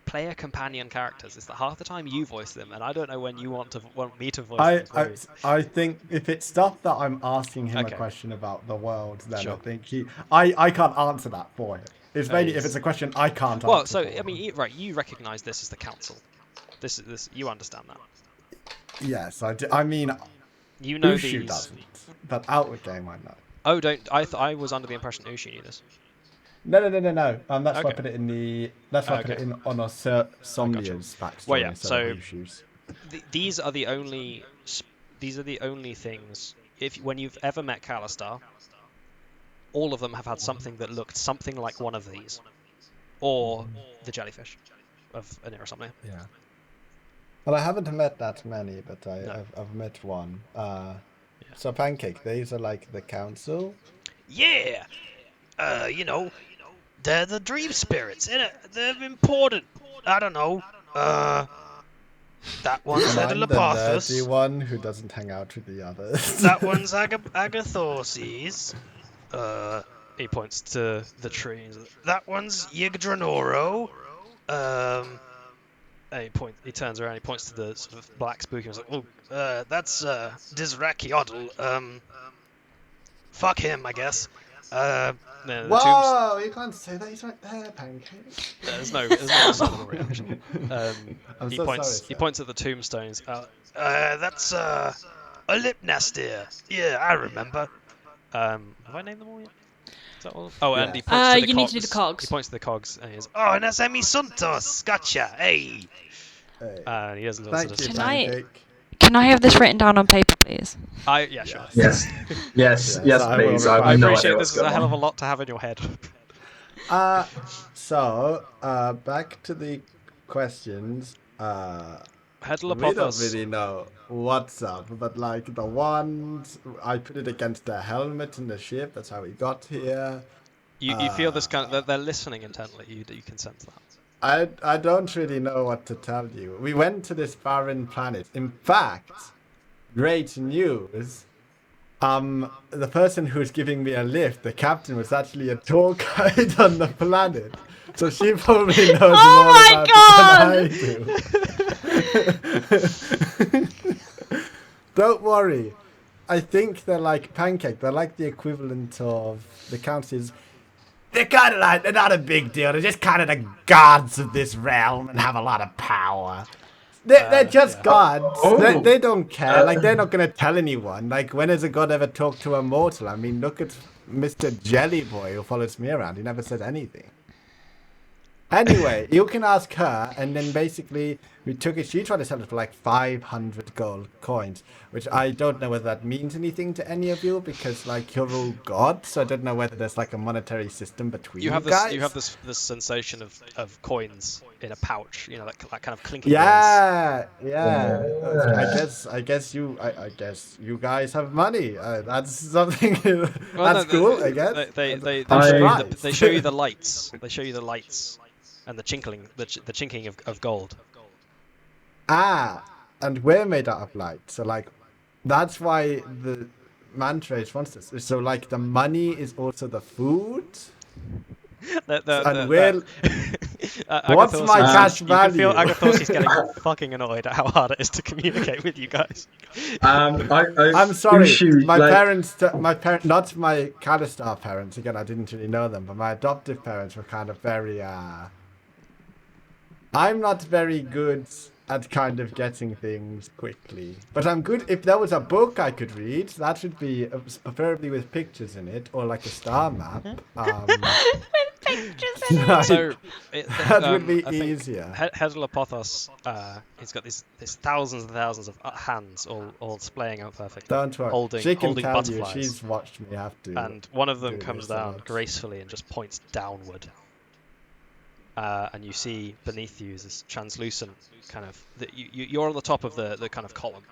player companion characters. Is that half the time you voice them, and I don't know when you want me to voice them for you. I think if it's stuff that I'm asking him Okay. a question about the world, then Sure. I think I can't answer that for him. It's mainly if it's a question I can't Well, answer. so I mean, right? You recognise this as the council. This. You understand that. Yes, I do. I mean, You know Ushu these. doesn't, but Outward Game I know. Oh, don't. I was under the impression Ushu knew this. No. That's why I Okay. put it in the. That's why I put it in on Somnia's backstory Well, yeah, instead of Ushu's. These are the only. These are the only things. When you've ever met Kalistar, all of them have had something that looked something like one of these, or the jellyfish of Anira something. Yeah. Well, I haven't met that many, but No. I've met one. So Pancake, these are like the council. Yeah. You know, they're the dream spirits, innit? They're important. I don't know. That one's And I'm the Edelapathus. nerdy one who doesn't hang out with the others. That one's Agathorses. He points to the tree. That one's Yggdranorro. He turns around. He points to the sort of black spooky. He's like, "Oh, That's Dizrakiodl. Fuck him, I guess. no, the tombs." Whoa! You can't say that. He's right there, Pancake. There's no subtle reaction. I'm He so points. sorry, He sir. points at the tombstones. That's a Lipnastir. Yeah, I remember. Have I named them all yet? Is that all? Oh, and Yeah. he points to the You need to do the He cogs. points to the cogs, and he goes, Oh, and that's Emi Suntos. Gotcha. Hey. Hey. and he does a little Thank sort you, of. Can I- Pancake. Can I have this written down on paper, please? Yeah, sure. Yes, Yes, yes, I will please. reply. I I have no appreciate idea this what's is a going hell of a on. lot to have in your head. Back to the questions. We don't Hedlapothos. really know what's up, but like the ones I put it against the helmet and the ship. That's how we got here. You feel this kind of they're listening intently. You can sense that. I don't really know what to tell you. We went to this barren planet. In fact, great news. The person who's giving me a lift, the captain, was actually a tour guide on the planet. So she probably knows more Oh about my it than I do. Don't worry. I think they're like Pancake. They're like the equivalent of the councils. They're kind of like, they're not a big deal. They're just kind of the gods of this realm and have a lot of power. They're just gods. Oh. They don't care. Like, they're not going to tell anyone. Like, when has a god ever talked to a mortal? I mean, look at Mr. Jelly Boy who follows me around. He never said anything. Anyway, you can ask her, and then basically we took it. She tried to sell it for like 500 gold coins, which I don't know whether that means anything to any of you because like you're all gods. So I don't know whether there's like a monetary system between you guys. You have this sensation of coins in a pouch. You know, that kind of clinking. Yeah. I guess you guys have money. That's something. That's cool. I guess. They show you the lights. They show you the lights. And the chinking of gold. And we're made out of light. So like, that's why the mantra wants this. So like, the money is also the food. What's my cash value? You can feel Agathos is getting fucking annoyed at how hard it is to communicate with you guys. I'm sorry, Ushu, my like- parents, not my Kalistar parents. Again, I didn't really know them, but my adoptive parents were kind of very I'm not very good at kind of getting things quickly, but I'm good. If there was a book I could read, that should be preferably with pictures in it or like a star map. With pictures in it. Like, So that would be I think easier. Hedalopothos, he's got these thousands and thousands of hands all splaying out perfectly, Don't worry. holding She can holding tell you. butterflies, She's watched me have to. and one of them do comes this a down lot. gracefully and just points downward. And you see beneath you is this translucent kind of. You're on the top of the kind of column.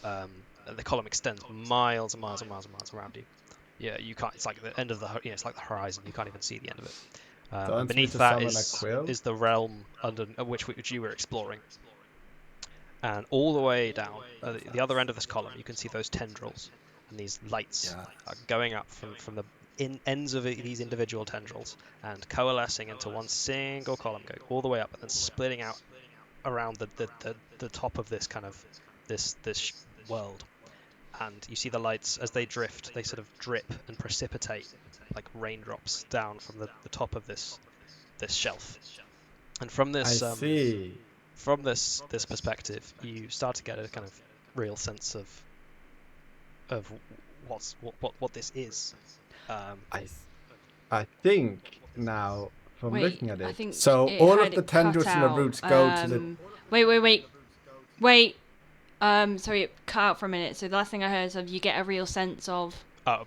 The column extends miles and miles and miles and miles around you. Yeah, you can't. It's like the end of the. It's like the horizon. You can't even see the end of it. And beneath that is the realm under which you were exploring. And all the way down the other end of this column, you can see those tendrils and these lights are going up from the ends of these individual tendrils and coalescing into one single column, going all the way up and then splitting out around the top of this kind of this world. And you see the lights as they drift, they sort of drip and precipitate like raindrops down from the top of this shelf. And from this I see. From this perspective, you start to get a kind of real sense of what this is. I think now from Wait, looking at I it, think so it all had of the it tendrils cut and the out. roots go to the. Wait. Sorry, it cut out for a minute. So the last thing I heard is you get a real sense of.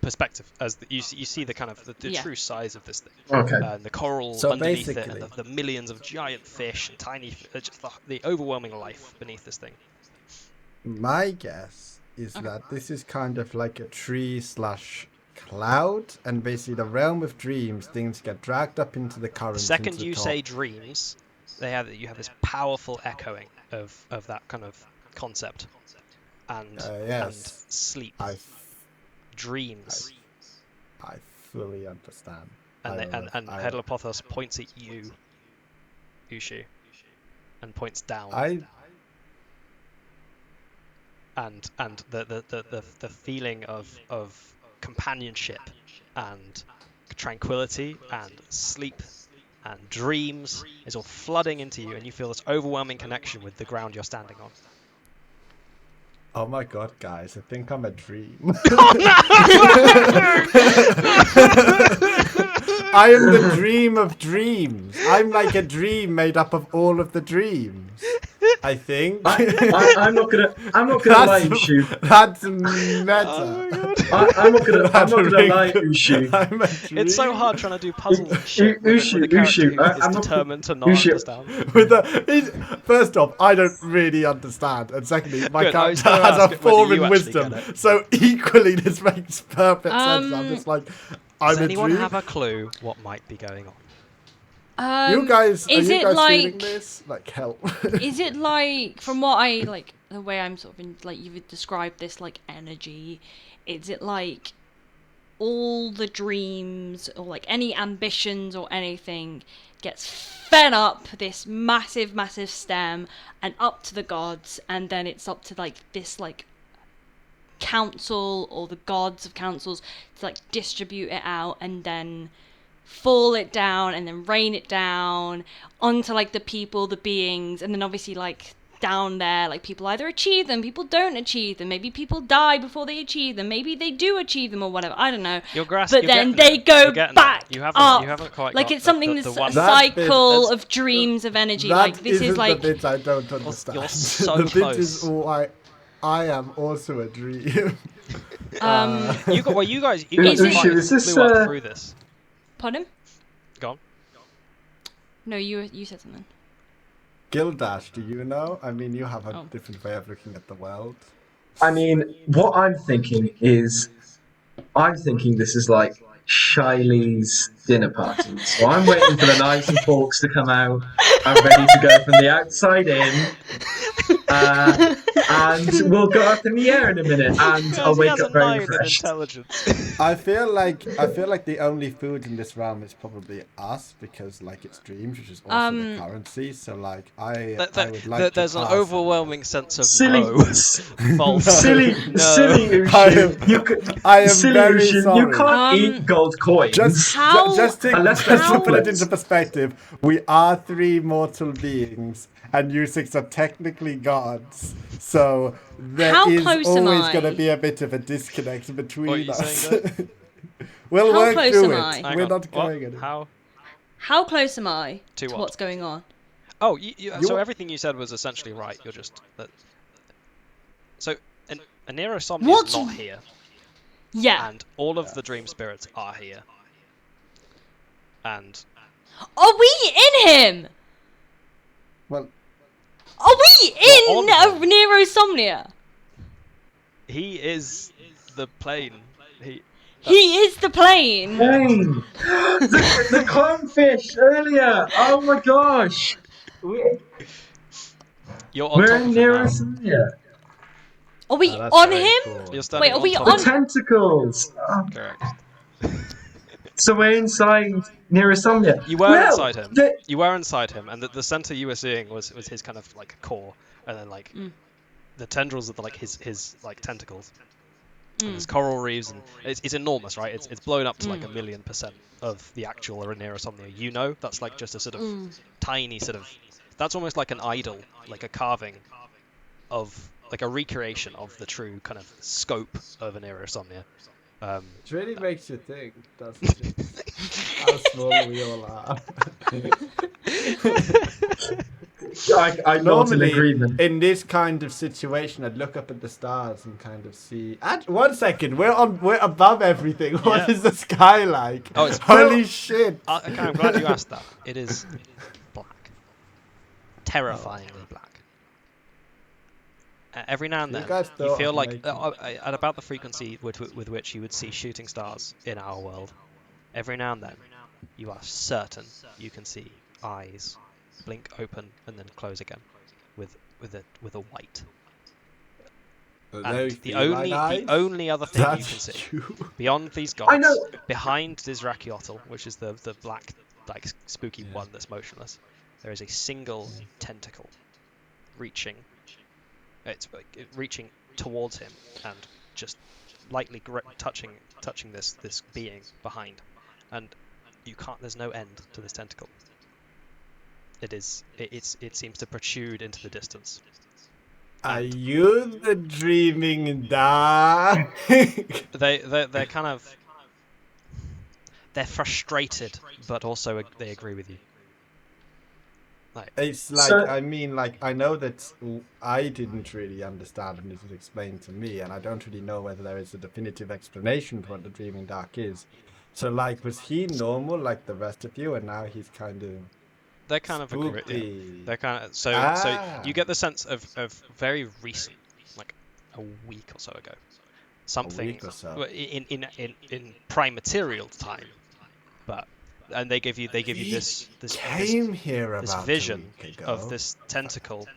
Perspective, as you see the kind of the Yeah. true size of this thing. Okay. And the coral So underneath it, basically- and the millions of giant fish and tiny, just the overwhelming life beneath this thing. My guess is that this is kind of like a tree/cloud, and basically the realm of dreams, things get dragged up into the current. The second into the you top. say dreams, you have this powerful echoing of that kind of concept, and yes. and sleep, dreams, I fully understand. and I Hedalopothos points at you, Ushu, and points down. And the feeling of companionship and tranquility and sleep and dreams is all flooding into you, and you feel this overwhelming connection with the ground you're standing on. Oh my god, guys, I think I'm a dream. I am the dream of dreams. I'm like a dream made up of all of the dreams. I think. I'm not gonna lie, Ushu. That's meta. I'm not gonna lie, Ushu. I'm a dream. It's so hard trying to do puzzles and shit with a character who is determined to not understand. First off, I don't really understand, and secondly, my Good, I was character gonna has ask a it whether you foreign actually wisdom, get it. so equally this makes perfect sense. I'm just like, I'm Does a anyone dream. have a clue what might be going on? You guys, is are you it guys like- feeling this? Like help. Is it like, from what I like, the way I'm sort of like you've described this like energy? Is it like all the dreams or like any ambitions or anything gets fed up this massive stem and up to the gods, and then it's up to like this like council or the gods of councils to like distribute it out and then fall it down and then rain it down onto like the people, the beings, and then obviously like down there, like people either achieve them, people don't achieve them, maybe people die before they achieve them, maybe they do achieve them or whatever, I don't know. But then they go back you up. haven't quite Like got it's something the that's one- a That bit- cycle of dreams of energy. Like this isn't is like the bit I don't understand. you're so the bit is close. all I am also a dream. you guys Is it- flew is this, up through this. pardon? Go on. No, you said something. Gildash, do you know? I mean, you have a Oh. different way of looking at the world. I mean, what I'm thinking this is like Shiley's dinner party. So I'm waiting for the knives and forks to come out. I'm ready to go from the outside in. and we'll go up in the air in a minute, and Guys, I'll he wake has a up very 9 in refreshed. intelligence. I feel like the only food in this realm is probably us because like it's dreams, which is also the currency. So like I would like to There's an pass on overwhelming sense of Silly, no. False. silly, No. silly Ushin. I am Silly very Ushin. sorry. You can't eat gold coins. Just How- to Unless just they're to put it chocolates. into perspective, we are 3 mortal beings, and you 6 are technically gods. So there How is close am always I? going to be a bit of a disconnect What are between you us. saying, We'll How work close through am it. I? Hang We're on, not what? going anywhere. How? How close am I To what? what's going on? Oh, so You're- everything you said was essentially right. You're just that. So, a Neurosomnia What? is not here, Yeah. and all of the dream spirits are here. And Are we in him? Well, Are we in on him. Neurosomnia? he is the plane. He is the plane. Dang. the clownfish earlier. Oh my gosh. You're on We're top in of him now. Neurosomnia. Are we that's on very him? cool. You're standing Wait, are on we top The of on? him. tentacles. Oh. Correct. So we're inside Neurosomnia. You were Well, inside him. the- You were inside him, and the center you were seeing was his kind of like core, and then like the tendrils of like his like tentacles. And there's coral reefs, and it's enormous, right? It's blown up to like 1,000,000% of the actual Neurosomnia. You know, that's like just a sort of tiny sort of. That's almost like an idol, like a carving of like a recreation of the true kind of scope of an Neurosomnia. It really makes you think, doesn't it? How small we all are. I nod in Normally, agreement. in this kind of situation, I'd look up at the stars and kind of see. 1 second, we're above everything. What Yeah. is the sky like? Oh, it's- Holy shit! Okay, I'm glad you asked that. It is black, terrifyingly black. Every now and You then, guys you thought feel of like making- at about the frequency with which you would see shooting stars in our world. Every now and then, you are certain you can see eyes blink open and then close again, with a white. And the only other thing you can see beyond these gods, I know. behind Dizrachiotl, which is the black like spooky one that's motionless, there is a single tentacle reaching. It's reaching towards him and just lightly touching this being behind, and you can't. There's no end to this tentacle. It seems to protrude into the distance. Are you the dreaming dark? They're kind of they're frustrated, but also they agree with you. It's like, So- I mean, like, I know that I didn't really understand and it was explained to me, and I don't really know whether there is a definitive explanation for what the Dreaming Dark is. So, like, was he normal like the rest of you, and now he's kind of They're kind of agree. spooky? They're kind of so you get the sense of very recent, like a week or so ago, something week or so. well, in prime material time, but. And they give you this Came here this about vision a week ago. of this tentacle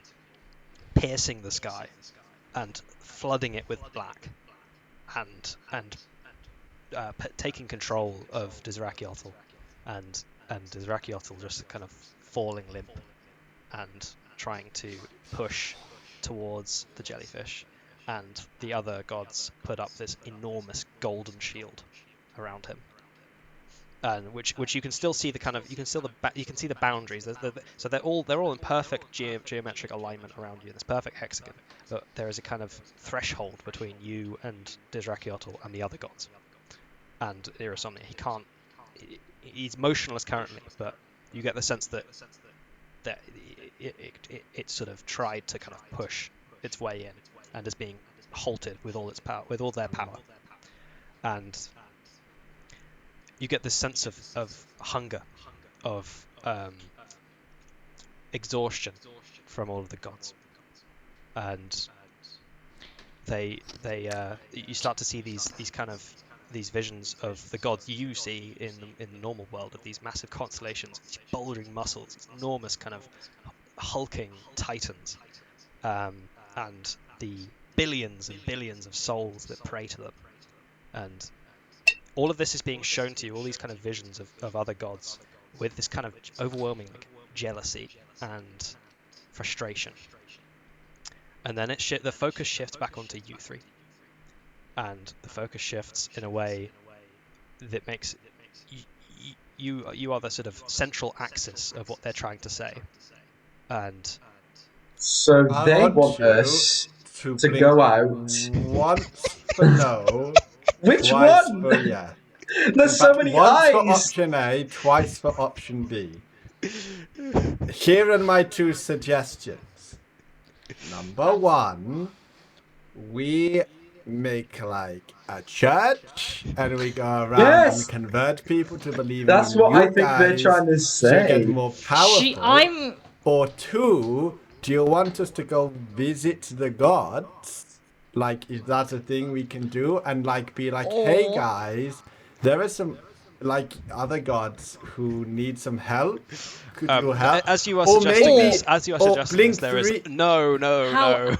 piercing the sky and flooding it with black, and taking control of Dizrachiotl, and Dizrachiotl just kind of falling limp and trying to push towards the jellyfish, and the other gods put up this enormous golden shield around him. And which you can still see the kind of you can see the boundaries. So they're all in perfect geometric alignment around you. This perfect hexagon, but there is a kind of threshold between you and Dizrachiotl and the other gods. And Neurosomnia, he's motionless currently, but you get the sense that it sort of tried to kind of push its way in and is being halted with all its power, with all their power, and. You get this sense of hunger, of exhaustion from all of the gods, and you start to see these visions of the gods you see in the normal world, of these massive constellations, these bouldering muscles, these enormous kind of hulking titans, and the billions and billions of souls that pray to them. And all of this is being shown to you, all these kind of visions of other gods, with this kind of overwhelming jealousy and frustration. And then the focus shifts back onto you three. And the focus shifts in a way that makes you are the sort of central axis of what they're trying to say. And So they want you us to blink go out. once for no, Which twice one? for yeah. There's In so fact, many once for eyes. option A, twice for option B. Here are my two suggestions. Number one, we make like a church and we go around Yes. and convert people to believe That's in what you I think they're guys trying to to say. get more powerful. I'm. Or two, do you want us to go visit the gods? Like, is that a thing we can do? And like be like, hey Or- guys, there are some like other gods who need some help. Could you help? as you are Or suggesting maybe- this, or Blink there is 3 no. How-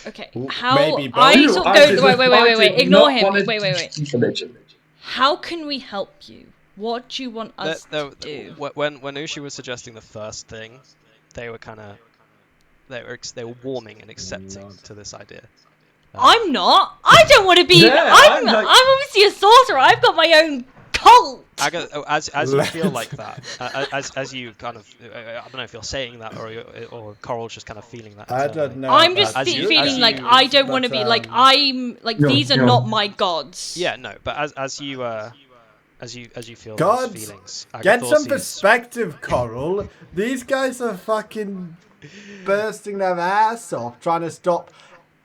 Okay, Ooh, how maybe both. I Ew, sort I of did- go. Wait. I did Ignore not him. want to Wait. teach religion. How can we help you? What do you want us to do? When Ushi was suggesting the first thing, they were kind of they were warming and accepting to this idea. I'm not. I don't want to be. Yeah, I'm I'm like- obviously a sorcerer. I've got my own cult. As you feel like that, as you kind of, I don't know if you're saying that or Coral's just kind of feeling that. I internally. don't know. I'm just as you- feeling as like you- I don't want to but, be like I'm like No, these are no. not my gods. Yeah, no, but as you feel Gods, those feelings, Get some Agathorses- perspective, Coral. These guys are fucking bursting their ass off trying to stop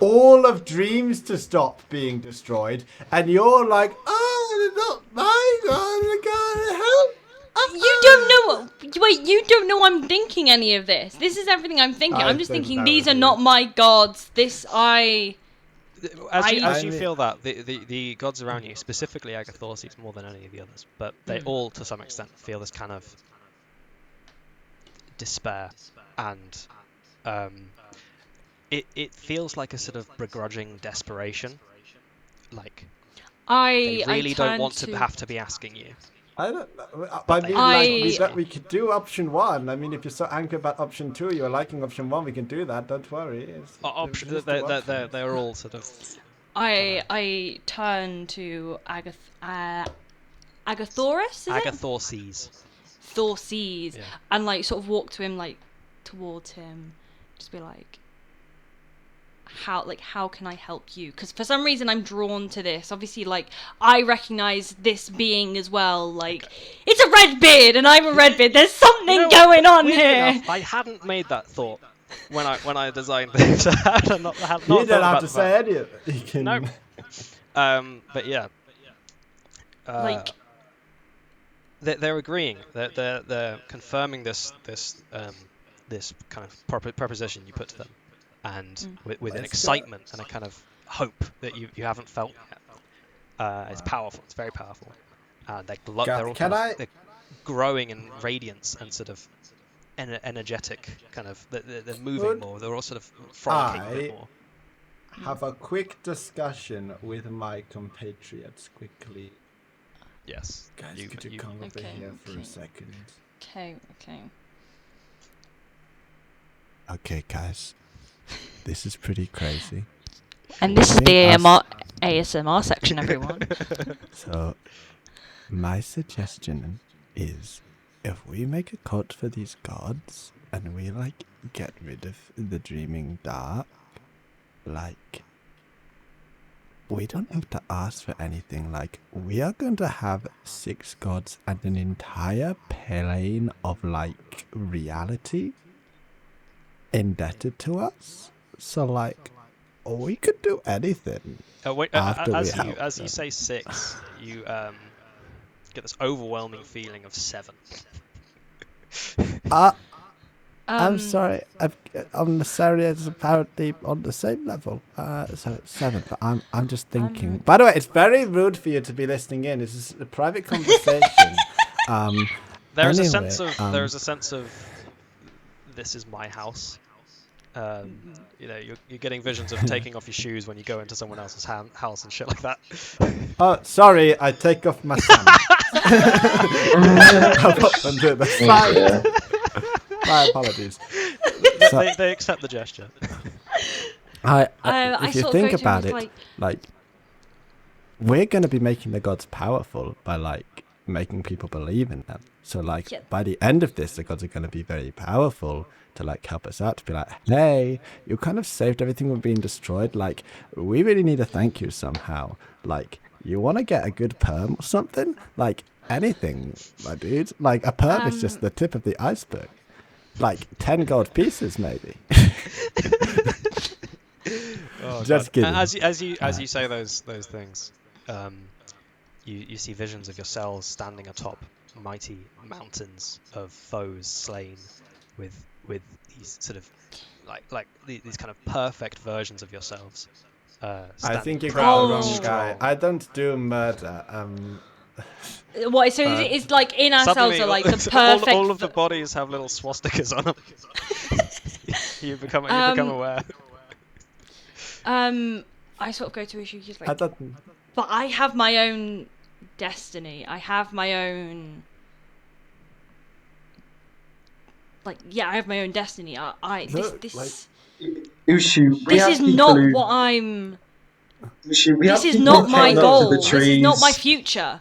all of dreams to stop being destroyed, and you're like, oh, they're not my god, I gotta help. You don't know. Wait, you don't know I'm thinking any of this. This is everything I'm thinking. I I'm just don't thinking know, these are dude. not my gods. This I. As you I mean- feel that, the gods around you, specifically Agathorses more than any of the others, but they all, to some extent, feel this kind of despair, and it feels like a sort of begrudging desperation. Like they really don't want to have to be asking you. I don't know. But I mean, I- like, we could do option one. I mean, if you're so angry about option two, you're liking option one, we can do that. Don't worry. It's just two options. They're all sort of. I turn to Agathorus, is it? Agathorses. Thorses, Yeah. and like sort of walk to him, like towards him, just be like, how can I help you? Because for some reason I'm drawn to this. Obviously, like I recognize this being as well. Like it's a red beard, and I'm a red beard. There's something You know, going on weirdly here. enough, I hadn't made that thought when I designed this. I had not You thought don't about have to the say fact. any of it. You can. No. But yeah. Like They're agreeing. They're confirming this kind of proposition you put to them, and with an Let's go. excitement and a kind of hope that you haven't felt yet. It's powerful. It's very powerful. They're all Can I- they're growing in radiance and sort of energetic. Kind of they're moving Could more. They're all sort of frolicking a bit I- more. Have a quick discussion with my compatriots quickly. Yes. Guys, could you come over Okay, here for okay. a second? okay. Okay, guys. This is pretty crazy. And this is the think us- ASMR section, everyone. So, my suggestion is if we make a cult for these gods and we, like, get rid of the dreaming dark, like, we don't have to ask for anything. Like, we are going to have 6 gods and an entire plane of, like, reality indebted to us. So, like, we could do anything. After we help As you them. say 6, you get this overwhelming feeling of 7. I'm sorry. On the serious, apparently on the same level. So it's 7. But I'm just thinking. By the way, it's very rude for you to be listening in. This is a private conversation. There is Anyway, a sense of this is my house, You know, you're getting visions of taking off your shoes when you go into someone else's house and shit like that. Oh, sorry, I take off my sandals. I put them to the side. Yeah. My apologies. So, They accept the gesture. I if you sort of think go to him about as it, like, we're going to be making the gods powerful by, like, making people believe in them. So, like, Yeah. by the end of this, the gods are going to be very powerful to, like, help us out, to be like, hey, you kind of saved everything from being destroyed. Like, we really need to thank you somehow. Like, you want to get a good perm or something? Like, anything, my dude. Like, a perm is just the tip of the iceberg. Like, 10 gold pieces, maybe. Oh, Just God. kidding. As you say those things, you see visions of yourselves standing atop mighty mountains of foes slain, with these sort of these kind of perfect versions of yourselves. I think you proud got the and wrong strong. guy. I don't do murder. what? So it's like in ourselves Suddenly, are like the perfect. all of the bodies have little swastikas on them. you become aware. I sort of go to issue just I like, don't. but I have my own destiny. I have my own. Like, yeah, I have my own destiny. Look, This like- Ushu, we this have is people not who, what I'm. Ushu, we have This is people not who my came up to goal. the This is not my trees. future.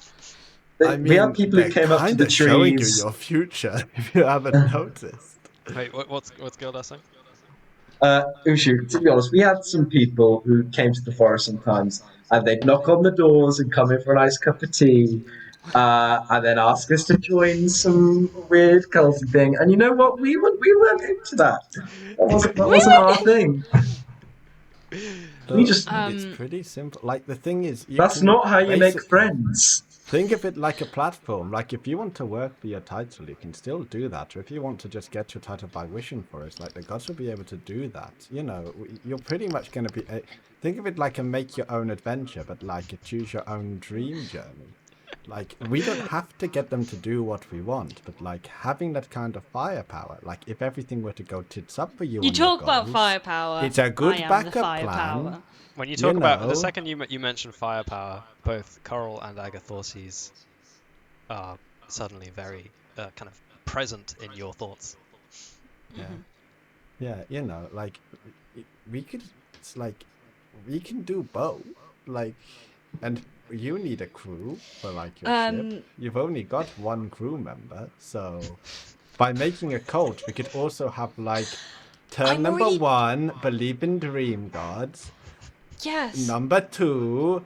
We have people who came up to the kinda showing you trees. your future if you haven't noticed. Wait, what's Gilda saying? Ushu, to be honest, we had some people who came to the forest sometimes, and they'd knock on the doors and come in for a nice cup of tea, and then ask us to join some weird culty thing. And you know what? We weren't into that. That wasn't our thing. We Look, just it's pretty simple. Like, the thing is, you that's can not how you make basically friends. think of it like a platform. Like, if you want to work for your title, you can still do that. Or if you want to just get your title by wishing for it, like, the gods will be able to do that. You know, you're pretty much going to be... think of it like a make your own adventure, but like a choose your own dream journey. Like, we don't have to get them to do what we want, but like having that kind of firepower, like if everything were to go tits up for you, You on your talk about goals, firepower. it's a good I am backup the firepower. plan. When you You talk about the know. second you mention firepower, both Coral and Agathorses are suddenly very kind of present in your thoughts. Yeah. Yeah, you know, like we could, it's like we can do both. Like, and you need a crew for like your ship. You've only got one crew member, so by making a cult, we could also have like turn I'm number already- 1, believe in dream gods. Yes. Number 2,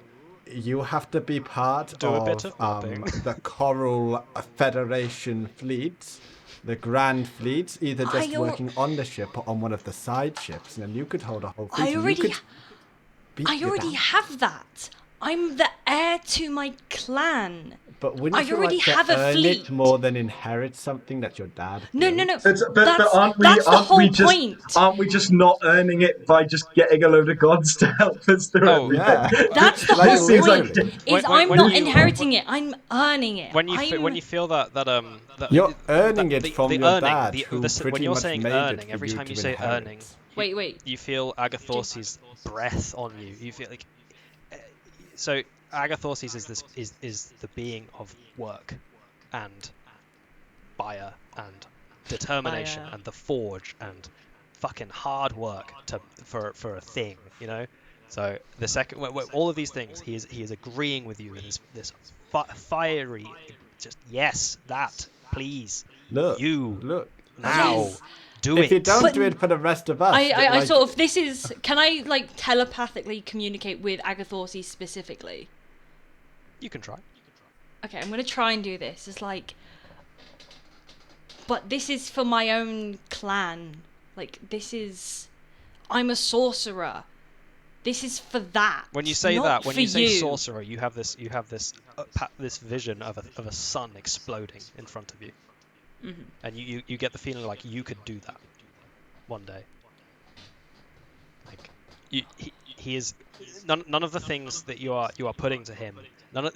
you have to be part Do a of bit of mopping. the Coral Federation fleet, the Grand Fleet, either just working on the ship or on one of the side ships, and then you could hold a whole fleet. I and you already, could beat I your already dad. have that. I'm the heir to my clan. But wouldn't I you already like to have a earn fleet. it more than inherit something that your dad No. built? But aren't we? That's the Aren't whole we just? point. Aren't we just not earning it by just getting a load of gods to help us through Oh, everything? Yeah. That's the Like, whole This seems like point. Is When- I'm when not you- inheriting it. I'm earning it. When you I'm... feel that You're earning it the from your earning, dad, the, who when pretty you're much saying made it earning, for every you time to you say inherit. earning, Wait. you feel Agathorses' breath on you. You feel like so Agathorses is the being of work and fire and determination Fire. and the forge and fucking hard work for a thing, you know. So the second, all of these things, he is agreeing with you in this fiery, just yes, that please, Look, you now Yes. do if it. you don't But- do it for the rest of us, I like, sort of... This is... Can I, like, telepathically communicate with Agathorses specifically? You can try. Okay, I'm going to try and do this. It's like... But this is for my own clan. Like, this is... I'm a sorcerer. This is for that. When you say not that, when for you say sorcerer, you have this this vision of a sun exploding in front of you, and you get the feeling like you could do that one day. Like he is none of the things that you are putting to him.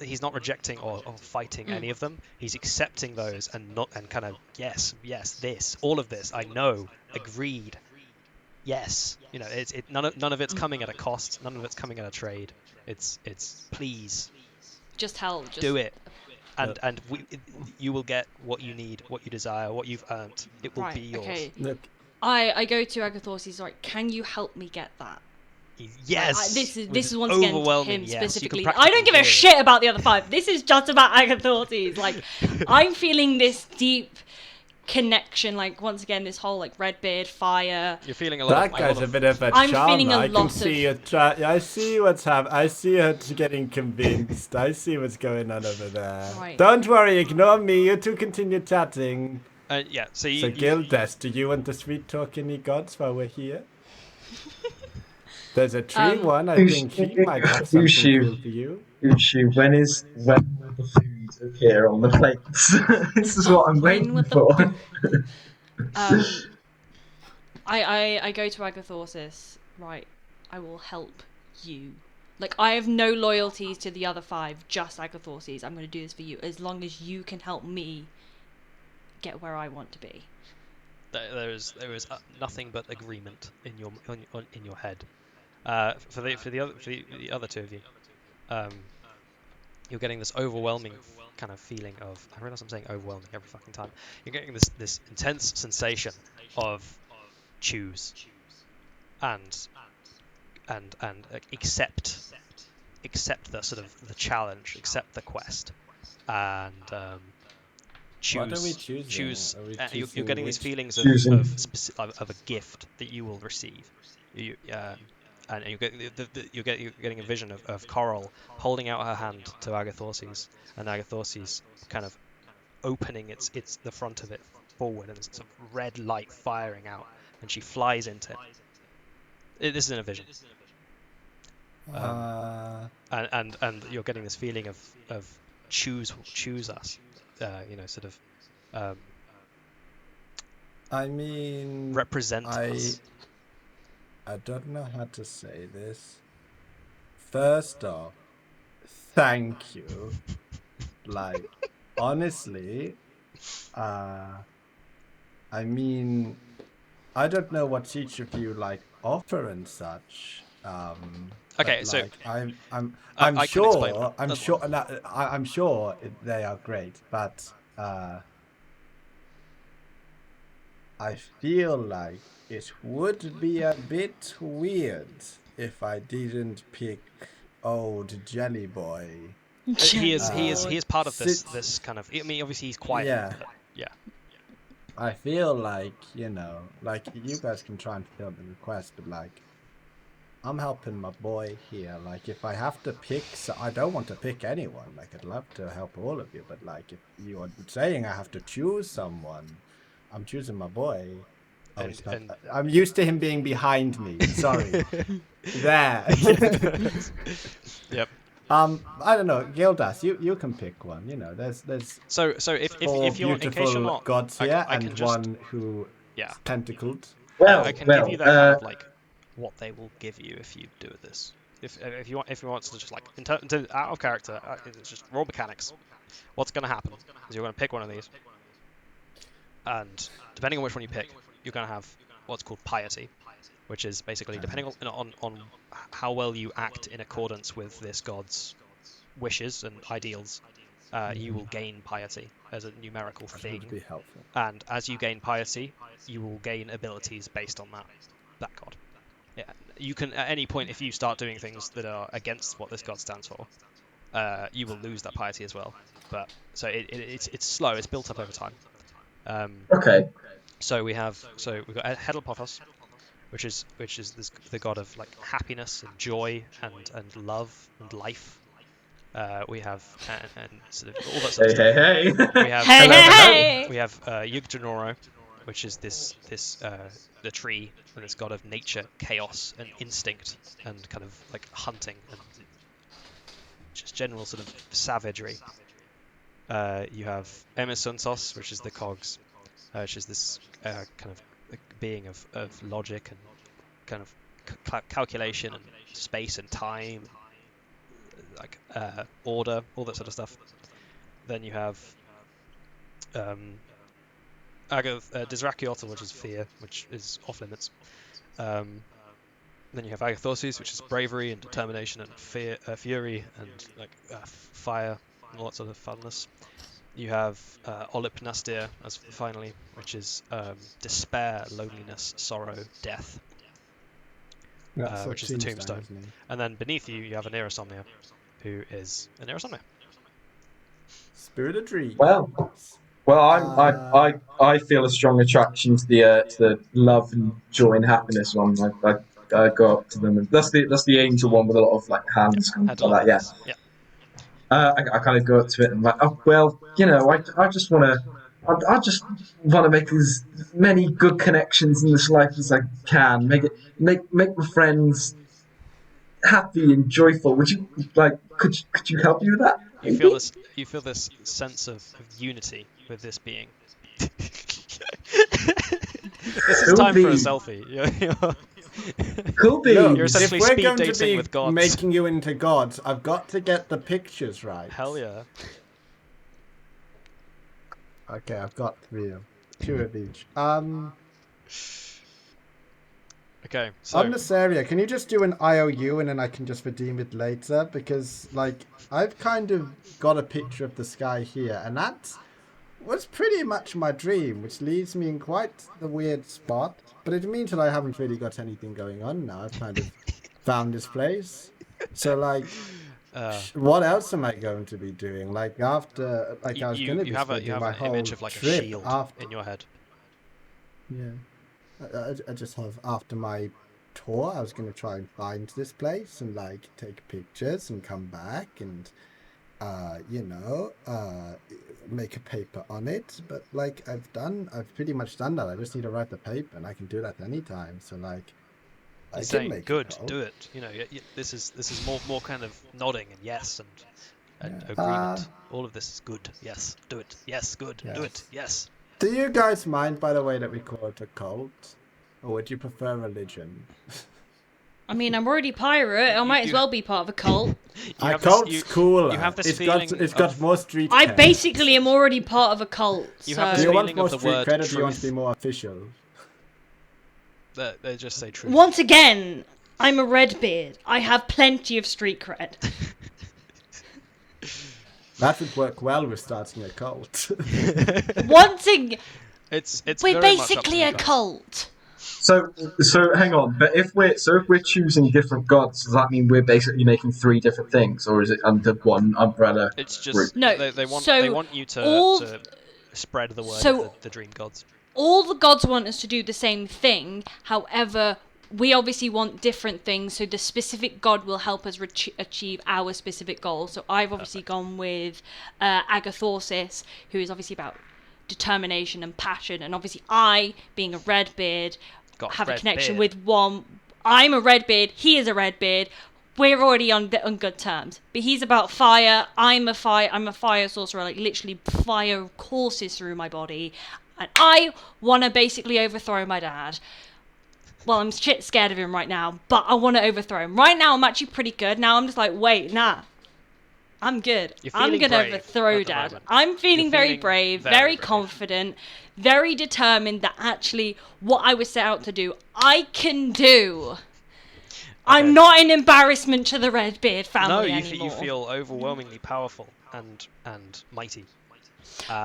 He's not rejecting or fighting any of them. He's accepting those and kind of yes, this, all of this. I know, agreed. yes, you know, none of it's coming at a cost, none of it's coming at a trade. It's please Just help. Just do it, and you will get what you need, what you desire, what you've earned. It will right. be yours. Okay. Look, I go to Agathorsis. Like, can you help me get that? Yes. This with is an once again to overwhelming him yes. You can specifically. I practically don't give a hear it. shit about the other 5. This is just about Agathorsis. Like, I'm feeling this deep connection. Like, once again, this whole like Redbeard fire. You're feeling a lot that guy's a bit of a I'm charmer. feeling a I can lot see you of. I see what's happening. I see her getting convinced. I see what's going on over there. Right. Don't worry, ignore me. You two continue chatting. Yeah. So So, Gildas, do you want to sweet talk any gods while we're here? There's a tree one. I think he might have something cool for you. Ushu, when will the food appear on the plates? This is what I'm When waiting with the for. I go to Agathorsis. Right. I will help you. Like, I have no loyalties to the other 5, just Agathorsis. I'm going to do this for you as long as you can help me get where I want to be. there is nothing but agreement in your head. For the other 2 of you, you're getting this overwhelming kind of feeling of. I realize I'm saying overwhelming every fucking time. You're getting this intense sensation of choose, and accept the sort of the challenge, accept the quest, and choose. What are we choosing? Choose. Are we You're choosing getting these which- feelings Choosing. of a gift that you will receive. And you're getting a vision of Coral holding out her hand to Agathorsis, and Agathorsis kind of opening the front of it forward, and there's some red light firing out, and she flies into it. This is in a vision. And you're getting this feeling of choose us, sort of I mean, represent us. I don't know how to say this. First off, thank you. Like, honestly, I mean, I don't know what each of you like offer and such. Okay, but, so like, I'm I can explain sure. that. I'm That's sure. I'm sure they are great, but I feel like it would be a bit weird if I didn't pick old Jelly Boy. He is part of Sit- this kind of. I mean, obviously he's quiet. Yeah. But yeah. I feel like, like you guys can try and fulfill the request, but like, I'm helping my boy here. Like, if I have to pick, I don't want to pick anyone. Like, I'd love to help all of you, but like, if you are saying I have to choose someone, I'm choosing my boy. Oh, it's not, I'm used to him being behind me. Sorry. There. Yep. I don't know, Gildas, you can pick one. There's So if you're, in case you're beautiful not, gods I here, can and just, one who yeah, tentacled. Well, I can give you that kind of like what they will give you if you do this. If you want to just like out of character, it's just raw mechanics. What's going to happen is you're going to pick one of these, and depending on which one you pick, you're going to have what's called piety, which is basically depending on how well you act in accordance with this god's wishes and ideals, you will gain piety as a numerical That thing. would be helpful. And as you gain piety, you will gain abilities based on that god. Yeah, you can at any point, if you start doing things that are against what this god stands for, you will lose that piety as well. But so it's slow. It's built up over time. Okay. So we've got Hedalpothos, which is the god of like happiness and joy and love and life. We have and sort of all that sort of stuff. Hey. We have Hey! we have Yggdrasil, which is the tree, and it's god of nature, chaos, and instinct, and kind of like hunting and just general sort of savagery. You have Emersuntos, which is the cogs, which is this kind of being of logic and kind of calculation and space and time, like order, all that sort of stuff. Then you have Dizrakiotl, which is fear, which is off limits. Then you have Agathorses, which is bravery and determination and fury and like fire and all that sort of funness. You have Olipnastir as finally, which is despair, loneliness, sorrow, death, That's which is the tombstone. And then beneath you, you have an Irasomnia, who is an Irasomnia. Spirit of dreams. Well, I feel a strong attraction to the love and joy and happiness one. I go up to them, and that's the angel one with a lot of like hands kind Had of a like lot that. of Yeah. this. I kind of go up to it and I'm like, oh well, I just want to. I just want to make as many good connections in this life as I can. Make my friends happy and joyful. Would you could you help me with that? You feel this sense of unity with this being. This is time for a selfie. Cool beans. Look, You're essentially if we're speed going to dating be with gods. making you into gods, I've got to get the pictures right. Hell yeah. Okay, I've got 3 of 2 of each. Okay, so On this area, can you just do an IOU and then I can just redeem it later? Because, like, I've kind of got a picture of the sky here, and that was pretty much my dream, which leaves me in quite the weird spot. But it means that I haven't really got anything going on now. I've kind of found this place. So, like, what else am I going to be doing? Like, after, like, I was going to be spending my whole image of like a trip shield after. in your head. Yeah. I just have, after my tour, I was going to try and find this place and, like, take pictures and come back and, make a paper on it. But, like, I've pretty much done that. I just need to write the paper and I can do that anytime. So, like, I can Saying make good, it. do it. You know, this is more kind of nodding and yes and Yeah. agreement. All of this is good. Yes, do it. Yes, good. Do it. Yes. Do you guys mind, by the way, that we call it a cult? Or would you prefer religion? I mean, I'm already pirate. I might as well be part of a cult. A cult's cooler. You have this it's feeling got more street I cred. basically am already part of a cult. You so. have Do this you want feeling more of the street word cred or do you want to be truth. more official? They just say truth. Once again, I'm a redbeard. I have plenty of street cred. That would work well with starting a cult. Once again, It's we're very much up to basically you a guys. cult. So hang on, but if we're choosing different gods, does that mean we're basically making 3 different things, or is it under one umbrella? It's just group? No, they want so they want you to all- spread the word so- of the dream gods. All the gods want us to do the same thing. However, we obviously want different things, so the specific god will help us achieve our specific goals. So I've obviously gone with Agathorsis, who is obviously about determination and passion, and obviously I, being a redbeard, have a connection with one. I'm a redbeard, he is a redbeard. We're already on good terms. But he's about fire. I'm a fire sorcerer. Like, literally, fire courses through my body. And I want to basically overthrow my dad. Well, I'm shit scared of him right now, but I want to overthrow him. Right now, I'm actually pretty good. Now I'm just like, wait, nah. I'm good. You're I'm feeling going to brave overthrow at the Dad. moment. I'm feeling You're very feeling brave, very very brave. confident, very determined that actually what I was set out to do, I can do. I'm not an embarrassment to the Redbeard family No, anymore. you feel overwhelmingly powerful and mighty.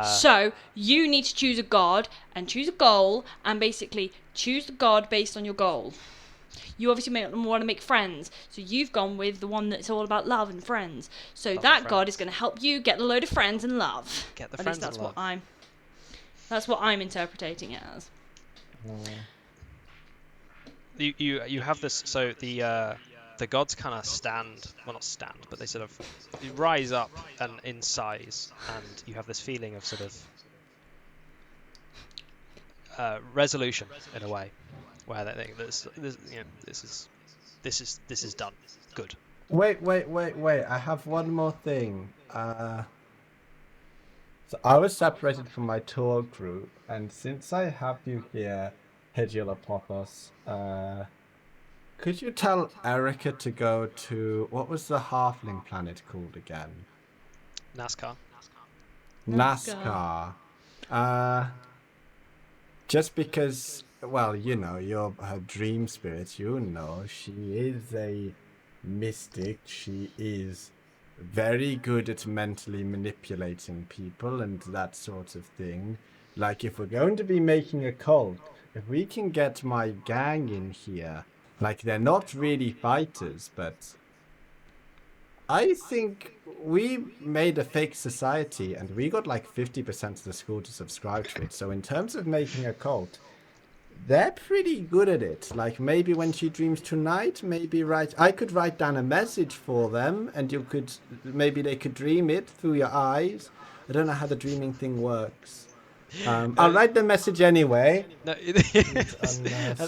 So you need to choose a god and choose a goal, and basically choose the god based on your goal. You obviously want to make friends, so you've gone with the one that's all about love and friends. So Love that and god friends. is going to help you get a load of friends and love. Get the At friends least that's and love. That's what I'm interpreting it as. You have this. So the gods kind of stand. Well, not stand, but they sort of rise up and in size, and you have this feeling of sort of resolution in a way, where they think this is done. Good. Wait. I have one more thing. So I was separated from my tour group, and since I have you here, Hegilopothos, could you tell Erica to go to, what was the halfling planet called again? NASCAR. NASCAR. Just because well, you know, you're her dream spirit. You know, she is a mystic. She is very good at mentally manipulating people and that sort of thing. Like, if we're going to be making a cult, if we can get my gang in here, like, they're not really fighters, but I think we made a fake society and we got like 50% of the school to subscribe to it. So in terms of making a cult, they're pretty good at it. Like, maybe when she dreams tonight, I could write down a message for them and maybe they could dream it through your eyes. I don't know how the dreaming thing works. I'll write the message anyway. No, Unless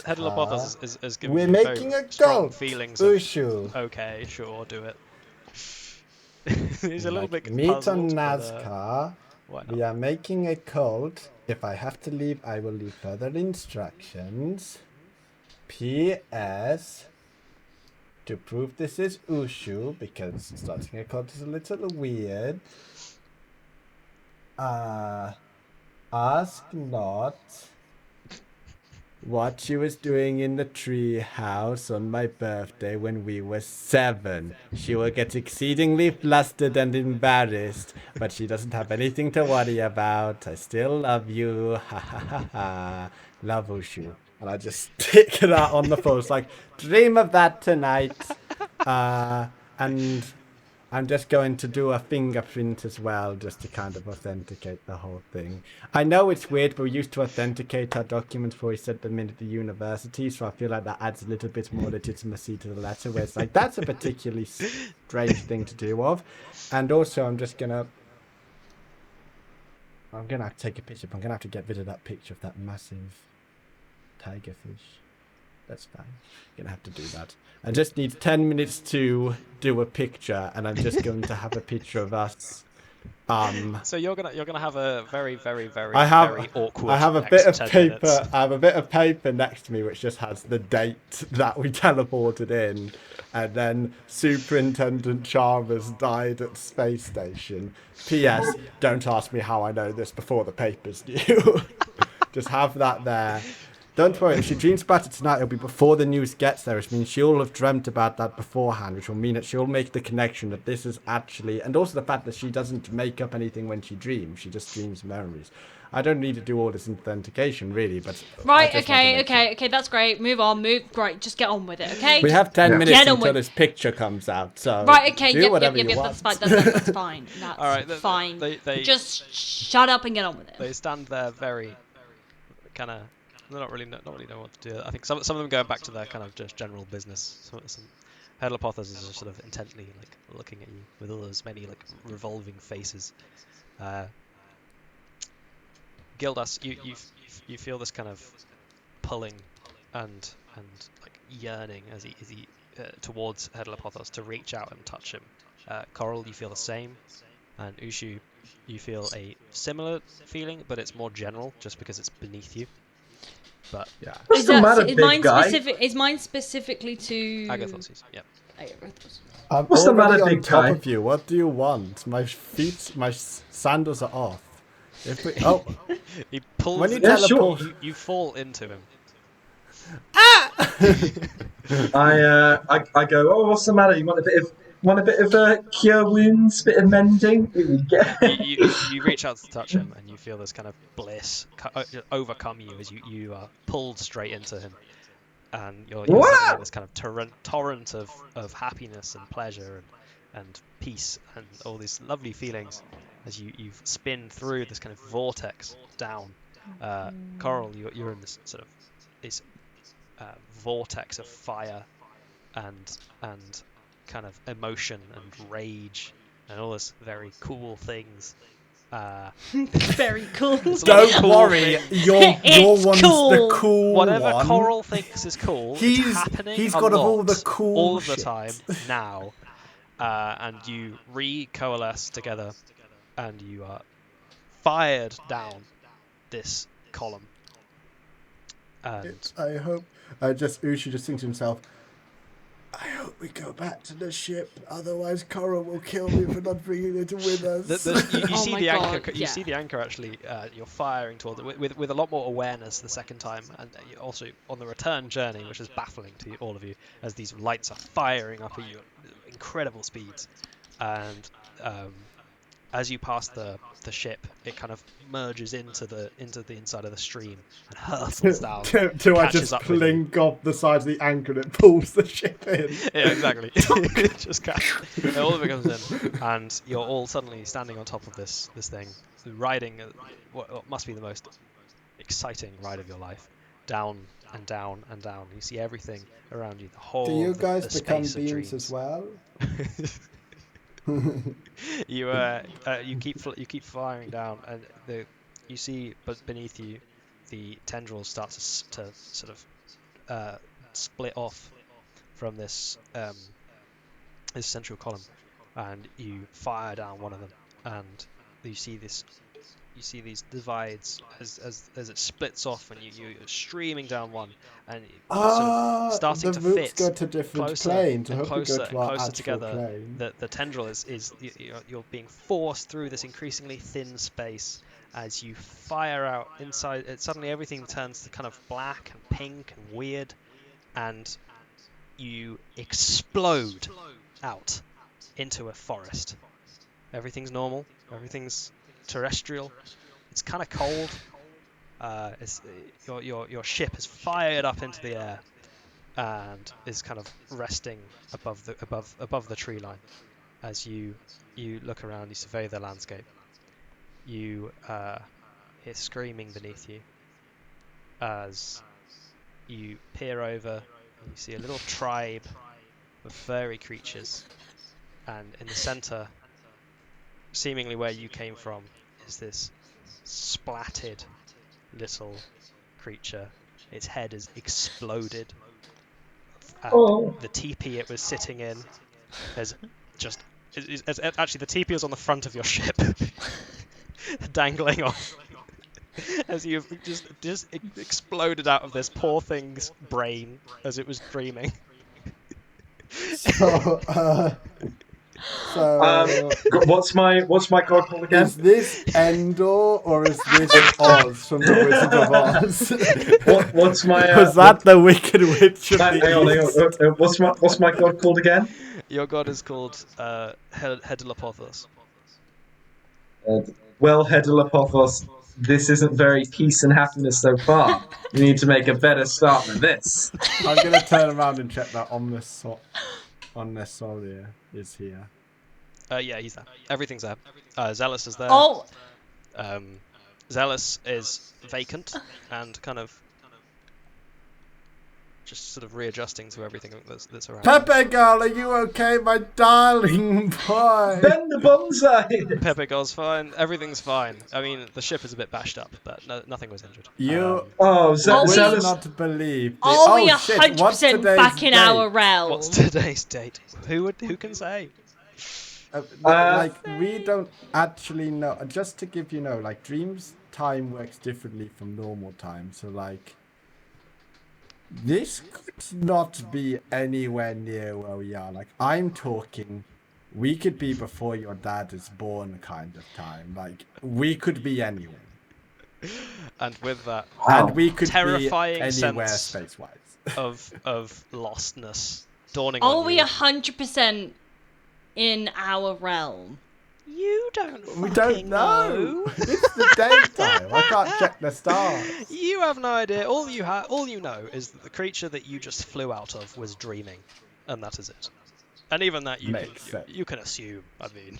Hedalopothos is giving we're you making very a strong cult. feelings of, Ushu. okay, sure, do it. He's a little Like, bit meet on puzzled, but, NASCAR. why We not? are making a cult. If I have to leave, I will leave further instructions. P.S. To prove this is Ushu, because starting a cult is a little weird. Ask not what she was doing in the tree house on my birthday when we were 7. She will get exceedingly flustered and embarrassed, but she doesn't have anything to worry about. I still love you. Ha ha ha ha. Love Ushu. And I just stick that on the post, like, dream of that tonight. And I'm just going to do a fingerprint as well, just to kind of authenticate the whole thing. I know it's weird, but we used to authenticate our documents before we sent them into the university, so I feel like that adds a little bit more legitimacy to the letter, where it's like, that's a particularly strange thing to do of. And also, I'm gonna have to take a picture, but I'm gonna have to get rid of that picture of that massive tiger fish. That's fine. I'm gonna have to do that. I just need 10 minutes to do a picture, and I'm just going to have a picture of us. So you're gonna have a very, very, very, I have very awkward. I have a next bit of 10 paper. minutes. I have a bit of paper next to me which just has the date that we teleported in, and then Superintendent Chalmers died at space station. P.S. Don't ask me how I know this before the paper's due. Just have that there. Don't worry, if she dreams about it tonight, it'll be before the news gets there, which means she'll have dreamt about that beforehand, which will mean that she'll make the connection that this is actually, and also the fact that she doesn't make up anything when she dreams, she just dreams memories. I don't need to do all this authentication, really, but... Right, okay, that's great. Move on, right, just get on with it, okay? We have 10 Yeah. minutes Get on until with- this picture comes out, so Right, okay, do yep, whatever you that's want. fine, that's fine. That's All right, fine. they Just shut up and get on with it. they stand there very kind of not really know what to do. I think some of them going back to their kind of just general business. Some Hedalopothos is just sort of intently like looking at you with all those many like revolving faces. Gildas, you feel this kind of pulling and like yearning as he towards Hedalopothos to reach out and touch him. Coral, you feel the same, and Ushu, you feel a similar feeling, but it's more general, just because it's beneath you. But Yeah. What's the matter, big guy? Is mine specifically to Agathos, yeah. Agathos. I'm What's the already matter, on big top guy? of you. What do you want? My sandals are off. Oh, He pulls. when you Yeah, sure. teleport... You fall into him. I go, oh, what's the matter? You want a bit of cure wounds, bit of mending? Here we go. You reach out to touch him, and you feel this kind of bliss overcome you as you are pulled straight into him, and you're Wow. suddenly in this kind of torrent of happiness and pleasure and peace and all these lovely feelings as you spin through this kind of vortex down. Coral, you're in this sort of this vortex of fire and kind of emotion and rage and all this very cool things. Very cool. It's a lot of Don't cool worry, things. your It's one's cool. the cool Whatever one. Coral thinks is cool, He's- it's happening he's a got lot, all the cool all of the shit. time now, and you recoalesce together, and you are fired down this column. And I hope. Ushu just thinks to himself, I hope we go back to the ship, otherwise Coral will kill me for not bringing it with us. You Oh see my the God, anchor. You yeah. see the anchor actually. You're firing towards it with a lot more awareness the second time, and also on the return journey, which is baffling to all of you, as these lights are firing up at you at incredible speeds, and as you pass the ship, it kind of merges into the inside of the stream and hurtles down. Do I catches just up with you. plink off the side of the anchor and it pulls the ship in? Yeah, exactly. Just all of it comes in, and you're all suddenly standing on top of this thing, riding what must be the most exciting ride of your life, down and down and down. You see everything around you, the whole Do you the guys become space of beams dreams. as well? You keep firing down, and you see, but beneath you, the tendrils start to sort of split off from this central column, and you fire down one of them, and you see these divides as it splits off, and you're streaming down one, and sort of starting the to roots fit go to different closer planes. I and hope we closer go and to our closer actual together. plane. The tendril is you're being forced through this increasingly thin space as you fire out inside. Suddenly everything turns to kind of black and pink and weird, and you explode out into a forest. Everything's normal. Everything's terrestrial. It's kind of cold. Your ship is fired up into the air and is kind of resting above the tree line. As you look around, you survey the landscape. You hear screaming beneath you as you peer over. And you see a little tribe of furry creatures, and in the center, seemingly where you came from, is this splatted little creature. Its head is exploded, and the teepee it was sitting in has just actually the teepee is on the front of your ship, dangling off as you've just exploded out of this poor thing's brain as it was dreaming. So, What's my god called again? is this Endor or is this Oz from the Wizard of Oz? What's my? Was that the Wicked Witch of the East? Hang on. What's my god called again? Your god is called Hedelapothos. Well, Hedelapothos, this isn't very peace and happiness so far. You need to make a better start than this. I'm going to turn around and check that Omnisoria is here. Yeah, he's there. Everything's there. Zealous is there. Oh, Zealous is vacant and kind of just sort of readjusting to everything that's around. Pepe girl, are you okay, my darling boy? Bend the bonsai! Pepe Girl's fine. Everything's fine. I mean, the ship is a bit bashed up, but nothing was injured. You Oh, would Zealous. not believe. are we shit, what's 100% today's back in date? our realm? What's today's date? Who can say? We don't actually know. Just to give you know, like dreams time works differently from normal time. So like, this could not be anywhere near where we are. Like I'm talking, we could be before your dad is born kind of time. Like we could be anywhere. And with that Wow. And we could terrifying be anywhere sense space-wise. of lostness dawning Are on we you. 100% in our realm? You don't We fucking don't know. It's the daytime. I can't check the stars. You have no idea. All you know is that the creature that you just flew out of was dreaming, and that is it. And even that Makes sense. you can assume. I mean,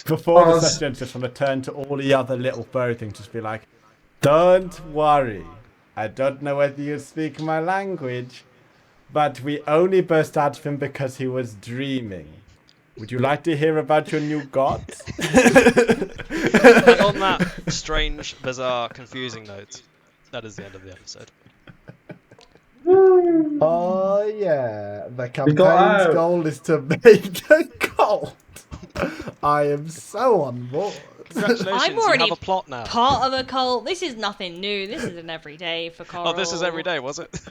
Before the Oz. session, just want to turn to all the other little furry things, just be like, don't worry. I don't know whether you speak my language, but we only burst out of him because he was dreaming. Would you like to hear about your new god? and on that strange, bizarre, confusing note, that is the end of the episode. Oh yeah, the campaign's out. goal is to make a cult. I am so on board. Congratulations, I'm you already have a plot now. Part of a cult. This is nothing new. This is an everyday for Coral. Oh, this is every day, was it?